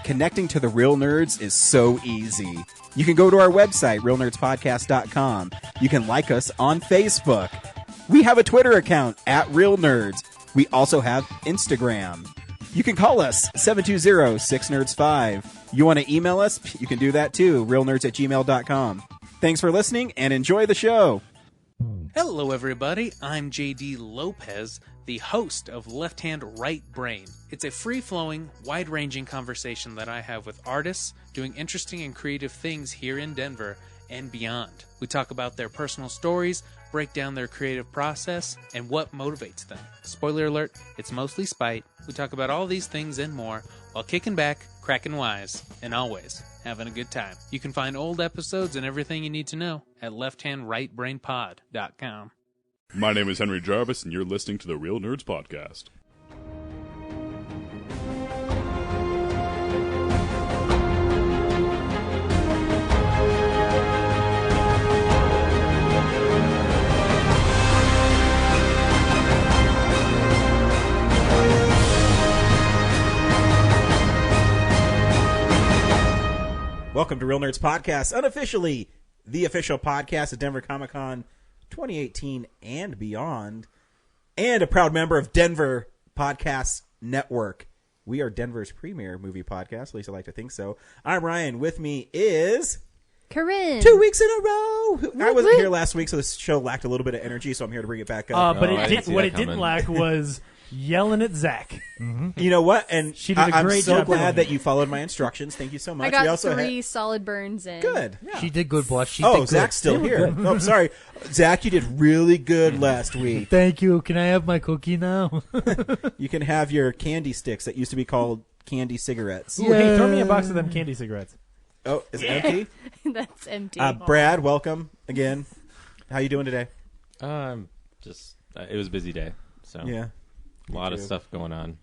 connecting to the real nerds is so easy. You can go to our website, realnerdspodcast.com. You can like us on Facebook. We have a Twitter account, @RealNerds. We also have Instagram. You can call us, 720-6nerds5. You want to email us? You can do that too, realnerds@gmail.com. Thanks for listening, and enjoy the show. Hello, everybody. I'm JD Lopez, the host of Left Hand Right Brain. It's a free-flowing, wide-ranging conversation that I have with artists doing interesting and creative things here in Denver and beyond. We talk about their personal stories, break down their creative process, and what motivates them. Spoiler alert, it's mostly spite. We talk about all these things and more while kicking back, cracking wise, and always having a good time. You can find old episodes and everything you need to know at lefthandrightbrainpod.com. My name is Henry Jarvis, and you're listening to the Real Nerds Podcast. Welcome to Real Nerds Podcast, unofficially the official podcast of Denver Comic Con 2018 and beyond, and a proud member of Denver Podcast Network. We are Denver's premier movie podcast, at least I like to think so. I'm Ryan. With me is Corinne. 2 weeks in a row. I wasn't here last week, so this show lacked a little bit of energy, so I'm here to bring it back up. But what it didn't lack was yelling at Zach. Mm-hmm. You know what? And she did a great I'm so job glad that you followed my instructions. Thank you so much. I got we also three solid burns in. Good. Yeah. She did good, Blush. Zach's still here. Oh, sorry. Zach, you did really good last week. Thank you. Can I have my cookie now? You can have your candy sticks that used to be called candy cigarettes. Ooh, hey, throw me a box of them candy cigarettes. Oh, is it empty? That's empty. Brad, welcome again. How you doing today? It was a busy day. So yeah. A lot of stuff going on.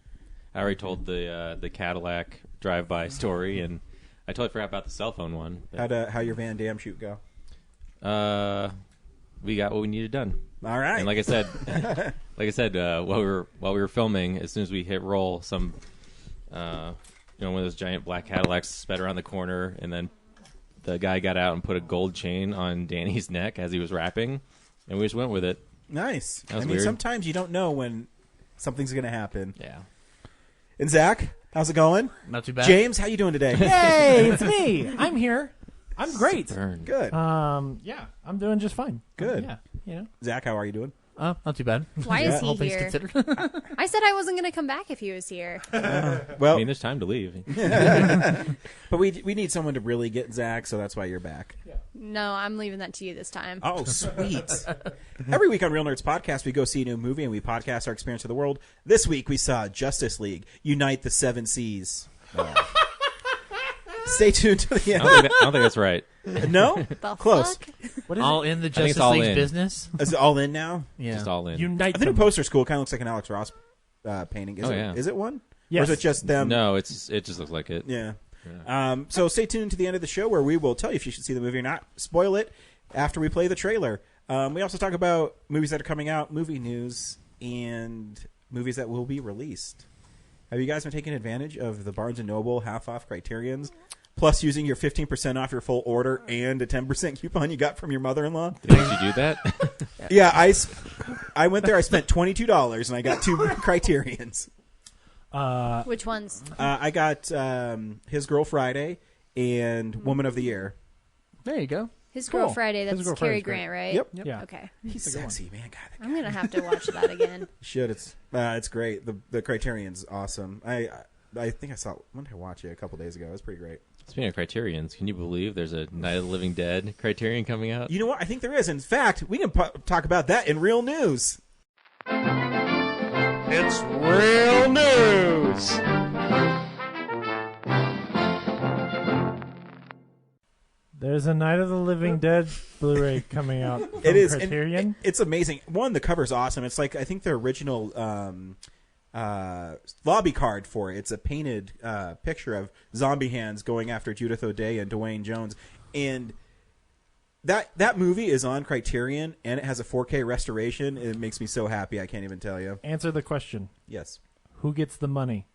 I already told the Cadillac drive-by story, and I totally forgot about the cell phone one. How your Van Damme shoot go? We got what we needed done. All right. And like I said, while we were filming, as soon as we hit roll, one of those giant black Cadillacs sped around the corner, and then the guy got out and put a gold chain on Danny's neck as he was rapping, and we just went with it. Nice. That was weird. Sometimes you don't know when something's going to happen. Yeah. And Zach, how's it going? Not too bad. James, how you doing today? Hey, it's me. I'm here. I'm great. Good. Yeah, I'm doing just fine. Good. Yeah, you know. Zach, how are you doing? Not too bad. Why is he All things here? considered. I said I wasn't going to come back if he was here. Well, I mean, there's time to leave. but we need someone to really get Zach, so that's why you're back. Yeah. No, I'm leaving that to you this time. Oh, sweet. Every week on Real Nerds Podcast, we go see a new movie and we podcast our experience of the world. This week, we saw Justice League, Unite the Seven Seas. Stay tuned to the end. I don't think that's right. No? The Close. fuck? What is All it? in the think it's Justice all League's in. business? Is it all in now? Yeah. Just all in. Unite I think the them. poster's cool. It kind of looks like an Alex Ross painting. Is yeah. Is it one? Yes. Or is it just them? No, it just looks like it. Yeah. So stay tuned to the end of the show where we will tell you if you should see the movie or not. Spoil it after we play the trailer. We also talk about movies that are coming out, movie news, and movies that will be released. Have you guys been taking advantage of the Barnes & Noble half-off Criterions? Plus using your 15% off your full order and a 10% coupon you got from your mother-in-law? Did you do that? Yeah, I went there. I spent $22 and I got 2 Criterions. Which ones? I got His Girl Friday and Woman of the Year. There you go. His Girl Cool. Friday, His that's Girl Cary Friday's great. Grant, right? Yep. Yeah. Okay. He's sexy, man. God, I'm going to have to watch that again. you should. It's great. The Criterion's awesome. I think I saw. When did I watch it? A couple days ago. It was pretty great. Speaking of Criterions, can you believe there's a Night of the Living Dead Criterion coming out? You know what? I think there is. In fact, we can talk about that in real news. It's real news. There's a Night of the Living Dead Blu-ray coming out from It is. Criterion. And it's amazing. One, the cover's awesome. It's like, I think the original lobby card for it. It's a painted picture of zombie hands going after Judith O'Dea and Dwayne Jones. And that movie is on Criterion, and it has a 4K restoration. It makes me so happy. I can't even tell you. Answer the question. Yes. Who gets the money?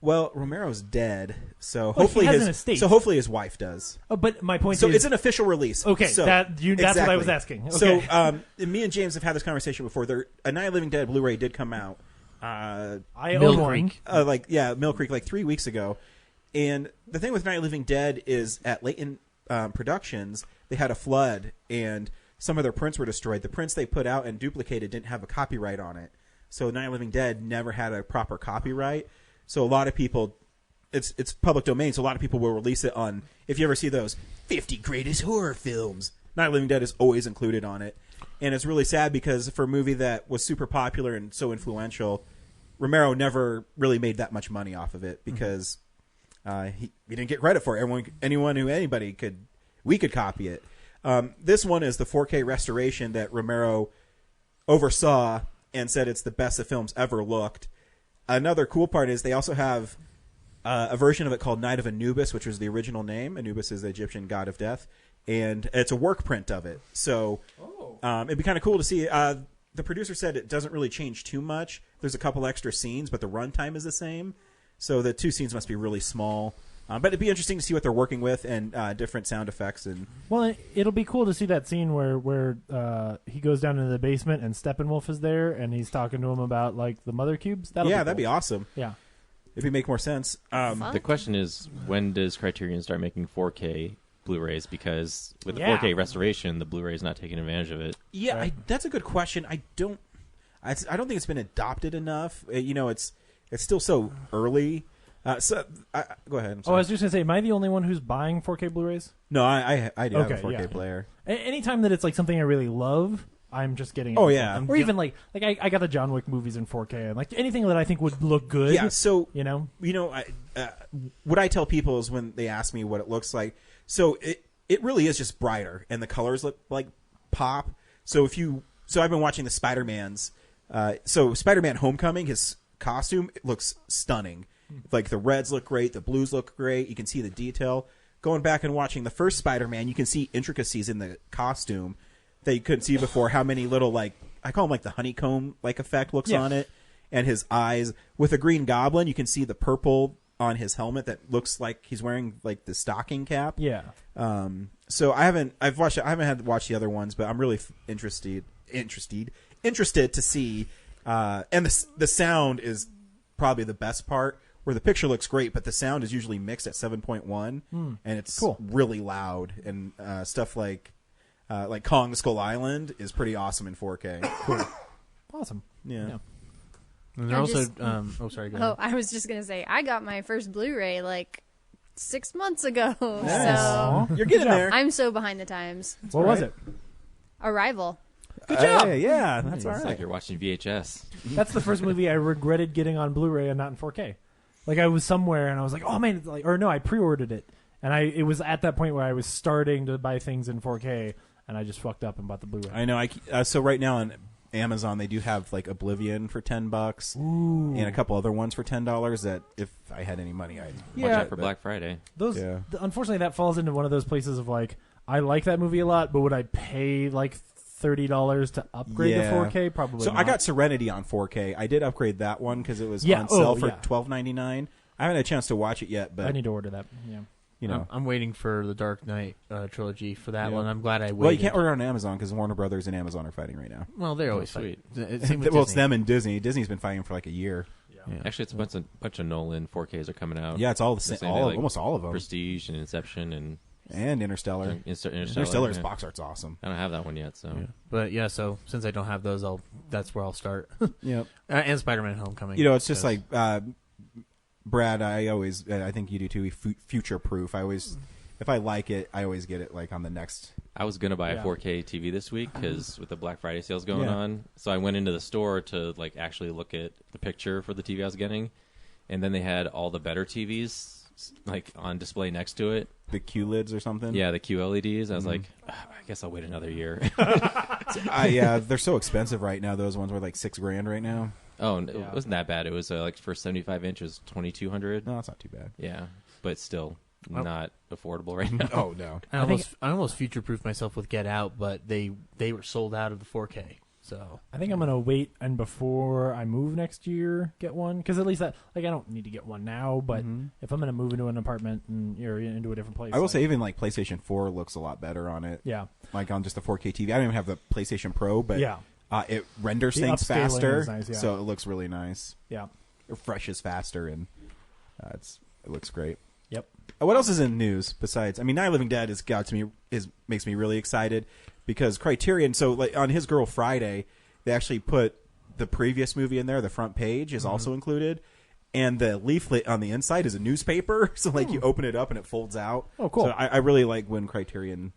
Well, Romero's dead, so Well, he hopefully has an estate. hopefully his wife does. Oh, but my point So is, it's an official release. okay. So, That's what I was asking. So Okay. me and James have had this conversation before. A Night of the Living Dead Blu-ray did come out. I Mill own one. Creek. Mill Creek, like 3 weeks ago. And the thing with Night of the Living Dead is at Layton Productions, they had a flood and some of their prints were destroyed. The prints they put out and duplicated didn't have a copyright on it. So Night of the Living Dead never had a proper copyright. So a lot of people, it's public domain, so a lot of people will release it on, if you ever see those 50 greatest horror films, Night of the Living Dead is always included on it. And it's really sad because for a movie that was super popular and so influential, Romero never really made that much money off of it because he didn't get credit for it. We could copy it. This one is the 4K restoration that Romero oversaw and said it's the best the film's ever looked. Another cool part is they also have a version of it called Night of Anubis, which was the original name. Anubis is the Egyptian god of death, and it's a work print of it. So it'd be kind of cool to see. The producer said it doesn't really change too much. There's a couple extra scenes, but the runtime is the same. So the two scenes must be really small. But it'd be interesting to see what they're working with and different sound effects. Well, it'll be cool to see that scene where he goes down into the basement and Steppenwolf is there and he's talking to him about like the mother cubes. That'd be awesome. Yeah, if it make more sense. The question is, when does Criterion start making 4K Blu-rays? Because with the 4K restoration, the Blu-ray is not taking advantage of it. Yeah, right? That's a good question. I don't think it's been adopted enough. It's still so early. Go ahead. I was just gonna say, am I the only one who's buying 4K Blu-rays? No, I do have a 4K player. Anytime that it's like something I really love, I'm just getting it. Oh yeah, or even like I got the John Wick movies in 4K, and like anything that I think would look good. Yeah. So what I tell people is when they ask me what it looks like. So it really is just brighter, and the colors look like pop. So I've been watching the Spider-Mans. So Spider-Man: Homecoming, his costume looks stunning. Like the reds look great, the blues look great. You can see the detail. Going back and watching the first Spider-Man, you can see intricacies in the costume that you couldn't see before. How many little I call them like the honeycomb effect looks on it, and his eyes. With a Green Goblin, you can see the purple on his helmet that looks like he's wearing like the stocking cap. Yeah. So I haven't had to watch the other ones, but I'm really interested to see. And the sound is probably the best part. Where the picture looks great, but the sound is usually mixed at 7.1, and it's really loud. And stuff like Kong Skull Island is pretty awesome in 4K. Cool. Awesome. Yeah. And they're also. Sorry. Go ahead. I was just gonna say I got my first Blu-ray like 6 months ago. Nice. So You're getting there. I'm so behind the times. What was it? Arrival. Good job. Yeah, that's all It's right. like you're watching VHS. That's the first movie I regretted getting on Blu-ray and not in 4K. Like I was somewhere and I was like, oh man, I pre-ordered it, and it was at that point where I was starting to buy things in 4K, and I just fucked up and bought the Blu-ray. I know. So right now on Amazon they do have like Oblivion for $10, and a couple other ones for $10. That if I had any money, I'd Watch out for Black Friday. Unfortunately, that falls into one of those places of like, I like that movie a lot, but would I pay like $30 to upgrade to 4K? Probably. So not. I got Serenity on 4K. I did upgrade that one because it was on sale for $12.99. I haven't had a chance to watch it yet, but I need to order that. Yeah. I'm waiting for the Dark Knight trilogy for that one. I'm glad I waited. Well, you can't order on Amazon because Warner Brothers and Amazon are fighting right now. Well, they're always sweet. It's them and Disney. Disney's been fighting for like a year. Yeah. Actually, it's a bunch of Nolan 4Ks are coming out. Yeah, it's all the same. Almost all of them. Prestige and Inception and Interstellar. Interstellar's box art's awesome. I don't have that one yet, so. Yeah. But yeah, so since I don't have those, that's where I'll start. Yep. And Spider-Man: Homecoming. It's just like Brad. I think you do too. Future proof. If I like it, I always get it like on the next. I was gonna buy a 4K TV this week because with the Black Friday sales going on, so I went into the store to like actually look at the picture for the TV I was getting, and then they had all the better TVs like on display next to it. The QLEDs or something? Yeah, the QLEDs. I was like, I guess I'll wait another year. Yeah, they're so expensive right now. Those ones were like $6,000 right now. Oh, it wasn't that bad. It was like for 75 inches, $2,200. No, that's not too bad. Yeah, but still not affordable right now. Oh no, I almost future-proofed myself with Get Out, but they were sold out of the 4K. So I think I'm gonna wait and before I move next year get one, because at least I don't need to get one now. But if I'm gonna move into an apartment and you're into a different place, I will say even like PlayStation 4 looks a lot better on it. Yeah, like on just a 4K TV. I don't even have the PlayStation Pro, but yeah, it renders The things upscaling faster, is nice, yeah. so it looks really nice. Yeah, It refreshes faster, and it looks great. Yep. What else is in news besides? I mean, Night of the Living Dead makes me really excited because Criterion. So like on His Girl Friday, they actually put the previous movie in there. The front page is also included, and the leaflet on the inside is a newspaper. So like you open it up and it folds out. Oh, cool. So I really like when Criterion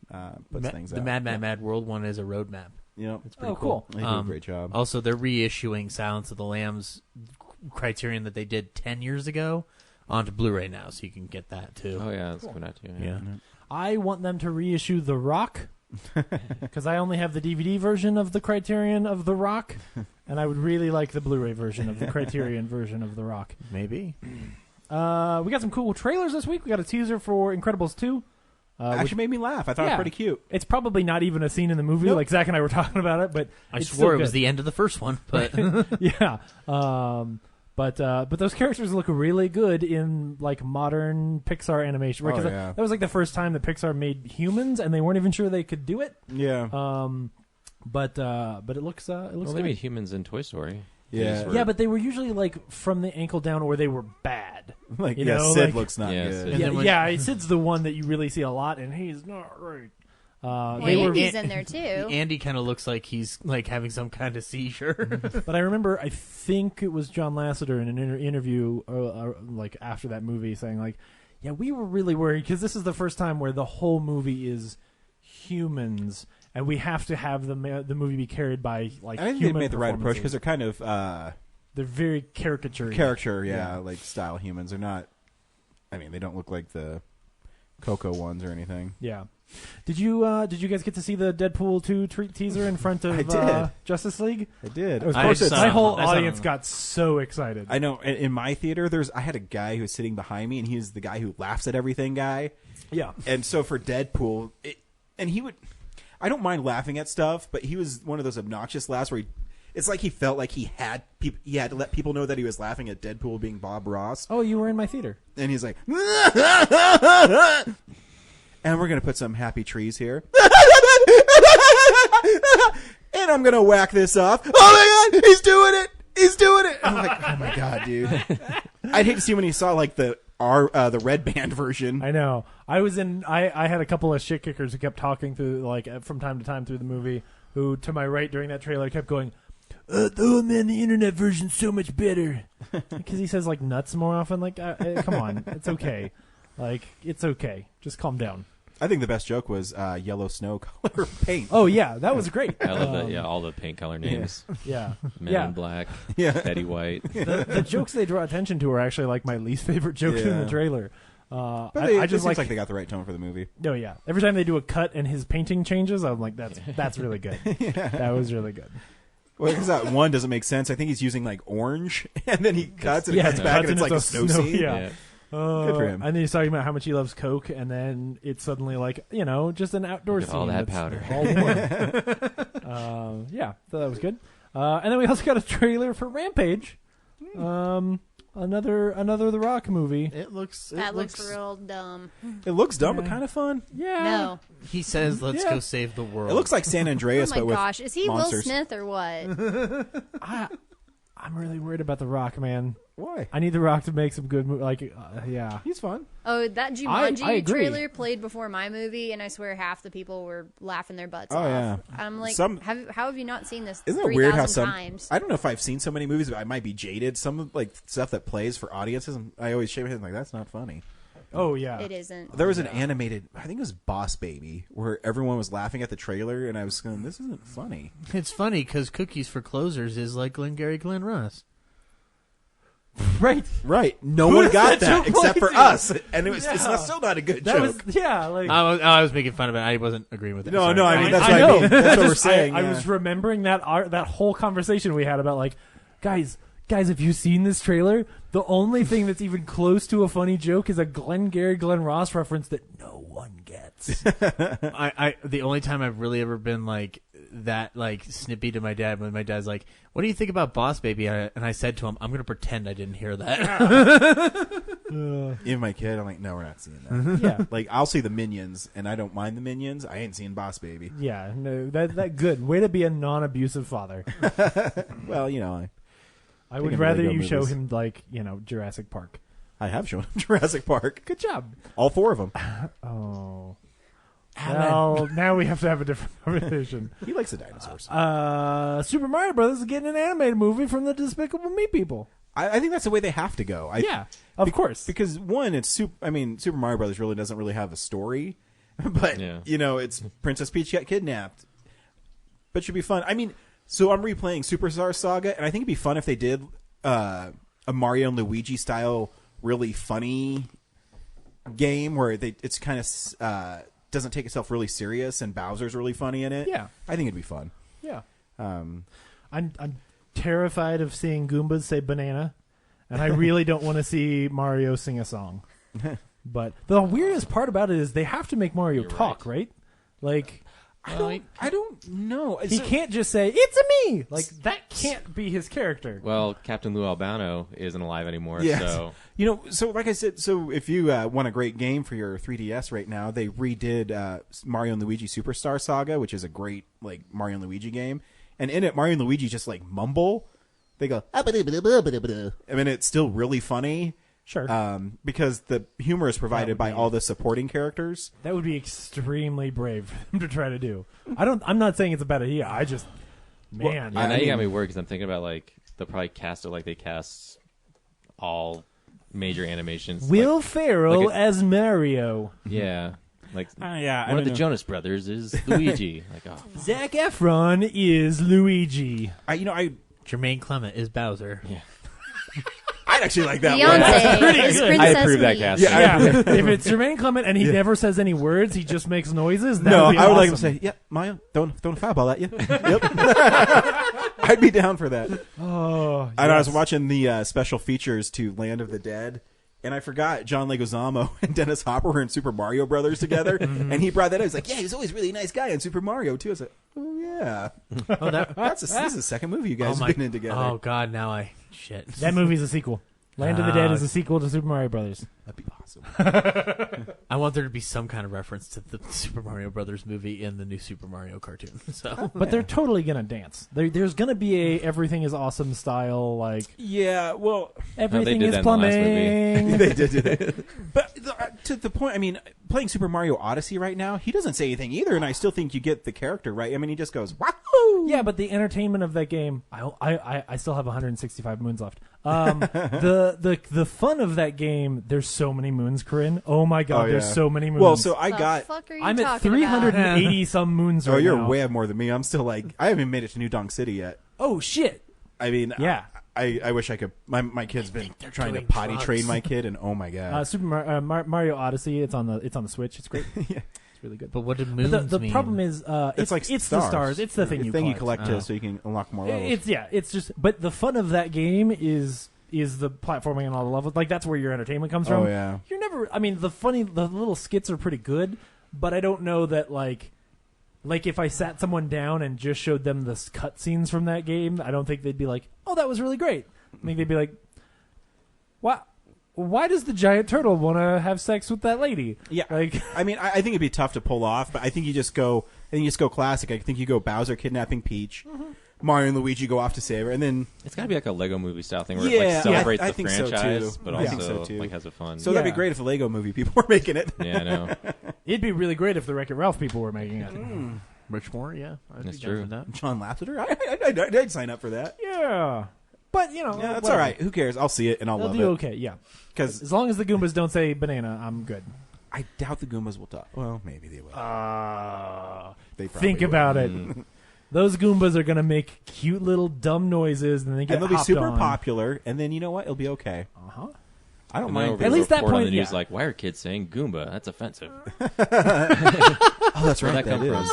puts things the out. Mad World one is a roadmap. Yeah, It's pretty cool. They do a great job. Also, they're reissuing Silence of the Lambs Criterion that they did 10 years ago onto Blu-ray now, so you can get that too. Oh yeah, that's coming out too. Yeah. I want them to reissue The Rock because I only have the DVD version of the Criterion of The Rock, and I would really like the Blu-ray version of the Criterion version of The Rock. Maybe. We got some cool trailers this week. We got a teaser for Incredibles 2. Actually made me laugh. I thought it was pretty cute. It's probably not even a scene in the movie. Nope. Like Zach and I were talking about it, but I it's swore still it was good. the end of the first one, but Yeah. But those characters look really good in like modern Pixar animation. Right? 'Cause yeah. that was like the first time that Pixar made humans, and they weren't even sure they could do it. Yeah. But it looks Well, they good. made humans in Toy Story. They Yeah. just were- Yeah, but they were usually like from the ankle down, or they were bad. like you yeah, know, Sid like- looks not Yeah, good. Sid. And Yeah, then when- yeah, Sid's the one that you really see a lot, and he's not right. Well, They were, Andy's in there too. Andy kind of looks like he's like having some kind of seizure. but I remember, I think it was John Lasseter in an interview, like after that movie, saying like, "Yeah, we were really worried because this is the first time where the whole movie is humans, and we have to have the movie be carried by like." I think they human made the right approach because performances. they're kind of They're very caricature. like style humans. They're not. I mean, they don't look like the Coco ones or anything. Yeah. Did you guys get to see the Deadpool 2 teaser in front of I did. Justice League? I did. Of I course, saw my it. whole I saw it. audience got so excited. I know. In my theater, I had a guy who was sitting behind me, and he was the guy who laughs at everything guy. Yeah. And so for Deadpool, and he would. I don't mind laughing at stuff, but he was one of those obnoxious laughs where it's like he felt like he had to let people know that he was laughing at Deadpool being Bob Ross. Oh, you were in my theater. And he's like, and we're going to put some happy trees here. And I'm going to whack this off. Oh my God, he's doing it. He's doing it. I'm like, oh my God, dude. I'd hate to see when he saw like the red band version. I know. I had a couple of shit kickers who kept talking through, like, from time to time through the movie, who, to my right during that trailer, kept going, oh man, the internet version's so much better. Because he says, like, nuts more often. Like, come on. It's okay. Like, it's okay. Just calm down. I think the best joke was yellow snow color paint. Oh, yeah. That was great. I love that. Yeah, all the paint color names. Yeah. Men Yeah. in Black. Yeah. Betty White. The jokes they draw attention to are actually, like, my least favorite jokes in Yeah. the trailer. But I it just seems like they got the right tone for the movie. Oh yeah! Every time they do a cut and his painting changes, I'm like, that's really good. That was really good. Well, because that one doesn't make sense. I think he's using like orange, and then he cuts and it cuts it back, cuts and it's like a snow scene. Yeah. Good for him. And then he's talking about how much he loves Coke, and then it's suddenly like, just an outdoor Look at scene. all that that's powder. all warm. Yeah, so that was good. And then we also got a trailer for Rampage. Another The Rock movie. It looks. That looks real dumb. It looks dumb, but Yeah. kind of fun. Yeah. No. He says, "Let's Yeah. go save the world." It looks like San Oh Andreas, my but with gosh, is he monsters. Will Smith or what? I'm really worried about The Rock, man. Why? I need The Rock to make some good movies. Yeah. He's fun. Oh, that I Jumanji agree. trailer played before my movie, and I swear half the people were laughing their butts Oh, off. yeah. I'm like, how have you not seen this Isn't it 3,000 weird how some? times? I don't know if I've seen so many movies, but I might be jaded. Some of like stuff that plays for audiences, I always shake my head and like that's not funny. Oh, yeah. It isn't. There was an animated, I think it was Boss Baby, where everyone was laughing at the trailer, and I was going, "This isn't funny." It's funny because Cookies for Closers is like Glengarry Glen Ross. Right. Right? No Who one does got that that joke except for play to? us, and it's Yeah. still not a good That joke. was, yeah, like. I was making fun of it. I wasn't agreeing with it. No, Sorry. no, I mean that's I what know. I mean. That's what we're saying. I yeah. was remembering that whole conversation we had about like, guys, have you seen this trailer? The only thing that's even close to a funny joke is a Glengarry Glen Ross reference that no one gets. I the only time I've really ever been like, that like snippy to my dad when my dad's like, "What do you think about Boss Baby?" And I said to him, "I'm gonna pretend I didn't hear that." Even my kid, I'm like, no, we're not seeing that. Yeah. Like, I'll see the Minions, and I don't mind the Minions. I ain't seeing Boss Baby. Yeah, no, that good. Way to be a non-abusive father. Well, you know, I would him rather Lego you show movies. him like Jurassic Park. I have shown him Jurassic Park. Good job. All 4 of them. Oh. Well, now we have to have a different conversation. He likes the dinosaurs. Super Mario Brothers is getting an animated movie from the Despicable Me people. I think that's the way they have to go. Yeah, of course. Because one, it's Super Mario Brothers really doesn't really have a story, but it's Princess Peach got kidnapped. But should be fun. I mean, so I'm replaying Superstar Saga, and I think it'd be fun if they did a Mario and Luigi style, really funny game where it's kind of doesn't take itself really serious, and Bowser's really funny in it. Yeah, I think it'd be fun. Yeah. I'm terrified of seeing Goombas say banana, and I really don't want to see Mario sing a song. But the weirdest part about it is they have to make Mario talk, right? Like, I don't know. He can't just say, "It's a me!" Like, that can't be his character. Well, Captain Lou Albano isn't alive anymore, Yes. so... So like I said, if you want a great game for your 3DS right now, they redid Mario and Luigi Superstar Saga, which is a great like Mario and Luigi game. And in it, Mario and Luigi just like mumble. They go, I mean, it's still really funny. Sure. Because the humor is provided by all the supporting characters. That would be extremely brave for them to try to do. I'm not saying it's a bad idea. I just, man. Now you got me worried because I'm thinking about like they'll probably cast it like they cast all major animations. Will Ferrell as Mario. Yeah. Like I one of the Jonas Brothers is Luigi. Like, oh, Zac Efron is Luigi. Jermaine Clement is Bowser. Yeah. I'd actually like that Beyonce one. is Princess I approve that Peach. casting. Yeah. If it's Jermaine Clement and he never says any words, he just makes noises. That would be I would like him to awesome. say, "Yeah, Mario, don't a foul at you." Yep. I'd be down for that. Oh, And I was watching the special features to Land of the Dead, and I forgot John Leguizamo and Dennis Hopper were in Super Mario Brothers together, and he brought that up. He's like, "Yeah, he's always a really nice guy in Super Mario too." I was like, "Oh yeah, this is the second movie you guys have been in together." Oh God, now shit. That movie's a sequel. Land of the Dead is a sequel to Super Mario Brothers. That'd be awesome. I want there to be some kind of reference to the Super Mario Brothers movie in the new Super Mario cartoon. So, But they're totally gonna dance. There's gonna be a everything is awesome style, like Yeah, well, everything did is that in the last plumbing. they did do that. But to the point, I mean, playing Super Mario Odyssey right now, he doesn't say anything either, and I still think you get the character right. I mean, he just goes, "Wahoo!" Yeah, but the entertainment of that game, I still have 165 moons left. The fun of that game, there's so many moons, Corinne. Oh my God, there's so many moons. Well, so The fuck are you I'm at talking about? 380 some moons right Oh, you're now. way more than me. I'm still like, I haven't made it to New Donk City yet. Oh shit. I mean, Yeah. I wish I could. My kid's been trying to doing potty drugs. train my kid, and oh my God. Super Mario Odyssey. It's on the Switch. It's great. Yeah. It's really good. but what did But moons the mean? problem is, It's like it's stars. the stars. It's the thing you collect collect. so you can unlock more levels. It's just. But the fun of that game is the platforming and all the levels. Like that's where your entertainment comes from. Oh, yeah. You're never. I mean, the little skits are pretty good, but I don't know that like if I sat someone down and just showed them the cutscenes from that game, I don't think they'd be like, "Oh, that was really great." I think they'd be like, Why does the giant turtle want to have sex with that lady?" Yeah, like I mean, I think it'd be tough to pull off, but I think you just go. Classic. I think you go Bowser kidnapping Peach, Mario and Luigi go off to save her, and then It's got to be like a Lego movie style thing where it Yeah, like celebrates I the think so, franchise, too. but I think also so, too. like has a fun. so that'd be Yeah. great if the Lego Movie people were making it. Yeah, I know. it'd be really great if the Wreck-It Ralph people were making it. Rich Moore, yeah, I'd That's be down true. for that. John Lasseter, I'd sign up for that. Yeah, but you know, Yeah, that's whatever. all right. Who cares? I'll see it and I'll They'll love do it. okay. Yeah, Because as long as the Goombas don't say banana, I'm good. I doubt the Goombas will talk. Well, maybe they will. They probably Think will. about it. Those Goombas are gonna make cute little dumb noises, and they get And they'll be hopped super on. popular, and then you know what? It'll be okay. Uh-huh. I don't And mind. then At least that report on point, the news yeah. like, why are kids saying Goomba? That's offensive. Oh, that's Where'd right. that come That from? is.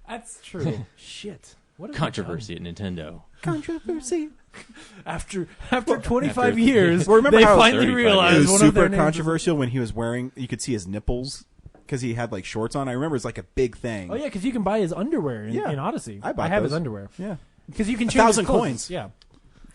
That's true. Shit. What have we Controversy at Nintendo. Controversy. After 25 years, Well, remember they how finally 35 It realized was one of their super names was- controversial when he was wearing. You could see his nipples because he had like shorts on. I remember it's like a big thing. Oh yeah, because you can buy his underwear in Odyssey. I have those. his underwear. Yeah, because you can change 1,000 his clothes. coins. Yeah,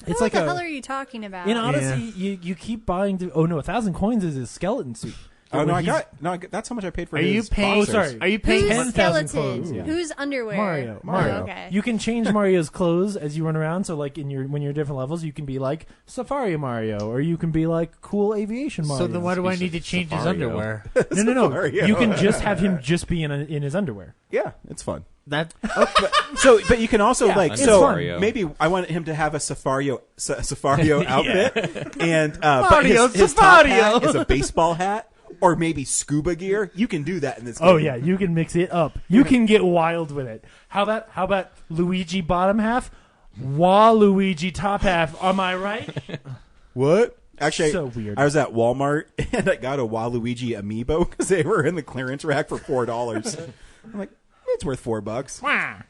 What like the hell are you talking about? in Odyssey. You keep buying. 1,000 coins is his skeleton suit. Oh no, When that's how much I paid for. Are you his paying? boxers. sorry. Are you paying? Who's 10,000 skeleton? clothes, yeah. Who's underwear? Mario. Oh, okay. You can change Mario's clothes as you run around. So like when you're different levels, you can be like Safari Mario, or you can be like cool aviation Mario. So then why do I need to change his Safario. underwear? No. Mario. You can just have him just be in his underwear. Yeah, it's fun. That But you can also like it's so fun. maybe I want him to have a Safario outfit, and but Mario his top Safario. hat is a baseball hat. Or maybe scuba gear. You can do that in this game. Oh yeah, you can mix it up. You can get wild with it. How about Luigi bottom half, Waluigi top half? Am I right? What? Actually, So weird. I was at Walmart and I got a Waluigi amiibo because they were in the clearance rack for $4. I'm like, it's worth $4.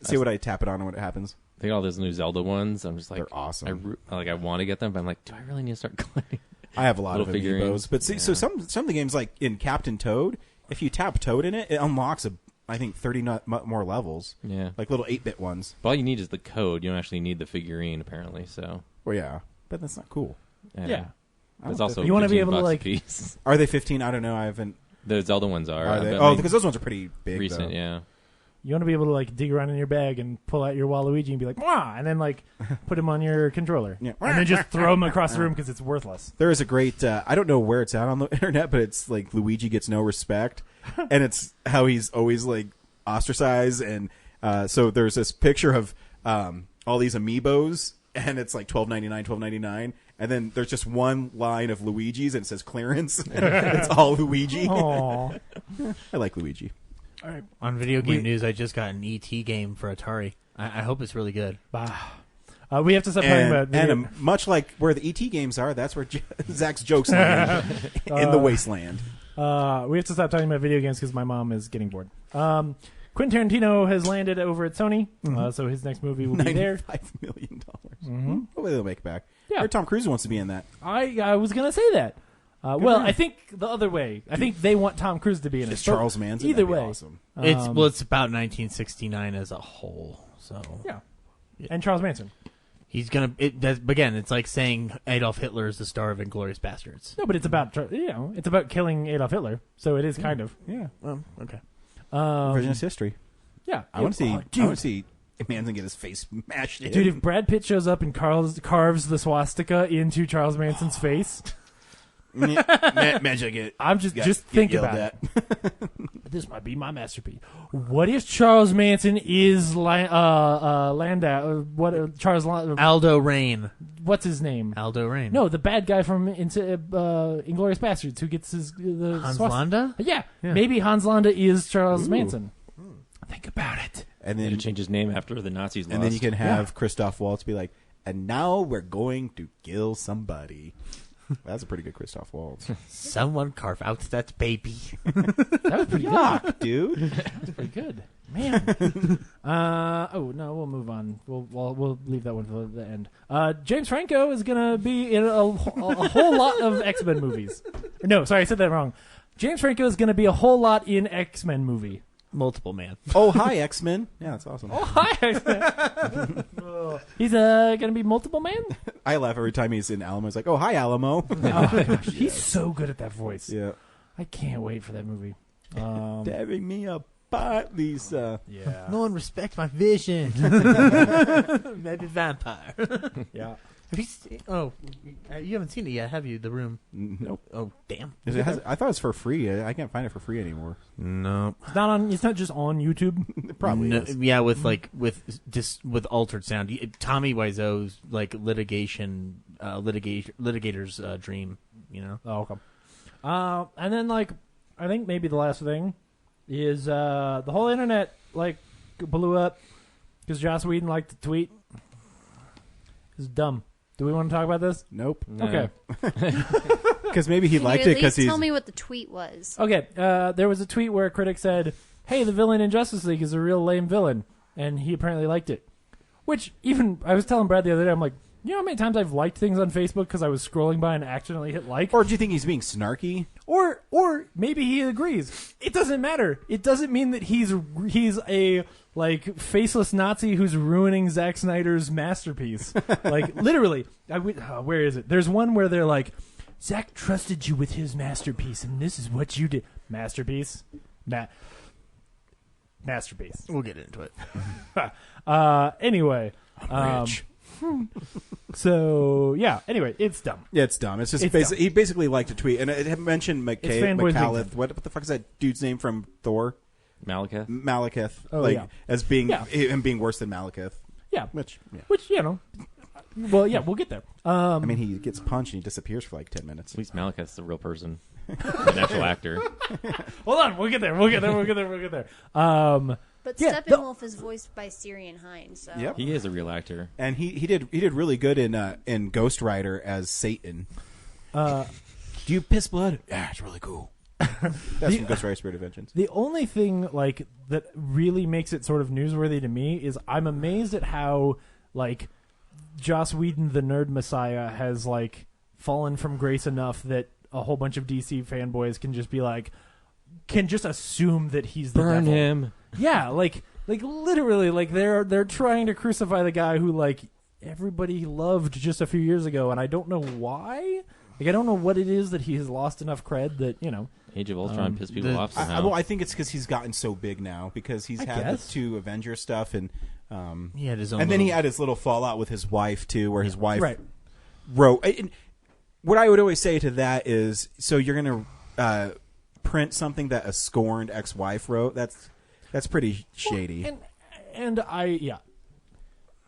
See what I tap it on and what happens. I think all those new Zelda ones. I'm just like, They're awesome. I want to get them, but I'm like, do I really need to start collecting? I have a lot of Little figurines. amiibos, but see, so some of the games like in Captain Toad, if you tap Toad in it, it unlocks I think 30 more levels. Yeah. Like little 8-bit ones. But all you need is the code. You don't actually need the figurine, apparently. So Well, yeah, but that's not cool. Yeah. There's also You wanna be able to, $15 a like- piece. Are they 15? I don't know. I haven't. The Zelda ones are. Are they? but, Oh, like, because those ones are pretty big. recent, though. yeah. You want to be able to like dig around in your bag and pull out your Waluigi and be like, "Wah!" and then like put him on your controller, Yeah. and then just throw him across the room because it's worthless. There is a great. I don't know where it's at on the internet, but it's like Luigi gets no respect, and it's how he's always like ostracized. And so there's this picture of all these amiibos, and it's like $12.99, and then there's just one line of Luigi's, and it says clearance. It's all Luigi. Aww. I like Luigi. All right. on video game news, I just got an ET game for Atari. I hope it's really good. We have to stop talking about video. And much like where the ET games are, that's where Zach's jokes land in the wasteland. We have to stop talking about video games because my mom is getting bored. Quentin Tarantino has landed over at Sony, so his next movie will be there. $95 million. Hopefully they'll make it back. Yeah. Or Tom Cruise wants to be in that. I was gonna say that. Well, I think the other way. I think they want Tom Cruise to be in it. It's Charles Manson. Either That'd be way, awesome. It's about 1969 as a whole. So yeah. And Charles Manson. he's gonna. Again, it's like saying Adolf Hitler is the star of *Inglourious Bastards*. No, but it's about it's about killing Adolf Hitler. So it is kind of Yeah. Okay. Revisionist history. Yeah, I want to see. Oh, I dude. want to see Manson get his face smashed in. Dude, if Brad Pitt shows up and carves the swastika into Charles Manson's face, Magic it. I'm just Get think yelled about at. it. This might be my masterpiece. What if Charles Manson is Landau? Aldo Rain. What's his name? Aldo Rain. No, the bad guy from Inglourious Bastards who gets the Hans swastika. Landa. Yeah, maybe Hans Landa is Charles Ooh. Manson. Think about it. And Need then to change his name after the Nazis lost. and then you can have Christoph Waltz be like, and now we're going to kill somebody. That's a pretty good Christoph Waltz. Someone carve out that baby. That was pretty good. Dude. That's pretty good, man. Oh no, we'll move on. We'll leave that one for the end. James Franco is gonna be in a whole lot of X-Men movies. No, sorry, I said that wrong. James Franco is gonna be a whole lot in X-Men movie. Multiple man. Oh, hi, X-Men. Yeah, that's awesome. Oh, hi, X-Men. He's gonna be multiple man. I laugh every time he's in Alamo. He's like, oh, hi, Alamo. Oh my gosh, he's so good at that voice. Yeah. I can't wait for that movie. Tearing me apart, Lisa. Yeah. No one respects my vision. Maybe vampire. Yeah. Have you you haven't seen it yet, have you? The Room. Nope. Oh, damn. I thought it was for free. I can't find it for free anymore. No. It's not on. It's not just on YouTube. It probably No, is. yeah, with with altered sound. Tommy Wiseau's like litigator's dream. You know. Oh, okay. And then I think maybe the last thing is the whole internet blew up because Joss Whedon liked to tweet. It's dumb. Do we want to talk about this? Nope. No. Okay. Because maybe he Can liked you it at because least he's. tell me what the tweet was? Okay. There was a tweet where a critic said, "Hey, the villain in Justice League is a real lame villain," and he apparently liked it. Which even I was telling Brad the other day, I'm like, You know how many times I've liked things on Facebook because I was scrolling by and accidentally hit like? Or do you think he's being snarky? Or maybe he agrees. It doesn't matter. It doesn't mean that he's a like faceless Nazi who's ruining Zack Snyder's masterpiece. Like literally, where is it? There's one where they're like, Zack trusted you with his masterpiece, and this is what you did. Masterpiece, masterpiece. We'll get into it. Anyway, I'm rich. So yeah. Anyway, it's dumb. Yeah, it's dumb. It's just dumb. he basically liked a tweet, and it had mentioned fanboys McAuliffe. What the fuck is that dude's name from Thor? Malekith. Oh, yeah. as being him being worse than Malekith. Yeah, Which you know. Well, yeah, we'll get there. I mean, he gets punched and he disappears for like 10 minutes. At least Malekith's the real person, an actual actor. Hold on, we'll get there. But Yeah, Steppenwolf is voiced by Syrian Hines, so Yep. He is a real actor. And he did really good in Ghost Rider as Satan. Do you piss blood? Yeah, it's really cool. That's from Ghost Rider Spirit of Vengeance. The only thing like that really makes it sort of newsworthy to me is I'm amazed at how like Joss Whedon, the nerd messiah, has like fallen from grace enough that a whole bunch of DC fanboys can just assume that he's the Burn devil. him. Yeah, like literally, like they're trying to crucify the guy who like everybody loved just a few years ago, and I don't know why. Like I don't know what it is that he has lost enough cred that you know. Age of Ultron pissed people off somehow. I think it's because he's gotten so big now because he's had the 2 Avengers stuff and He had his own. and then he had his little fallout with his wife too, where his wife Right. wrote. And what I would always say to that is, so you're going to print something that a scorned ex-wife wrote? That's pretty shady. And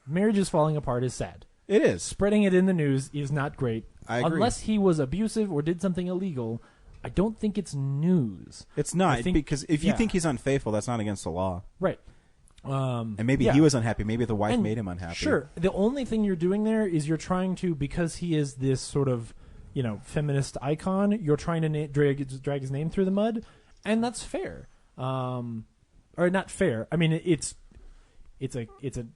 marriages falling apart is sad. It is. Spreading it in the news is not great. I agree. Unless he was abusive or did something illegal, I don't think it's news. It's not, I think- because if you yeah. think he's unfaithful, that's not against the law. Right. And maybe yeah. he was unhappy. Maybe the wife And made him unhappy. Sure. The only thing you're doing there is you're trying to, because he is this sort of, you know, feminist icon, you're trying to drag his name through the mud, and that's fair. Or not fair. I mean, it's a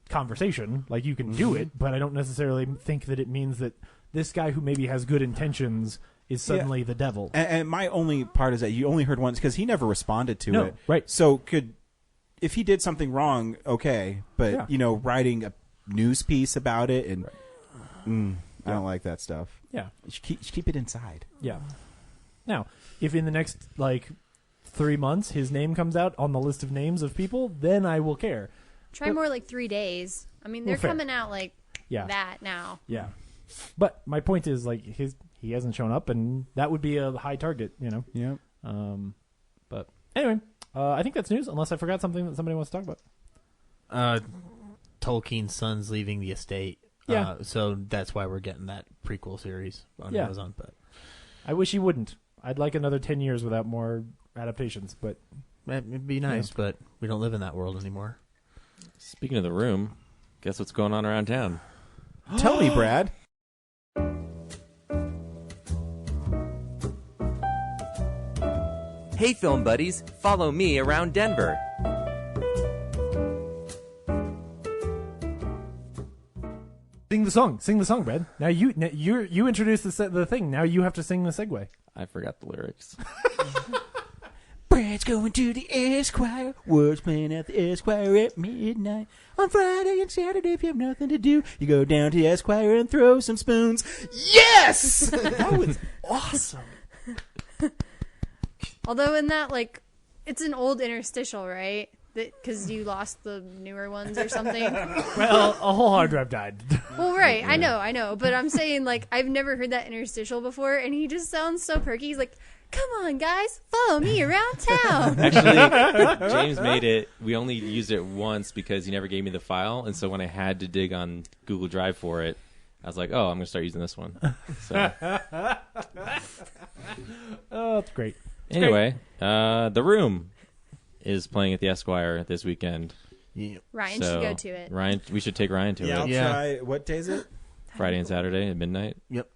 conversation. Like, you can do it, but I don't necessarily think that it means that this guy who maybe has good intentions is suddenly the devil. And my only part is that you only heard once because he never responded to it. Right. So if he did something wrong, okay, but you know, writing a news piece about it and I don't like that stuff. Yeah. You should keep it inside. Yeah. Now, if in the next 3 months his name comes out on the list of names of people, then I will care. try more like 3 days. I mean, they're fair. coming out like Yeah. that now. Yeah. But my point is, like, he hasn't shown up, and that would be a high target, you know? Yeah. But anyway, I think that's news, unless I forgot something that somebody wants to talk about. Tolkien's son's leaving the estate. Yeah. So that's why we're getting that prequel series on Amazon. But I wish he wouldn't. I'd like another 10 years without more adaptations, but... it'd be nice, but we don't live in that world anymore. Speaking of the room, guess what's going on around town? Tell me, Brad. Hey, film buddies, follow me around Denver. Sing the song, Brad. Now you introduced the thing. Now you have to sing the segue. I forgot the lyrics. Brad's going to the Esquire. Words playing at the Esquire at midnight. On Friday and Saturday, if you have nothing to do, you go down to the Esquire and throw some spoons. Yes! That was awesome. Although in that, it's an old interstitial, right? Because you lost the newer ones or something. Well, a whole hard drive died. Well, right. I know. But I'm saying, I've never heard that interstitial before, and he just sounds so perky. He's like, come on, guys, follow me around town. Actually, James made it. We only used it once because he never gave me the file. And so when I had to dig on Google Drive for it, I was like, oh, I'm going to start using this one. So Oh, that's great. anyway, The Room is playing at the Esquire this weekend. Yeah. Ryan So, should go to it. Ryan, we should take Ryan to I'll it. try. What day is it? Friday and Saturday at midnight. Yep.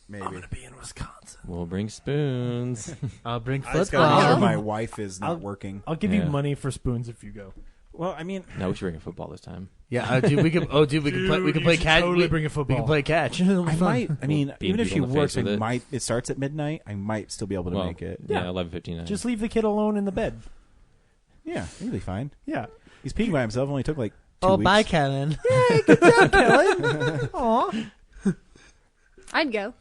Maybe. I'm going to be in Wisconsin. We'll bring spoons. I'll bring I just football. gotta make sure my wife is not working. I'll give you Yeah. money for spoons if you go. Well, I mean, No, we should bring a football this time. Yeah, dude, we could. Oh, dude, we could play. We could play catch. Totally bring a football. We can play catch. It'll be I fun. might. I mean, Beating even if she people in the works, face with it. It starts at midnight. I might still be able to make it. Yeah, 11:59. Just leave the kid alone in the bed. Yeah, he'll be fine. Yeah. He's peeing by himself. Only took like 2 Oh, weeks. bye, Kellen. Aw. I'd go.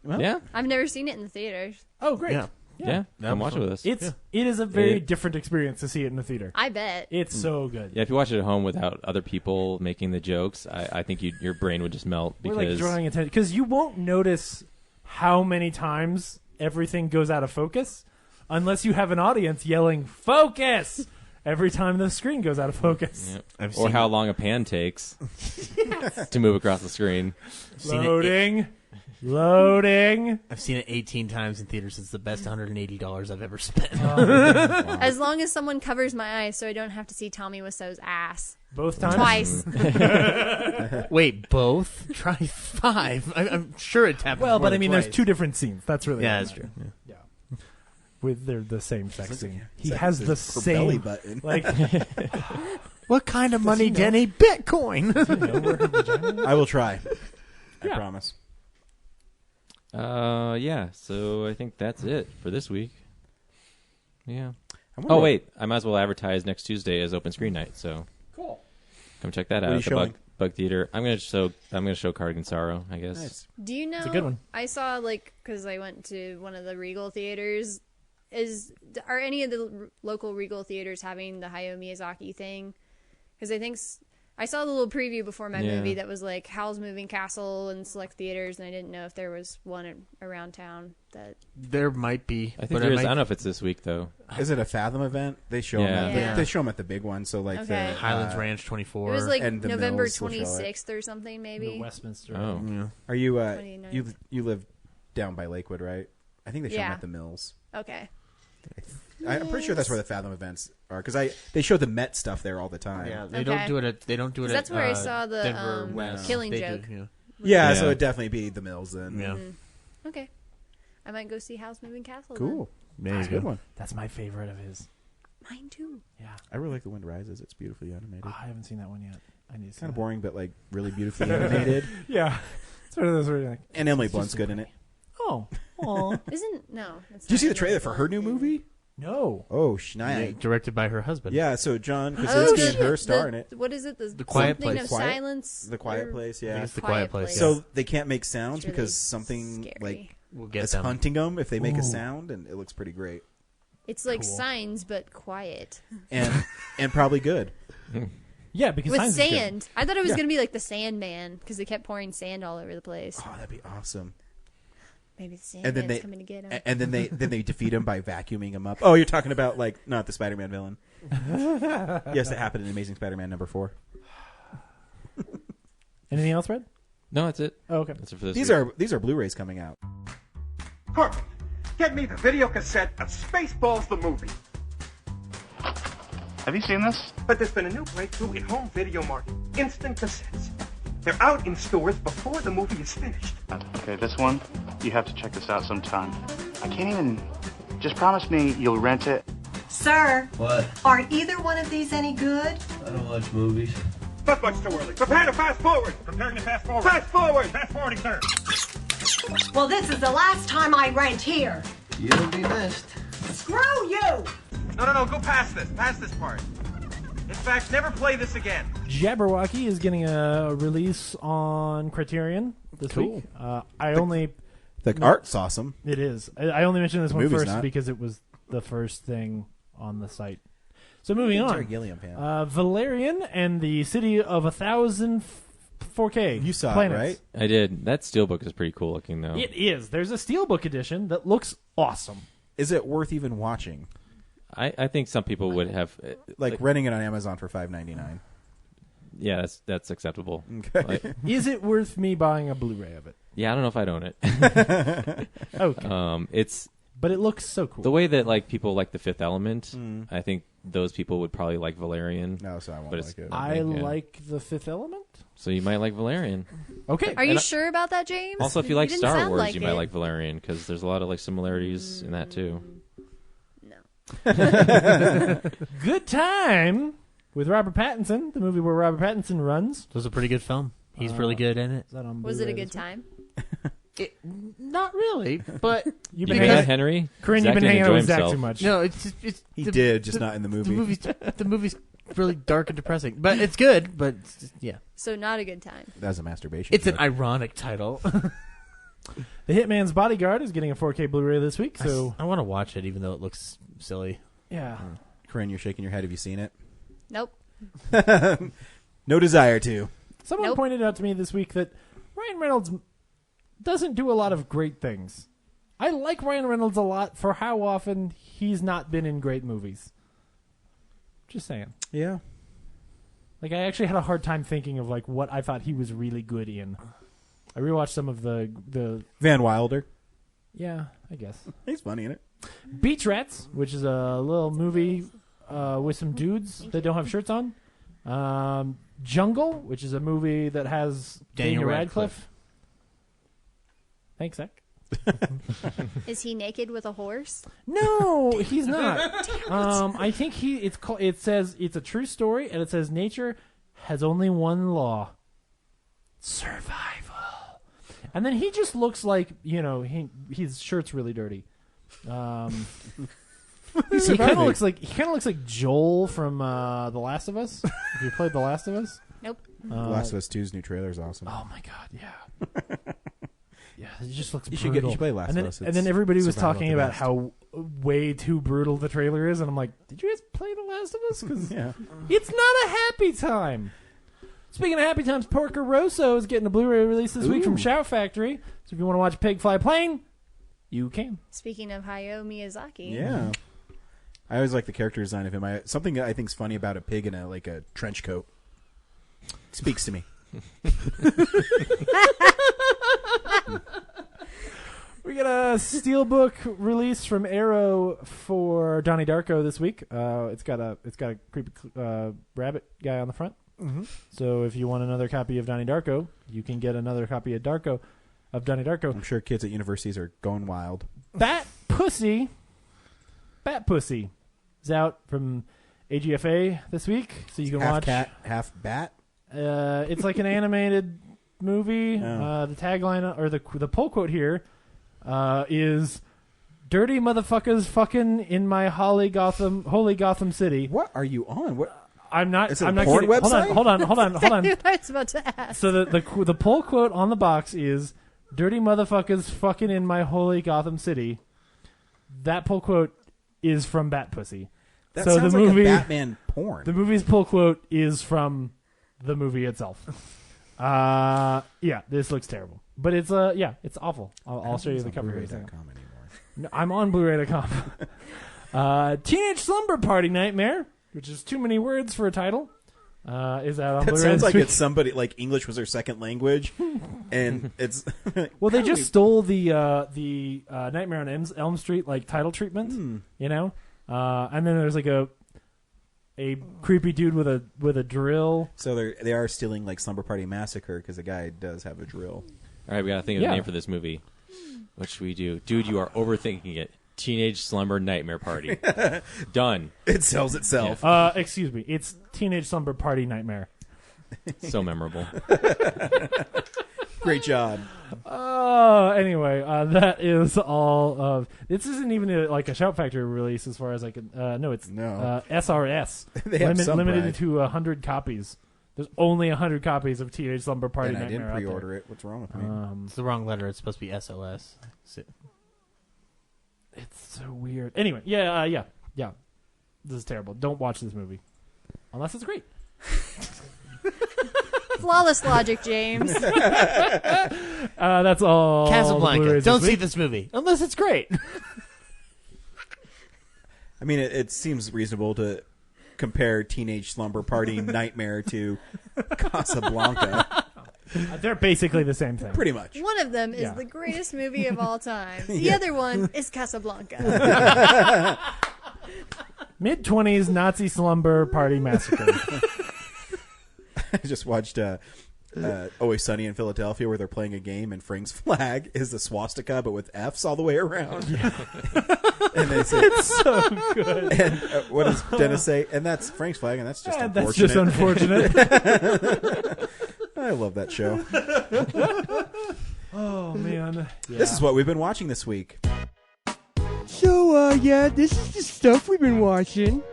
Well, yeah, I've never seen it in the theaters. Oh, great. Yeah. yeah. Come watch it with us. It is a very It- different experience to see it in the theater. I bet. It's so good. Yeah, if you watch it at home without other people making the jokes, I think your brain would just melt We're because like drawing attention because you won't notice how many times everything goes out of focus unless you have an audience yelling "focus" every time the screen goes out of focus. Yep. Or how long a pan takes to move across the screen. Loading. Loading. I've seen it 18 times in theaters. It's the best $180 I've ever spent. As long as someone covers my eyes so I don't have to see Tommy Wiseau's ass. Both times? Twice. Wait, both? Try 5. I'm sure it happened. Well, more but I than mean, twice. there's 2 different scenes. That's really Yeah, what that's true. matters. Yeah. They're the same sex scene. He Sex has is the for same belly button. Like, What kind of money, Denny? Bitcoin. I will try. I Yeah. promise. Yeah. So I think that's it for this week. Yeah. I wonder Oh what- wait, I might as well advertise next Tuesday as open screen night. So cool. come check that What out are you at the showing? Bug Theater. I'm gonna show Cardigan Sorrow, I guess. Nice. Do you know? a good one. I saw because I went to one of the Regal theaters. Are any of the local Regal theaters having the Hayao Miyazaki thing? Because I think I saw the little preview before my Yeah. movie that was like Howl's Moving Castle and select theaters, and I didn't know if there was one around town that. There might be. I think but there is. might- I don't know if it's this week though. Is it a Fathom event? They show Yeah. them. Yeah. They show them at the big one. So like Okay. the Highlands Ranch 24. It was like and the November Mills will show it. 26th or something, The maybe. Westminster. Oh, Yeah. Are you 29th. you live down by Lakewood, right? I think they show them Yeah. at the Mills. Okay. I'm pretty sure that's where the Fathom events are because they show the Met stuff there all the time. Yeah, they Okay. don't do it at. They don't do it 'Cause at. that's where I saw the, Denver West. Killing They Joke. Do, yeah. Yeah, Yeah. so it'd definitely be the Mills then. Yeah. Okay. I might go see Howl's Moving Castle. Cool. There That's a you good go. one. That's my favorite of his. Then. Mine too. Yeah. I really like The Wind Rises. It's beautifully animated. I haven't seen that one yet. I need to see Kind of that. boring, but like really beautifully animated. Yeah. It's one of those where you're like, And Emily Blunt's good in it. oh. Aw. Isn't no? It's Did you not see the Emily trailer for her Blunt. new movie? No. Oh, Yeah, Schneider. directed by her husband. Yeah, so John Oh, Krasinski shit. and her star in it. What is it? The Quiet something Place. of Quiet? silence. The Quiet or- Place, I yeah. think it's the Quiet Quiet Place. Place. yeah. So they can't make sounds It's really because something scary. like we'll get is them. hunting them if they make Ooh. a sound, and it looks pretty great It's like Cool. Signs, but quiet and probably good. Yeah, because with Signs is good. sand. I thought it was Yeah. gonna be like the Sandman because they kept pouring sand all over the place. Oh, that'd be awesome. Maybe the And then Sandman's coming to get him. and then they defeat him by vacuuming him up. Oh, you're talking about like not the Spider-Man villain. Yes, that happened in Amazing Spider-Man #4. Anything else, Red? no, that's it. Oh, okay. That's it for this. These are Blu-rays coming out. Perfect. Get me the video cassette of Spaceballs the movie. Have you seen this? But there's been a new breakthrough in home video market. Instant cassettes. They're out in stores before the movie is finished. Okay, this one, you have to check this out sometime. I can't even... Just promise me you'll rent it. Sir, What? are either one of these any good? I don't watch movies. Not much too early. Prepare to fast forward. Preparing to fast forward. Fast forward. Fast forwarding, sir. Well, this is the last time I rent here. You'll be missed. Screw you! No. Go past this. Past this part. In fact, never play this again. Jabberwocky is getting a release on Criterion this Cool. week. I only The art's awesome. it is. I only mentioned this one movie's first not. because it was the first thing on the site. So moving Terry on, Gilliam fan. Valerian and the City of 1,000 4K. You saw planets. it, right? I did. That steelbook is pretty cool looking, though. It is. There's a steelbook edition that looks awesome. Is it worth even watching? I think some people would have Like renting it on Amazon for $5.99. Yeah, that's acceptable. Okay. Like, Is it worth me buying a Blu-ray of it? yeah, I don't know if I'd own it. Okay. It's but it looks so cool. the way that like people like The Fifth Element. I think those people would probably like Valerian. No, so I won't but it's- like it. I yeah. like The Fifth Element. So you might like Valerian. Okay. Are you And sure about that, James? Also, if you like didn't Star sound Wars, like you it. might like Valerian because there's a lot of like similarities in that too. No. Good time. with Robert Pattinson, the movie where Robert Pattinson runs. It was a pretty good film. He's really good in it. Is that on Was it a Blu-ray good this week? time? Not really, but You've You been got hanging, Henry. Corinne, Zach you've been didn't hanging out enjoy with Zach himself. too much. no, it's He did, just not in the movie. The movie's really dark and depressing, but it's good. But yeah, So not a good time. That's a masturbation. it's an joke. ironic title. The Hitman's Bodyguard is getting a 4K Blu-ray this week, so I want to watch it, even though it looks silly. yeah. Corinne, you're shaking your head. Have you seen it? Nope. No desire to. Someone Nope. pointed out to me this week that Ryan Reynolds doesn't do a lot of great things. I like Ryan Reynolds a lot for how often he's not been in great movies. Just saying. Yeah. Like, I actually had a hard time thinking of like what I thought he was really good in. I rewatched some of the Van Wilder. yeah, I guess. He's funny in it. Beach Rats, which is a little movie with some dudes that don't have shirts on. Jungle, which is a movie that has Daniel Radcliffe. Thanks, Zach. Is he naked with a horse? No, he's not. I think it says it's a true story, and it says nature has only one law: survival. And then he just looks like, his shirt's really dirty. He kind of looks like Joel from The Last of Us. If you played The Last of Us, Nope. Last of Us 2's new trailer is awesome. oh my god, yeah. Yeah, it just looks You should brutal. you should play Last and then, of Us. and then everybody was survival talking at the about best. how way too brutal the trailer is, and I'm like, did you guys play The Last of Us? Because Yeah. it's not a happy time. Speaking of happy times, Porco Rosso is getting a Blu-ray release this week from Ooh. Shout Factory. So if you want to watch Pig Fly Plane, you can. Speaking of Hayao Miyazaki. Yeah. I always like the character design of him. Something that I think is funny about a pig in a trench coat. Speaks to me. We got a steelbook release from Arrow for Donnie Darko this week. It's got a creepy rabbit guy on the front. Mm-hmm. So if you want another copy of Donnie Darko, you can get another copy of Donnie Darko. I'm sure kids at universities are going wild. Bat Pussy is out from AGFA this week, so you can Half watch. cat, half bat. It's like an animated movie. Oh. The tagline or the pull quote here is "Dirty motherfuckers fucking in my holy Gotham City." What are you on? What? I'm not. Is it I'm a not porn kidding. website? Hold on. I was about to ask. So the pull quote on the box is "Dirty motherfuckers fucking in my holy Gotham City." That pull quote is from Bat Pussy. That so sounds the like movie, a Batman porn. The movie's pull quote is from the movie itself. Yeah, this looks terrible, but it's it's awful. I'll show you the cover. Blu-ray.com anymore. No, I'm on Blu-ray.com. Teenage Slumber Party Nightmare, which is too many words for a title, is out on That Blu-ray. sounds this like week. it's somebody like English was their second language, and it's Well, they just stole the Nightmare on Elm Street like title treatment, and then there's like a creepy dude with a drill. So they are stealing like Slumber Party Massacre because the guy does have a drill. All right, we got to think of a name for this movie. What should we do? Dude, you are overthinking it. Teenage Slumber Nightmare Party. Done. It sells itself. Excuse me. It's Teenage Slumber Party Nightmare. So memorable. Great job. Anyway, that is all of. This isn't even like a Shout Factory release, as far as I can. No, it's SRS. They have some limited pride. to 100 copies. There's only 100 copies of Teenage Slumber Party And I Nightmare didn't out there. pre-order it. What's wrong with me? It's the wrong letter. It's supposed to be SOS. It's so weird. Anyway, yeah. This is terrible. Don't watch this movie unless it's great. Flawless logic, James. That's all. Casablanca. Don't see this movie unless it's great. I mean, it seems reasonable to compare Teenage Slumber Party Nightmare to Casablanca. They're basically the same thing. Pretty much. One of them is the greatest movie of all time. The other one is Casablanca. Mid-20s Nazi slumber party massacre. I just watched Always Sunny in Philadelphia, where they're playing a game and Frank's flag is a swastika, but with F's all the way around. Yeah. And they say, it's so good. And what does Dennis say? And that's Frank's flag, and that's just unfortunate. That's just unfortunate. I love that show. Oh, man. Yeah. This is what we've been watching this week. So, yeah, this is the stuff we've been watching.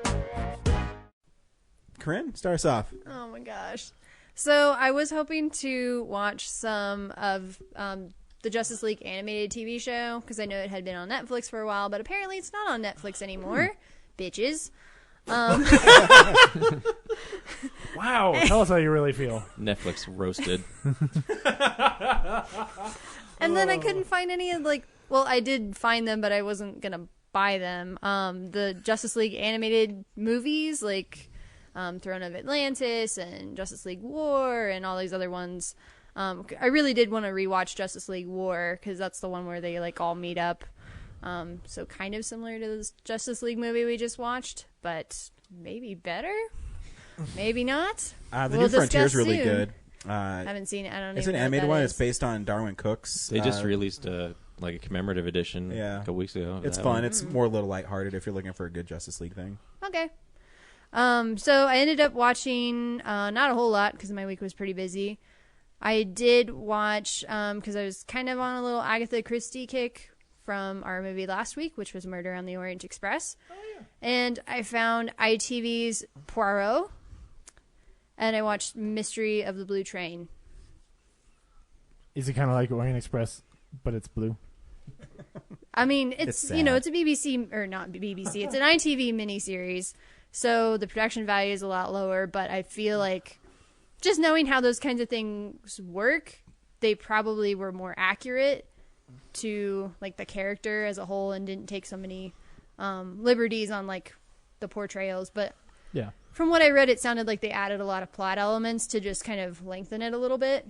Corinne, start us off. Oh my gosh. So I was hoping to watch some of the Justice League animated TV show because I know it had been on Netflix for a while, but apparently it's not on Netflix anymore. Bitches. Wow. Tell us how you really feel. Netflix roasted. And then I couldn't find any of well, I did find them, but I wasn't going to buy them. The Justice League animated movies, Throne of Atlantis and Justice League War and all these other ones. I really did want to rewatch Justice League War because that's the one where they all meet up. So kind of similar to this Justice League movie we just watched, but maybe better, maybe not. The New Frontier is really good. I haven't seen it. I don't know. It's an animated one. It's based on Darwin Cook's. They just released a commemorative edition a couple weeks ago. It's fun. It's more a little lighthearted if you're looking for a good Justice League thing. Okay. So I ended up watching not a whole lot because my week was pretty busy. I did watch because I was kind of on a little Agatha Christie kick from our movie last week, which was Murder on the Orient Express. Oh, yeah. And I found ITV's Poirot, and I watched Mystery of the Blue Train. Is it kind of like Orient Express, but it's blue? I mean, it's a BBC, or not BBC, it's an ITV miniseries, so the production value is a lot lower, but I feel like just knowing how those kinds of things work, they probably were more accurate to the character as a whole and didn't take so many liberties on the portrayals. But yeah, from what I read, it sounded like they added a lot of plot elements to just kind of lengthen it a little bit,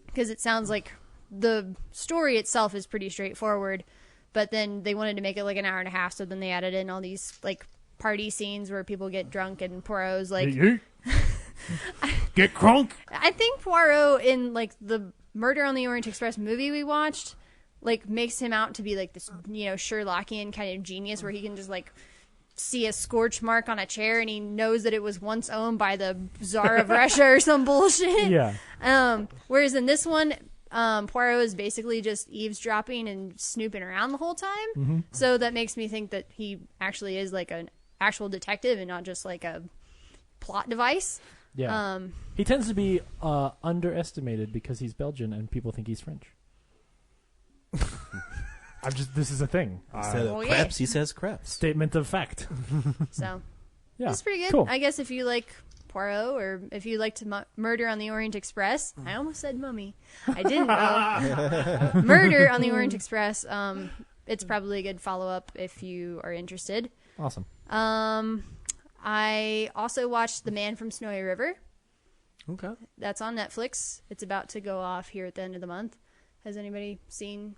because it sounds like the story itself is pretty straightforward, but then they wanted to make it an hour and a half, so then they added in all these party scenes where people get drunk and Poirot's get crunk. I think Poirot in the Murder on the Orient Express movie we watched makes him out to be this Sherlockian kind of genius where he can just see a scorch mark on a chair and he knows that it was once owned by the Tsar of Russia or some bullshit. Yeah. Whereas in this one, Poirot is basically just eavesdropping and snooping around the whole time. Mm-hmm. So that makes me think that he actually is an actual detective and not just a plot device. Yeah. He tends to be underestimated because he's Belgian and people think he's French. This is a thing. Instead of crepes, he says crepes. Statement of fact. So, yeah, it's pretty good. Cool. I guess if you like Poirot or if you like to Murder on the Orient Express, I almost said Mummy. I didn't know. Murder on the Orient Express, it's probably a good follow-up if you are interested. Awesome. I also watched The Man from Snowy River. Okay. That's on Netflix. It's about to go off here at the end of the month. Has anybody seen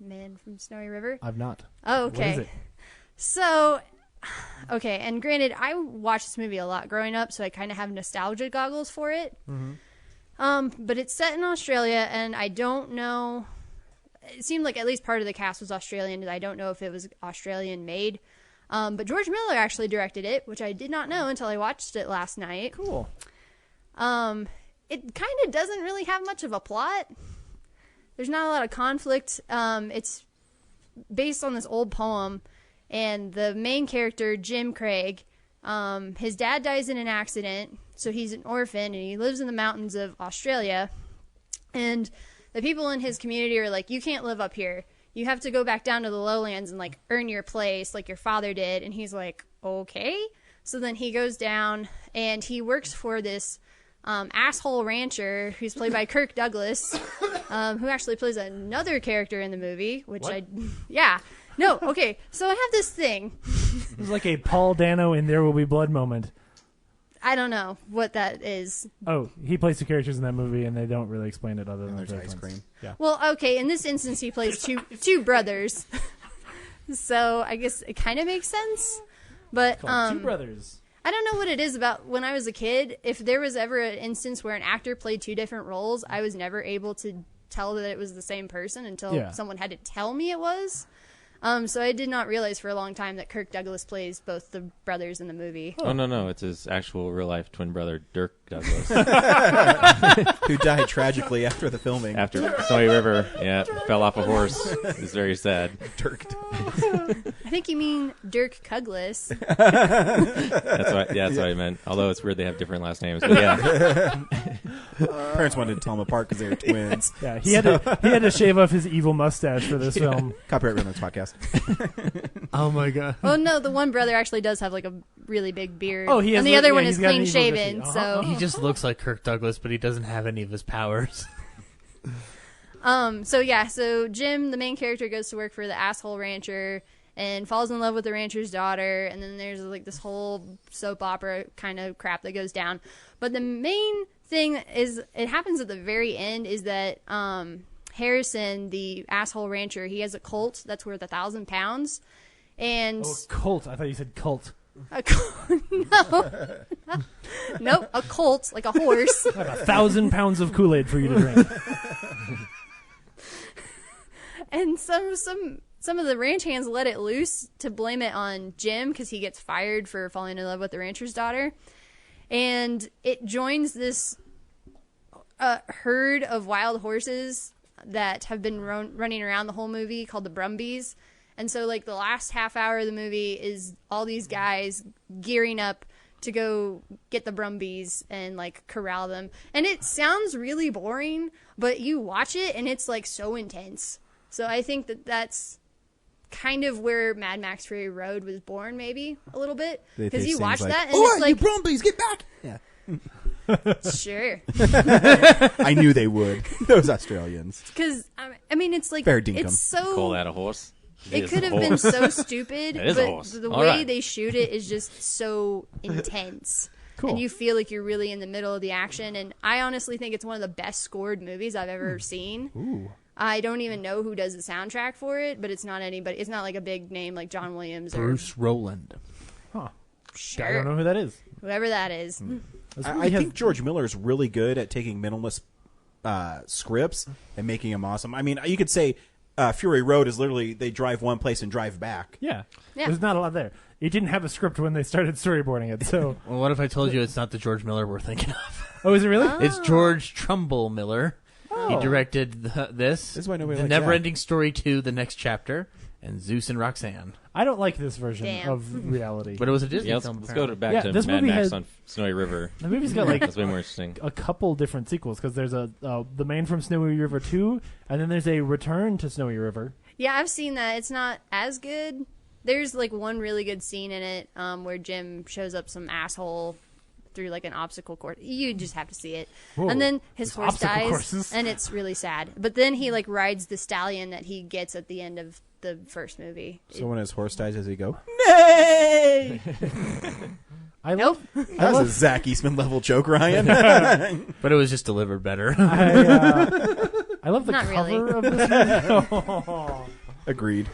Man from Snowy River? I've not. Oh, okay. What is it? So, okay, and granted, I watched this movie a lot growing up, so I kind of have nostalgia goggles for it. Mm-hmm. But it's set in Australia, and I don't know. It seemed like at least part of the cast was Australian, and I don't know if it was Australian made. But George Miller actually directed it, which I did not know until I watched it last night. Cool. It kind of doesn't really have much of a plot. There's not a lot of conflict. It's based on this old poem, and the main character, Jim Craig, his dad dies in an accident, so he's an orphan, and he lives in the mountains of Australia. And the people in his community are like, you can't live up here. You have to go back down to the lowlands and earn your place like your father did. And he's like, okay. So then he goes down and he works for this asshole rancher who's played by Kirk Douglas, who actually plays another character in the movie, which No, okay. So I have this thing. It's like a Paul Dano in There Will Be Blood moment. I don't know what that is. Oh, he plays two characters in that movie, and they don't really explain it other than there's ice cream. Yeah. Well, okay. In this instance, he plays two brothers, so I guess it kind of makes sense. But Two brothers. I don't know what it is about when I was a kid. If there was ever an instance where an actor played two different roles, I was never able to tell that it was the same person until someone had to tell me it was. So I did not realize for a long time that Kirk Douglas plays both the brothers in the movie. Oh, no. It's his actual real-life twin brother, Dirk Douglas. Who died tragically after the filming. After Snowy River, fell off a horse. It's very sad. Dirk. I think you mean Dirk Douglas. That's what I meant. Although it's weird they have different last names. But yeah. Parents wanted to tell them apart because they were twins. Yeah, he had to shave off his evil mustache for this film. Copyright Real Nerds Podcast. Oh my god. Oh no, the one brother actually does have like a really big beard. Oh, he has, and the other one he's is got an clean evil shaven. goatee. So He just looks like Kirk Douglas, but he doesn't have any of his powers. So Jim, the main character, goes to work for the asshole rancher and falls in love with the rancher's daughter, and then there's like this whole soap opera kind of crap that goes down. But the main thing is, it happens at the very end, is that Harrison, the asshole rancher, he has a colt that's worth 1,000 pounds. And Colt. I thought you said cult. No. Nope, a colt, like a horse. I have 1,000 pounds of Kool-Aid for you to drink. And some of the ranch hands let it loose to blame it on Jim because he gets fired for falling in love with the rancher's daughter. And it joins this herd of wild horses that have been running around the whole movie called the Brumbies. And so, like, the last half hour of the movie is all these guys gearing up to go get the Brumbies and, like, corral them. And it sounds really boring, but you watch it and it's, like, so intense. So I think that that's kind of where Mad Max Fury Road was born, maybe, a little bit. Because you watch that and it's like... you Brumbies, get back! Yeah. Sure. I knew they would. Those Australians. Because, I mean, it's like... Fair dinkum. It's so... Call that a horse? It could have been so stupid, That is a horse. but the All way right. they shoot it is just so intense. Cool. And you feel like you're really in the middle of the action. And I honestly think it's one of the best scored movies I've ever seen. Ooh. I don't even know who does the soundtrack for it, but it's not anybody. It's not like a big name like John Williams or Bruce Rowland. Huh. Sure. I don't know who that is. Whoever that is. I think George Miller is really good at taking minimalist scripts and making them awesome. I mean, you could say Fury Road is literally they drive one place and drive back. Yeah. Yeah. There's not a lot there. It didn't have a script when they started storyboarding it, so... Well, what if I told you it's not the George Miller we're thinking of? Oh, is it really? It's George Trumbull Miller. Oh. He directed this is why nobody The likes Never-Ending Story 2, The Next Chapter, and Zeus and Roxanne. I don't like this version Damn. of reality. But it was a Disney Yeah, film. let's go back Yeah, to this Mad movie Max has- on Snowy River. The movie's got like That's way more interesting. a couple different sequels, because there's the Man from Snowy River 2, and then there's a Return to Snowy River. Yeah, I've seen that. It's not as good. There's like one really good scene in it where Jim shows up some asshole through like an obstacle course. You just have to see it. Whoa, and then his there's horse obstacle dies, courses. and it's really sad. But then he like rides the stallion that he gets at the end of the first movie. So when his horse dies, does he go? Nay! I Nope. That was a Zach Eastman level joke, Ryan. But it was just delivered better. I love the Not cover really. of this movie. Agreed.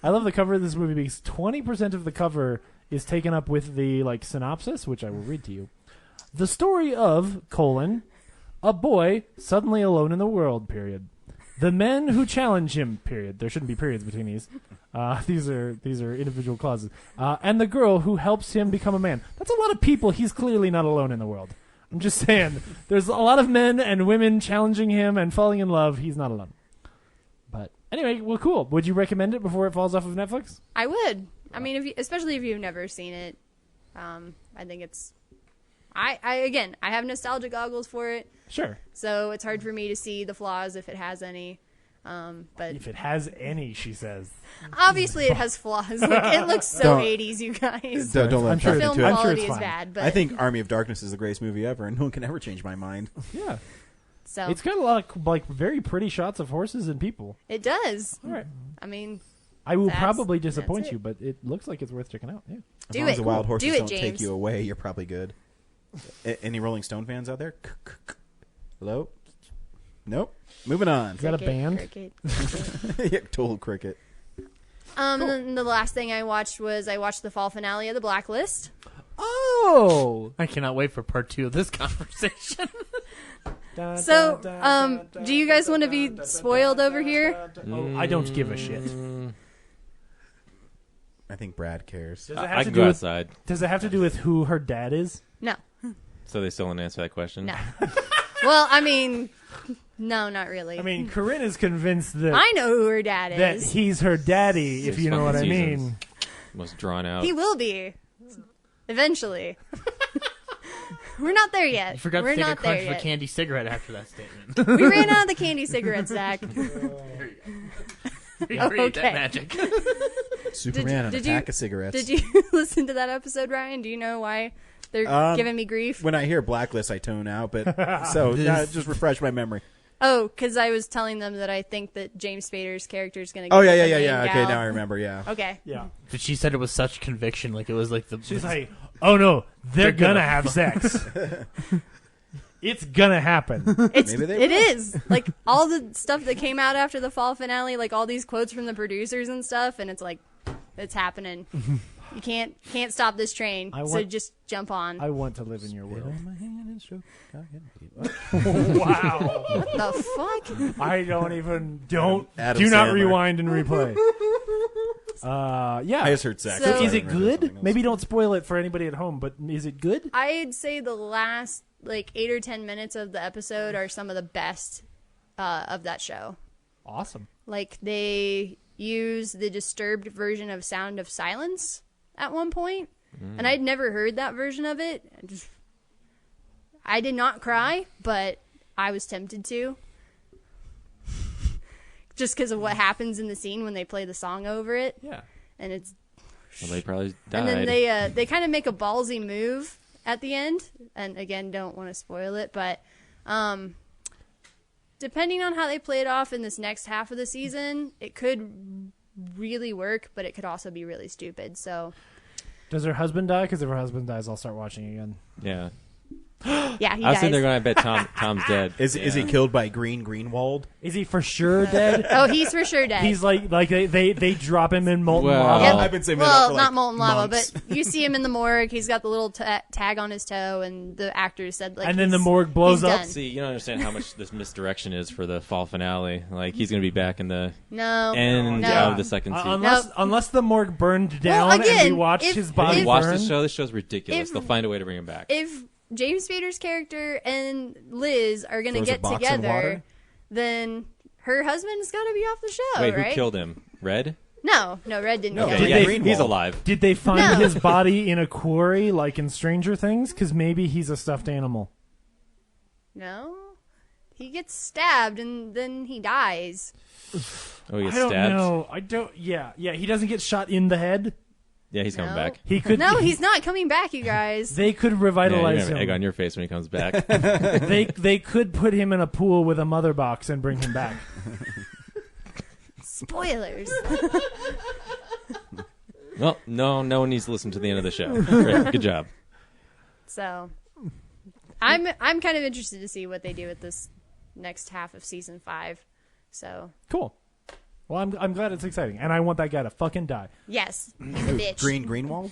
I love the cover of this movie because 20% of the cover is taken up with the like synopsis, which I will read to you. The story of, a boy suddenly alone in the world, period. The men who challenge him, period. There shouldn't be periods between these. These are individual clauses. And the girl who helps him become a man. That's a lot of people. He's clearly not alone in the world. I'm just saying. There's a lot of men and women challenging him and falling in love. He's not alone. But anyway, well, cool. Would you recommend it before it falls off of Netflix? I would. I mean, especially if you've never seen it. I think it's... I have nostalgia goggles for it. Sure. So it's hard for me to see the flaws if it has any. But If it has any, she says. obviously it has flaws. Like, it looks so Don't- 80s, you guys. Don't let I'm sure Fred the film into it. quality it's is fine. bad, but I think Army of Darkness is the greatest movie ever, and no one can ever change my mind. Yeah. so. It's got a lot of like very pretty shots of horses and people. It does. All right. I mean, I will That's- probably that's disappoint it. you, but it looks like it's worth checking out. Yeah. As Do long it. as the wild Cool. horses Do it, don't take James. you away, you're probably good. Any Rolling Stone fans out there? Hello? Nope. Moving on. Is that a band? Cricket. Yeah, total cricket. And then the last thing I watched was the fall finale of The Blacklist. Oh, I cannot wait for part 2 of this conversation. So, do you guys want to be spoiled over here? I don't give a shit. I think Brad cares. I can go outside. Does it have to do with who her dad is? No. So they still want to answer that question? No. Well, I mean, no, not really. I mean, Corinne is convinced that I know who her dad is. that he's her daddy, if you know what I mean. Most drawn out. He will be. Eventually. We're not there yet. You forgot We're to take a not crunch there of a yet. candy cigarette after that statement. We ran out of the candy cigarettes, Zach. Recreate that magic. Superman and a pack of cigarettes. Did you listen to that episode, Ryan? Do you know why they're giving me grief? When I hear Blacklist, I tone out. But just refresh my memory. Oh, because I was telling them that I think that James Spader's character is going to. Oh yeah. Okay, now I remember. Yeah. Okay. Yeah. But she said it with such conviction, like it was like the. She's like, "Oh no, they're gonna have sex. It's gonna happen." It is like all the stuff that came out after the fall finale, like all these quotes from the producers and stuff, and it's like, it's happening. You can't stop this train. So just jump on. I want to live in your world. Wow. What the fuck? I don't even do not Sandler. rewind and replay. Yeah. I just heard sex. So- Is it good? Maybe don't spoil it for anybody at home, but is it good? I'd say the last like 8 or 10 minutes of the episode are some of the best of that show. Awesome. Like they use the disturbed version of Sound of Silence at one point, and I'd never heard that version of it. I did not cry, but I was tempted to. Just because of what happens in the scene when they play the song over it. Yeah. And it's... Well, they probably died. And then they kind of make a ballsy move at the end. And again, don't want to spoil it, but depending on how they play it off in this next half of the season, it could really work, but it could also be really stupid. So, does her husband die? Because if her husband dies, I'll start watching again. Yeah. Yeah, he I was dies. thinking they're going to bet Tom's dead. Is he killed by Greenwald? Is he for sure dead? Oh, he's for sure dead. He's like they drop him in molten Well, lava. Yep. I've been saying well, that for not molten lava, months. but you see him in the morgue. He's got the little tag on his toe, and the actor said, like, And then the morgue blows he's up. done. See, you don't understand how much this misdirection is for the fall finale. Like, he's going to be back in the No. end No. of the second season. Unless the morgue burned down Well, again, and we watched his body Watch burn. this show. This show's ridiculous. If- They'll find a way to bring him back. If James Spader's character and Liz are going to Throws a get box in together, water? then her husband's got to be off the show, Wait, right? who killed him? Red? No, Red didn't kill Okay, him. yeah, he's alive. Did they find No. his body in a quarry like in Stranger Things? Because maybe he's a stuffed animal. No. He gets stabbed, and then he dies. Oh, he gets I don't stabbed? know. I don't. Yeah. He doesn't get shot in the head. Yeah, he's coming No. back. He could. No, he's not coming back, you guys. They could Yeah, you're revitalize gonna have him. egg on your face when he comes back. They could put him in a pool with a mother box and bring him back. Spoilers. Well, no one needs to listen to the end of the show. Great, good job. So, I'm kind of interested to see what they do with this next half of season 5. So, Cool. Well, I'm glad it's exciting, and I want that guy to fucking die. yes, he's a bitch. Greenwald?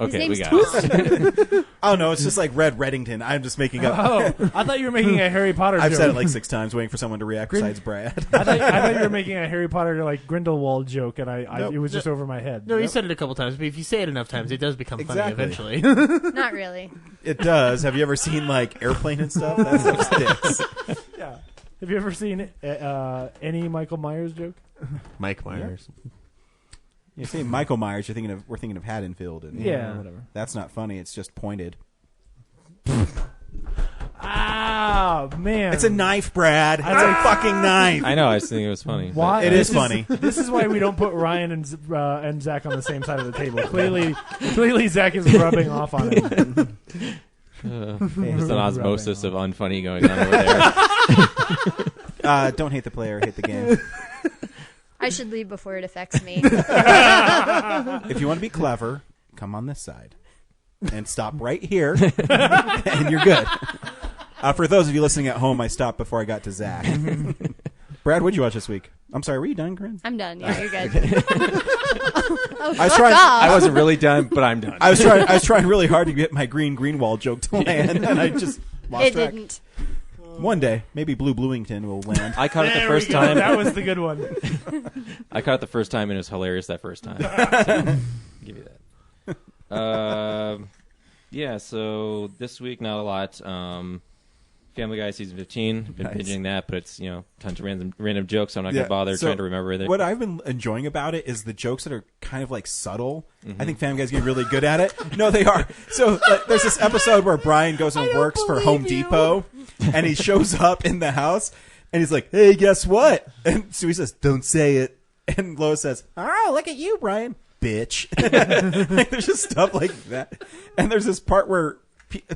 Okay, name's we got it. Oh no, it's just like Red Reddington. I'm just making up. Oh, I thought you were making a Harry Potter I've joke. said it like 6 times, waiting for someone to react besides Brad. I thought you were making a Harry Potter like Grindelwald joke, and Nope. it was just over my head. No, you said it a couple times, but if you say it enough times, it does become Exactly. funny eventually. Not really. It does. Have you ever seen like Airplane and stuff? That stuff sticks. Yeah. Have you ever seen any Michael Myers joke? Mike Myers. You say Michael Myers, we're thinking of Haddonfield, and Yeah, whatever. That's not funny. It's just pointed. Ah, man. It's a knife, Brad. It's a fucking knife. I know. I just think it was funny. Why? It is funny. This is why we don't put Ryan and Zach on the same side of the table. Clearly, Zach is rubbing off on him. There's an osmosis of unfunny going on over there. Don't hate the player, hate the game. I should leave before it affects me. If you want to be clever, come on this side and stop right here, and you're good. For those of you listening at home, I stopped before I got to Zach. Brad, what'd you watch this week? I'm sorry, were you done, Corinne? I'm done. Yeah, you're good. Oh, I was fuck trying. off. I wasn't really done, but I'm done. I was trying really hard to get my green wall joke to land, and I just lost It track. didn't. One day, maybe Blue Bluington will land. I caught it the There first we go. time. That was the good one. I caught it the first time, and it was hilarious that first time. So, give you that. Yeah, so this week, not a lot. Family Guy season 15. Been Nice. binging that, but it's tons of random jokes. So I'm not gonna bother so trying to remember it. What I've been enjoying about it is the jokes that are kind of like subtle. I think Family Guy's getting really good at it. No, they are. So there's this episode where Brian goes and works for Home Depot, and he shows up in the house, and he's like, "Hey, guess what?" And so he says, "Don't say it." And Lois says, "Oh, look at you, Brian, bitch." Like, there's just stuff like that. And there's this part where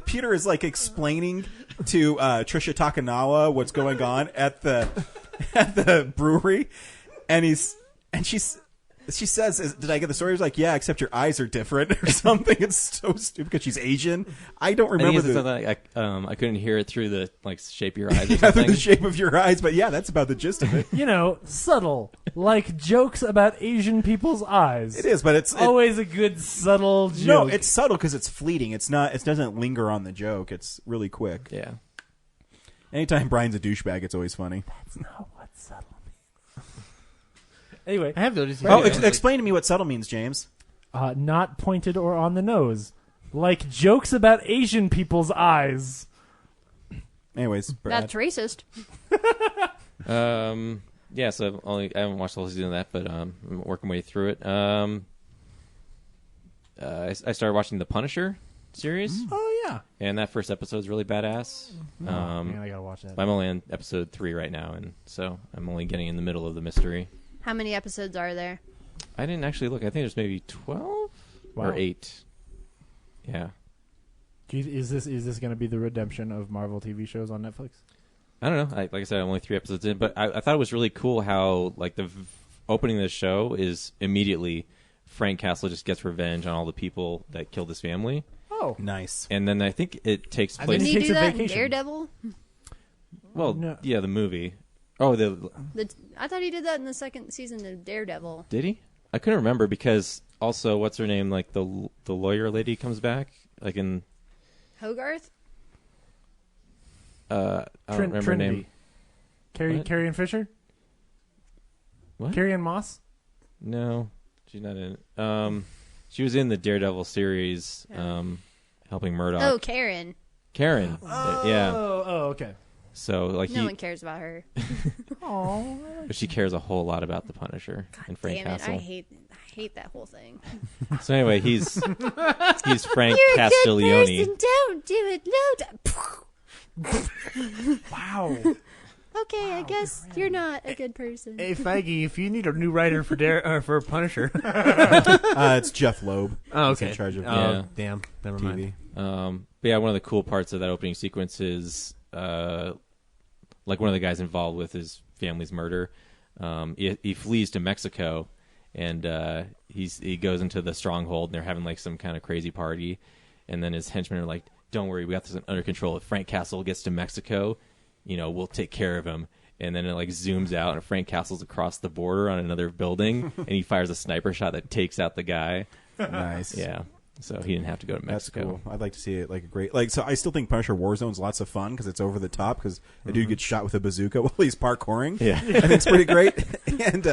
Peter is like explaining to Trisha Takanawa what's going on at the brewery, and she says, "Did I get the story?" He's like, "Yeah, except your eyes are different or something." It's so stupid because she's Asian. I don't remember I couldn't hear it through the shape of your eyes or through something. the shape of your eyes, but yeah, that's about the gist of it. Subtle, like jokes about Asian people's eyes. It is, but it's always a good subtle joke. No, it's subtle because it's fleeting. It's not. It doesn't linger on the joke. It's really quick. Yeah. Anytime Brian's a douchebag, it's always funny. That's not what subtle means. Anyway, I have noticed. Explain to me what subtle means, James. Not pointed or on the nose, like jokes about Asian people's eyes. Anyways, Brad. That's racist. Yeah, so I haven't watched the whole season of that, but I'm working my way through it. I started watching the Punisher series. Oh yeah, and that first episode is really badass. Man, I gotta watch that. I'm only on episode 3 right now, and so I'm only getting in the middle of the mystery. How many episodes are there? I didn't actually look. I think there's maybe 12 or 8. Yeah. Is this going to be the redemption of Marvel TV shows on Netflix? I don't know. Like I said, I'm only 3 episodes in, but I thought it was really cool how like the opening of the show is immediately Frank Castle just gets revenge on all the people that killed his family. Oh, nice. And then I think it takes place. Didn't he do that in Daredevil? Well, no. Yeah, the movie. Oh, I thought he did that in the second season of Daredevil. Did he? I couldn't remember because also what's her name? Like the lawyer lady comes back like in Hogarth. I don't remember her name. Carrie Fisher. What? Carrie Ann Moss. No, she's not in it. She was in the Daredevil series, helping Murdoch. Oh, Karen. Karen. Yeah. Oh, okay. So like no one cares about her. Oh, but she cares a whole lot about the Punisher and Frank Damn it! Castle. I hate that whole thing. So anyway, he's Frank You're Castiglione. A good person. Don't do it. No. Wow. Okay, I guess you're not a good person. Hey, Feige, if you need a new writer for Punisher, it's Jeff Loeb. Oh, He's okay. in charge of damn, never mind. But yeah, one of the cool parts of that opening sequence is like one of the guys involved with his family's murder. He flees to Mexico, and he goes into the stronghold, and they're having like some kind of crazy party, and then his henchmen are like, "Don't worry, we got this under control. If Frank Castle gets to Mexico, we'll take care of him." And then it like zooms out, and Frank Castle's across the border on another building, and he fires a sniper shot that takes out the guy. Nice. Yeah. So he didn't have to go to Mexico. That's cool. I'd like to see it like a great so I still think Punisher Warzone's lots of fun because it's over the top because a dude gets shot with a bazooka while he's parkouring. Yeah. I think it's pretty great. And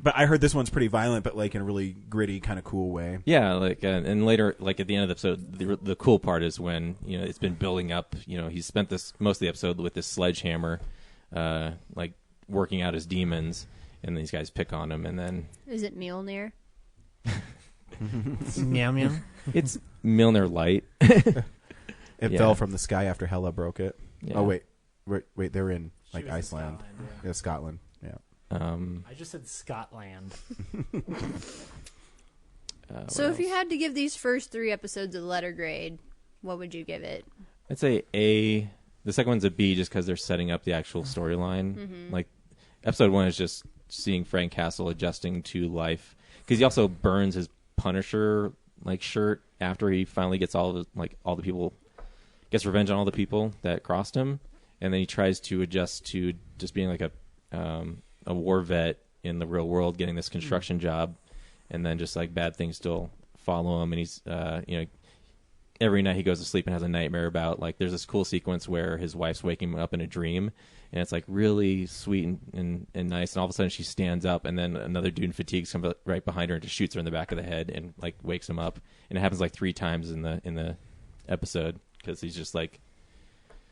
but I heard this one's pretty violent, but like in a really gritty kind of cool way. Yeah, like and later, like at the end of the episode, the cool part is when it's been building up. He's spent most of the episode with this sledgehammer, like working out his demons, and these guys pick on him, and then Is it Mjolnir? Meow meow. It's Milner Light. It fell from the sky after Hela broke it. Yeah. Oh wait, they were in like in Iceland, Scotland, yeah. Scotland, yeah. I just said Scotland. So if you had to give these first 3 episodes a letter grade, what would you give it? I'd say A. The second one's a B, just because they're setting up the actual storyline. Mm-hmm. Like episode 1 is just seeing Frank Castle adjusting to life, because he also burns his Punisher like shirt after he finally gets all the people, gets revenge on all the people that crossed him, and then he tries to adjust to just being like a a war vet in the real world getting this construction job, and then just like bad things still follow him, and he's every night he goes to sleep and has a nightmare about, like, there's this cool sequence where his wife's waking him up in a dream, and it's like really sweet and nice, and all of a sudden she stands up, and then another dude in fatigues comes right behind her and just shoots her in the back of the head and like wakes him up, and it happens like 3 times in the episode because he's just like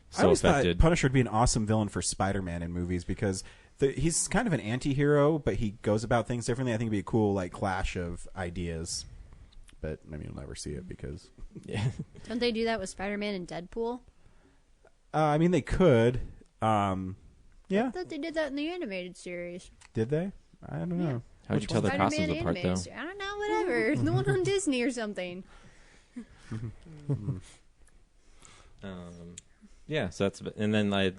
so I always affected. thought Punisher would be an awesome villain for Spider-Man in movies because he's kind of an anti-hero, but he goes about things differently. I think it'd be a cool like clash of ideas. But I mean, you'll never see it because Don't they do that with Spider-Man and Deadpool? I mean, they could. Yeah. I thought they did that in the animated series. Did they? I don't know. How would you tell their costumes apart, though? I don't know, whatever. The one on Disney or something. Yeah, so that's, and then I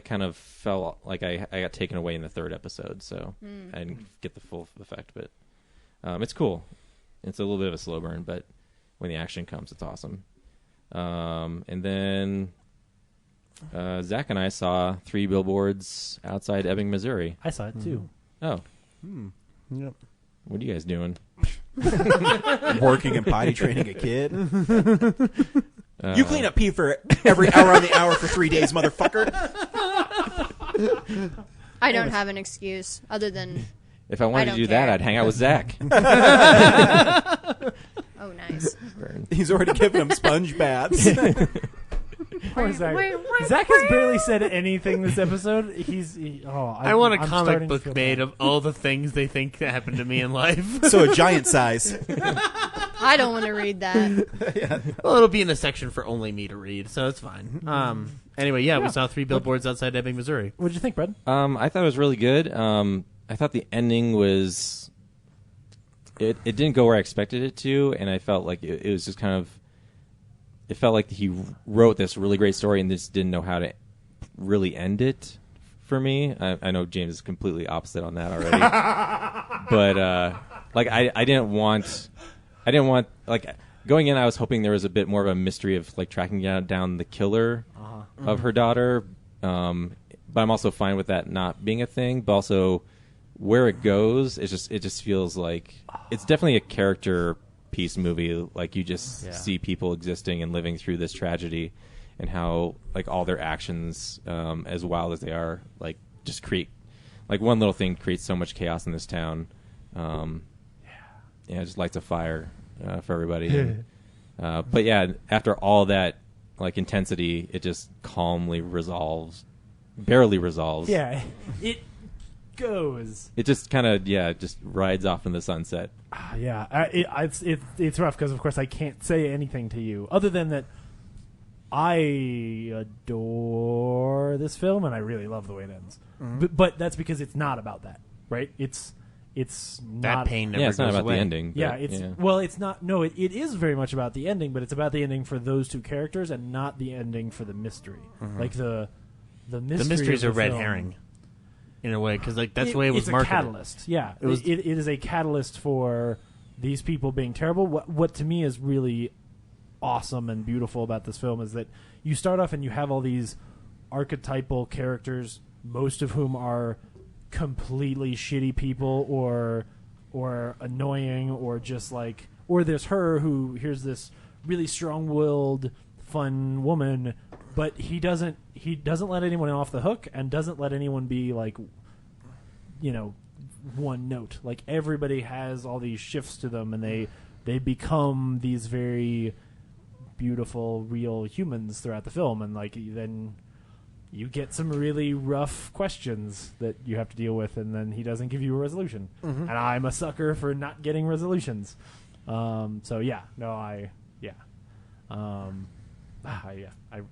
kind of felt like I got taken away in the 3rd episode, so I didn't get the full effect, but it's cool. It's a little bit of a slow burn, but when the action comes, it's awesome. And then Zach and I saw 3 Billboards Outside Ebbing, Missouri. I saw it too. Oh. Yep. What are you guys doing? Working and potty training a kid. You clean up pee for every hour on the hour for 3 days, motherfucker. I don't have an excuse other than... If I wanted to do that, I'd hang out with Zach. Oh, nice. He's already given him sponge baths. Poor Zach. Zach has barely said anything this episode. I want a comic book made of all the things they think that happened to me in life. So a giant size. I don't want to read that. Yeah. Well, it'll be in a section for only me to read, so it's fine. Anyway, we saw 3 Billboards Outside Ebbing, Missouri. What did you think, Brad? I thought it was really good. I thought the ending was... It didn't go where I expected it to, and I felt like it was just kind of... It felt like he wrote this really great story and just didn't know how to really end it for me. I know James is completely opposite on that already. But like I didn't want like going in, I was hoping there was a bit more of a mystery of like tracking down the killer of her daughter. But I'm also fine with that not being a thing. But also where it goes, it just feels like it's definitely a character piece movie. Like you just see people existing and living through this tragedy, and how like all their actions, as wild as they are, like just create like one little thing creates so much chaos in this town. It just lights a fire for everybody. And, but yeah, after all that like intensity, it just calmly barely resolves. Yeah, it goes. It just kind of just rides off in the sunset. It's rough because of course I can't say anything to you other than that I adore this film and I really love the way it ends. But that's because it's not about that, right? It's that not, pain never it's not goes about away. the ending. Well, it's not. No, it is very much about the ending, but it's about the ending for those 2 characters and not the ending for the mystery. Like the mystery. The mystery's of a the red film, herring. In a way, because like that's the way it was marketed. It's a catalyst. Yeah, it is a catalyst for these people being terrible. What to me is really awesome and beautiful about this film is that you start off and you have all these archetypal characters, most of whom are completely shitty people or annoying or just like, or there's her who here's this really strong-willed, fun woman. But he doesn't let anyone off the hook and doesn't let anyone be like, one note. Like everybody has all these shifts to them and they become these very beautiful, real humans throughout the film. And like then you get some really rough questions that you have to deal with, and then he doesn't give you a resolution. And I'm a sucker for not getting resolutions. I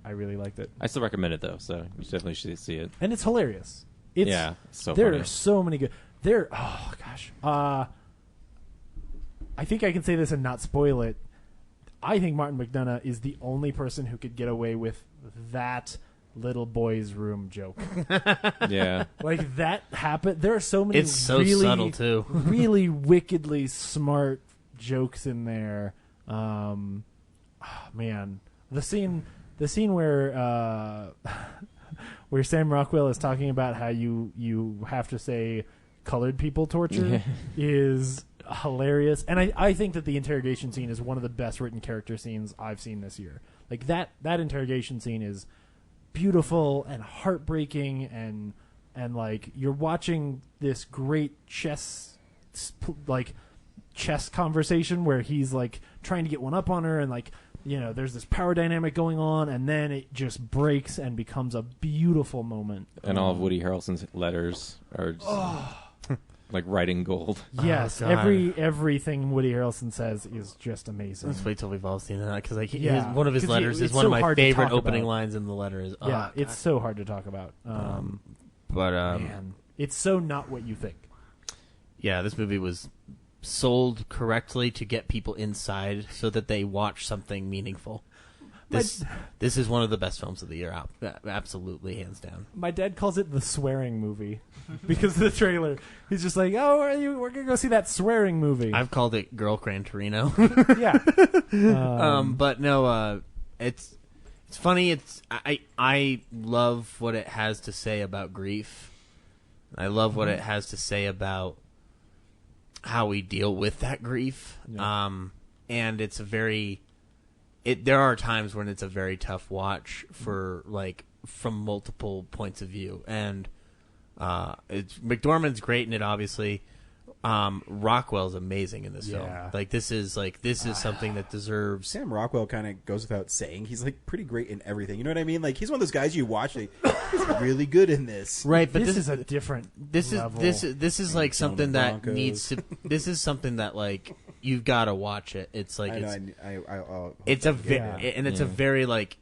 really liked it. I still recommend it though, so you definitely should see it. And it's hilarious. There funny. Are so many good. I think I can say this and not spoil it. I think Martin McDonagh is the only person who could get away with that little boy's room joke. Yeah. Like that happened. There are so many. It's so really, subtle too. Really wickedly smart jokes in there. Man, the scene where where Sam Rockwell is talking about how you have to say colored people torture is hilarious. And I think that the interrogation scene is one of the best written character scenes I've seen this year. Like that interrogation scene is beautiful and heartbreaking, and like you're watching this great chess conversation where he's like trying to get one up on her, and like, you know, there's this power dynamic going on, and then it just breaks and becomes a beautiful moment. And all of Woody Harrelson's letters are just like writing gold. Yes, everything Woody Harrelson says is just amazing. Let's wait till we've all seen that, because like one of his 'Cause letters is it's one of so my hard to favorite talk opening about. lines in the letter. Is It's so hard to talk about. Man, it's so not what you think. Yeah, this movie was sold correctly to get people inside so that they watch something meaningful. This is one of the best films of the year, absolutely, hands down. My dad calls it the swearing movie because of the trailer. He's just like, "Oh, we're gonna go see that swearing movie." I've called it Girl Gran Torino. Yeah, but no, it's funny. I love what it has to say about grief. I love what it has to say about how we deal with that grief. Yeah. And it's a very. There are times when it's a very tough watch for from multiple points of view, and McDormand's great in it. Obviously, Rockwell's amazing in this film. This is something that deserves. Sam Rockwell kind of goes without saying. He's like pretty great in everything. You know what I mean? Like he's one of those guys you watch. Like, he's really good in this. Right, but this is a different. Level. This is like something that needs to. This is something that like. You've got to watch it. It's like it's a very like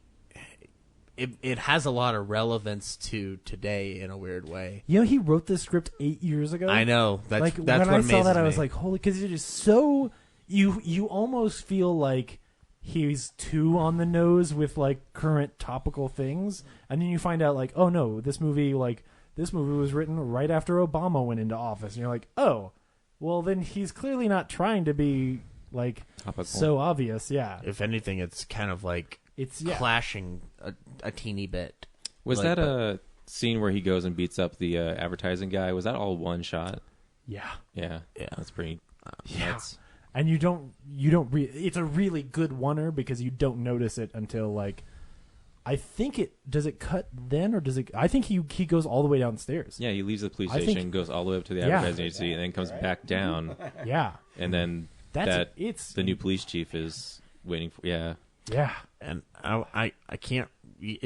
it has a lot of relevance to today in a weird way. You know, he wrote this script 8 years ago. I know. That's when what I saw that, me. I was like, holy, because it is so you almost feel like he's too on the nose with like current topical things, and then you find out like, oh no, this movie was written right after Obama went into office, and you're like, oh. Well, then he's clearly not trying to be like topical. So obvious. Yeah. If anything, it's kind of like it's clashing a teeny bit. Was that a scene where he goes and beats up the advertising guy? Was that all one shot? Yeah. Yeah. That's pretty nuts. And you don't. It's a really good oneer because you don't notice it until like. I think does it cut then, or does it? I think he goes all the way downstairs. Yeah, he leaves the police station, goes all the way up to the advertising agency, and then comes back down. Yeah, and then the new police chief is waiting for. Yeah, and I can't. You